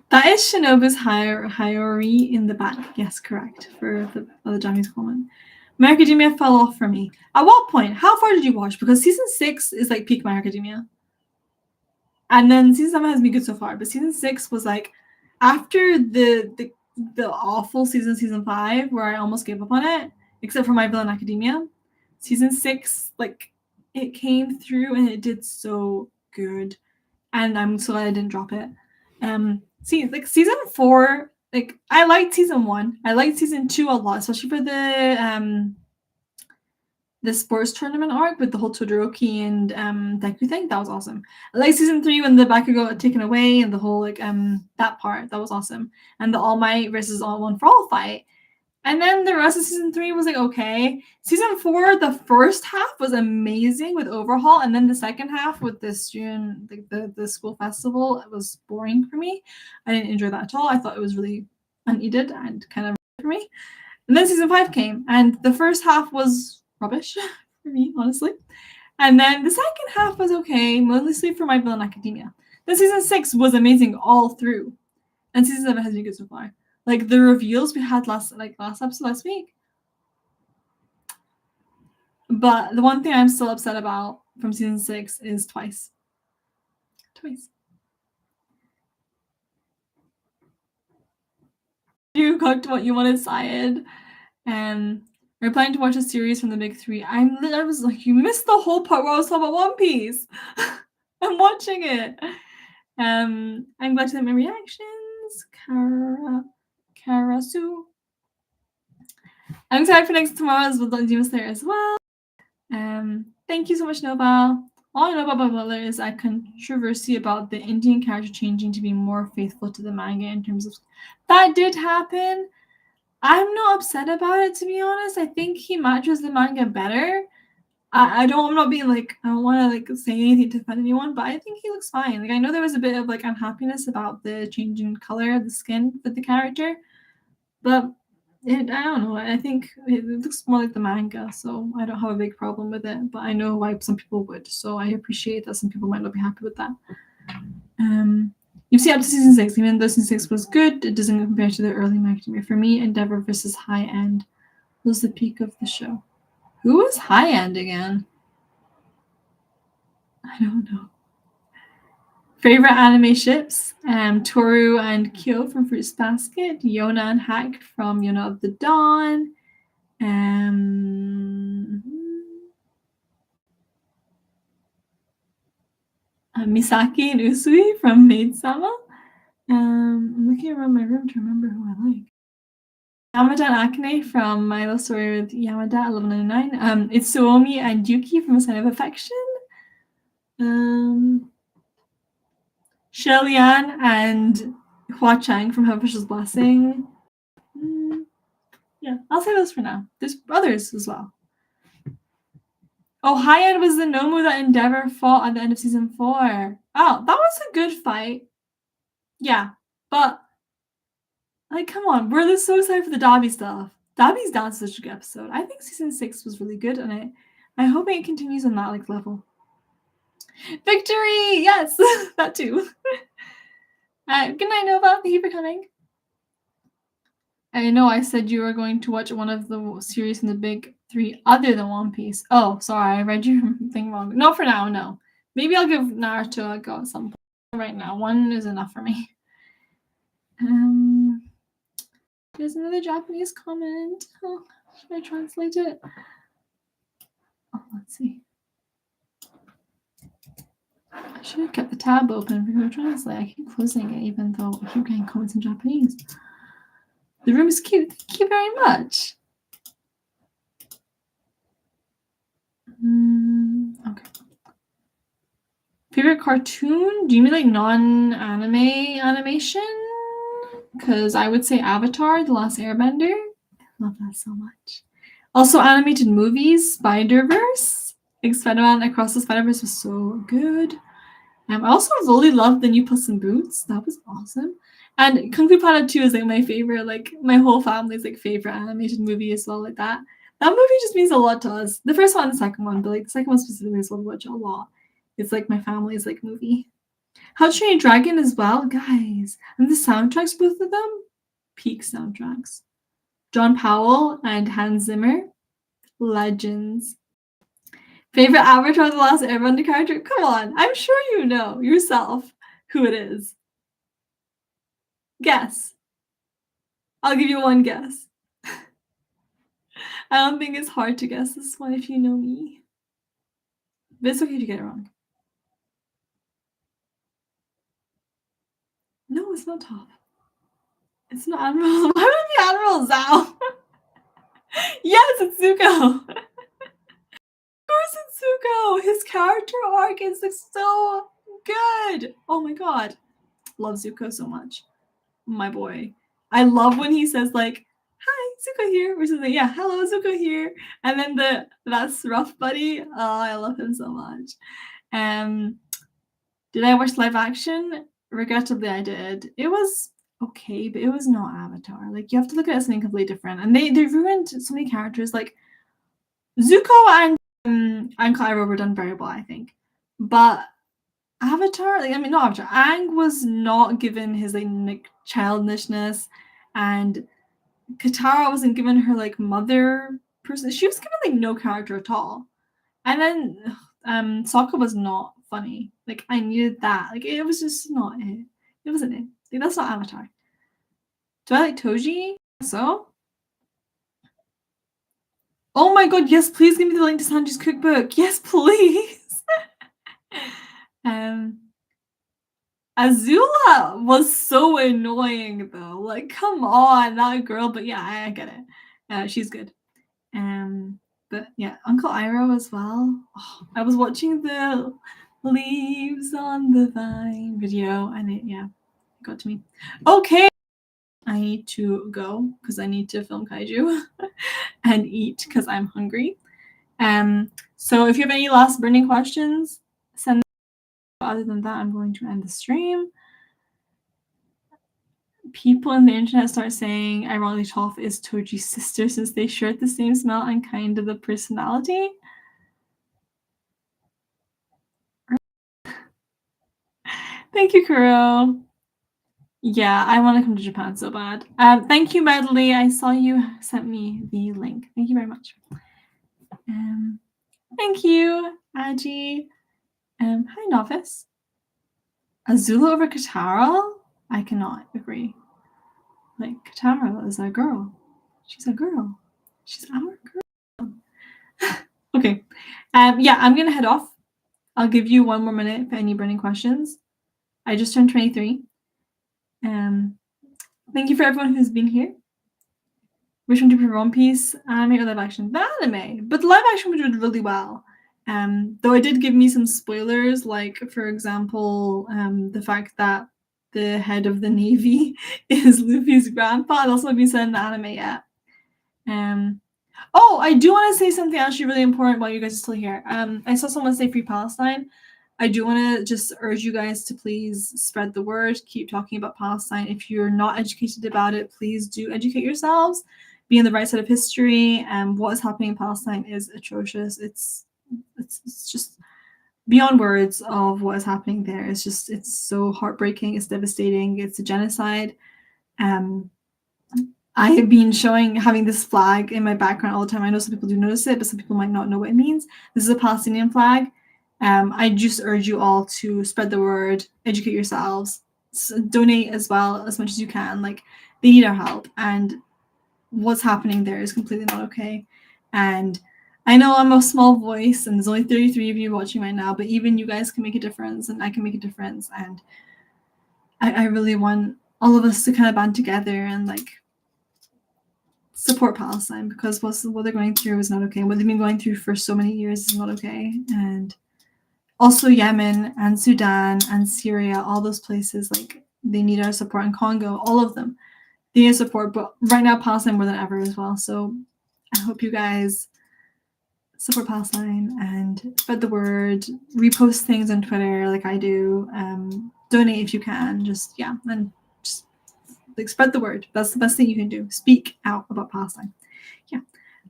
That is Shinobu's Hiyori in the back. Yes, correct. For the other Japanese comment. My Hero Academia fell off for me. At what point? How far did you watch? Because season 6 is like peak My Hero Academia. And then season 7 has been good so far. But season 6 was like after the awful season 5, where I almost gave up on it, except for My Villain Academia. Season 6, like it came through and it did so good. And I'm so glad I didn't drop it. See, like season 4, like I liked season 1. I liked season 2 a lot, especially for the sports tournament arc with the whole Todoroki and Deku thing. That was awesome. I liked season 3 when the Bakugo got taken away and the whole like that part. That was awesome. And the All Might versus All One for All fight. And then the rest of season 3 was like okay. Season 4, the first half was amazing with Overhaul, and then the second half with the student, like the school festival, it was boring for me. I didn't enjoy that at all. I thought it was really unneeded and kind of for me. And then season 5 came, and the first half was rubbish for me, honestly. And then the second half was okay, mostly for My Villain Academia. Then season 6 was amazing all through, and season 7 has been good so far. Like the reveals we had last episode last week. But the one thing I'm still upset about from season 6 is Twice. You cooked what you wanted, Syed. We're planning to watch a series from the big 3. I was like, you missed the whole part where I was talking about One Piece. I'm watching it. I'm glad to have my reactions. Karasu. I'm excited for next tomorrow's with Demon Slayer as well. Thank you so much, Nova. All I know about Butler is a controversy about the Indian character changing to be more faithful to the manga in terms of that did happen. I'm not upset about it, to be honest. I think he matches the manga better. I'm not being like, I don't want to like say anything to offend anyone, but I think he looks fine. Like I know there was a bit of like unhappiness about the change in color of the skin for the character, but I don't know. I think it looks more like the manga, so I don't have a big problem with it. But I know why some people would, so I appreciate that some people might not be happy with that. You've seen up to season 6. Even though season 6 was good, it doesn't compare to the early Macadamia. For me, Endeavor versus High End was the peak of the show. Who was High End again? I don't know. Favorite anime ships? Toru and Kyo from Fruits Basket, Yona and Hack from Yona of the Dawn, Misaki and Usui from Maid Sama. I'm looking around my room to remember who I like. Yamada and Akane from My Little Story with Yamada 1199. It's Suomi and Yuki from A Sign of Affection. Shelian and Hua Chang from Hellfish's Blessing. Yeah, I'll say those for now. There's others as well. Oh, High End was the Nomu that Endeavor fought at the end of season 4. Oh, that was a good fight. Yeah, but like, come on, we're so excited for the Dobby stuff. Dobby's dance is such a good episode. I think season 6 was really good, and I hope it continues on that like level. Victory! Yes, that too. Good night, Nova. Thank you for coming. I know I said you were going to watch one of the series in the big 3 other than One Piece. Oh, sorry, I read your thing wrong. Not for now, no. Maybe I'll give Naruto a go at some point. Right now, one is enough for me. There's another Japanese comment. Oh, should I translate it? Oh, let's see. I should have kept the tab open for Google Translate. I keep closing it even though I keep getting comments in Japanese. The room is cute. Thank you very much. Okay. Favorite cartoon? Do you mean like non-anime animation? Because I would say Avatar, The Last Airbender. I love that so much. Also, animated movies, Spider-Verse. Like Spider-Man Across the Spider-Verse was so good. I also really loved the new Puss in Boots. That was awesome. And Kung Fu Panda 2 is like my favorite, like my whole family's like favorite animated movie as well, like that. That movie just means a lot to us. The first one and the second one, but like the second one specifically is what we watch a lot. It's like my family's like movie. How to Train Your Dragon as well, guys. And the soundtracks, both of them, peak soundtracks. John Powell and Hans Zimmer, legends. Favorite Avatar: The Last Airbender character? Come on, I'm sure you know yourself who it is. Guess. I'll give you one guess. I don't think it's hard to guess this one if you know me. But it's okay to get it wrong. No, it's not Toph. It's not Admiral. Why would it be Admiral Zhao? Yes, it's Zuko. Of course it's Zuko. His character arc is like so good. Oh my god. Love Zuko so much. My boy. I love when he says like, hi, Zuko here, or something. Yeah, hello, Zuko here. And then that's rough buddy. Oh, I love him so much. Did I watch live action? Regrettably, I did. It was okay, but it was not Avatar. Like you have to look at it as something completely different. And they ruined so many characters. Like Zuko and Cairo were done very well, I think. But Avatar, like I mean, not Avatar. Aang was not given his like childishness, and Katara wasn't given her like mother person. She was given like no character at all. And then Sokka was not funny. Like I needed that. Like it was just not it. It wasn't it. Like that's not Avatar. Do I like Toji? So? Oh my god, yes, please give me the link to Sanji's cookbook. Yes, please. Azula was so annoying though. Like, come on, that girl. But yeah, I get it. She's good. But yeah, Uncle Iroh as well. Oh, I was watching the leaves on the vine video, and it got to me. Okay, I need to go because I need to film kaiju and eat because I'm hungry. So if you have any last burning questions, send them. Other than that, I'm going to end the stream. People on the internet start saying, ironically, Toph is Toji's sister since they share the same smell and kind of the personality. Thank you, Kuro. Yeah, I want to come to Japan so bad. Thank you, Medley. I saw you sent me the link. Thank you very much. Thank you, Aji. Hi, Novice. Azula over Katara? I cannot agree. Like, Katara is a girl. She's a girl. She's our girl. Okay. Yeah, I'm going to head off. I'll give you 1 more minute for any burning questions. I just turned 23. Thank you for everyone who's been here. Which one do you prefer, One Piece, anime, or live action? The anime, but the live action did really well. Though it did give me some spoilers, like, for example, the fact that the head of the Navy is Luffy's grandpa. That's not been said in the anime yet. Oh, I do want to say something actually really important while you guys are still here. I saw someone say Free Palestine. I do want to just urge you guys to please spread the word, keep talking about Palestine. If you're not educated about it, please do educate yourselves. Be on the right side of history. What is happening in Palestine is atrocious. It's just beyond words of what is happening there. It's so heartbreaking. It's devastating. It's a genocide. I have been having this flag in my background all the time. I know some people do notice it, but some people might not know what it means. This is a Palestinian flag. I just urge you all to spread the word, educate yourselves, donate as well as much as you can. Like, they need our help, and what's happening there is completely not okay. And I know I'm a small voice, and there's only 33 of you watching right now, but even you guys can make a difference, and I can make a difference. And I really want all of us to kind of band together and like support Palestine, because what they're going through is not okay. What they've been going through for so many years is not okay. And also Yemen and Sudan and Syria, all those places, like, they need our support. And Congo, all of them, they need support. But right now, Palestine more than ever as well. So I hope you guys support Palestine and spread the word, repost things on Twitter like I do, donate if you can, and just like spread the word. That's the best thing you can do. Speak out about Palestine. Yeah,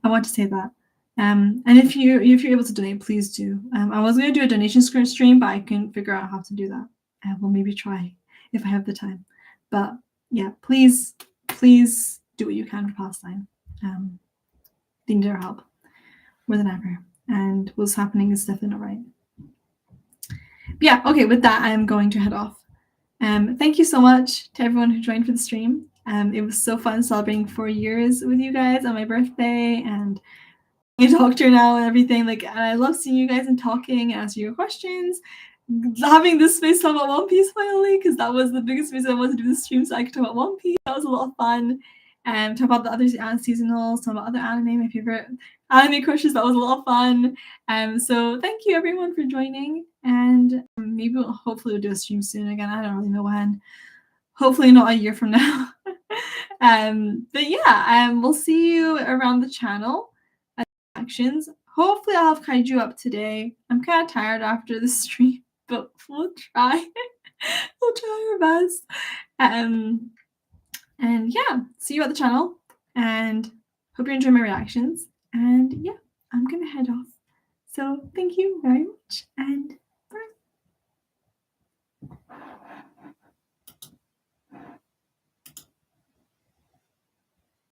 I want to say that. And if you're able to donate, please do. I was going to do a donation stream, but I couldn't figure out how to do that. We'll maybe try if I have the time. But yeah, please do what you can for Palestine. They need our help more than ever. And what's happening is definitely not right. But yeah, okay, with that, I'm going to head off. Thank you so much to everyone who joined for the stream. It was so fun celebrating 4 years with you guys on my birthday, and a doctor now and everything. Like, and I love seeing you guys and talking and answering your questions. Having this space to talk about One Piece finally, because that was the biggest reason I wanted to do this stream, so I could talk about One Piece. That was a lot of fun. And talk about the other seasonals, talk about other anime, my favorite anime crushes. That was a lot of fun. So thank you everyone for joining, and maybe hopefully we'll do a stream soon again. I don't really know when. Hopefully not a year from now. But yeah, we'll see you around the channel. Actions. Hopefully I'll have kaiju up today. I'm kind of tired after the stream, but we'll try. We'll try our best. And yeah, see you at the channel, and hope you enjoy my reactions. And yeah, I'm gonna head off. So thank you very much, and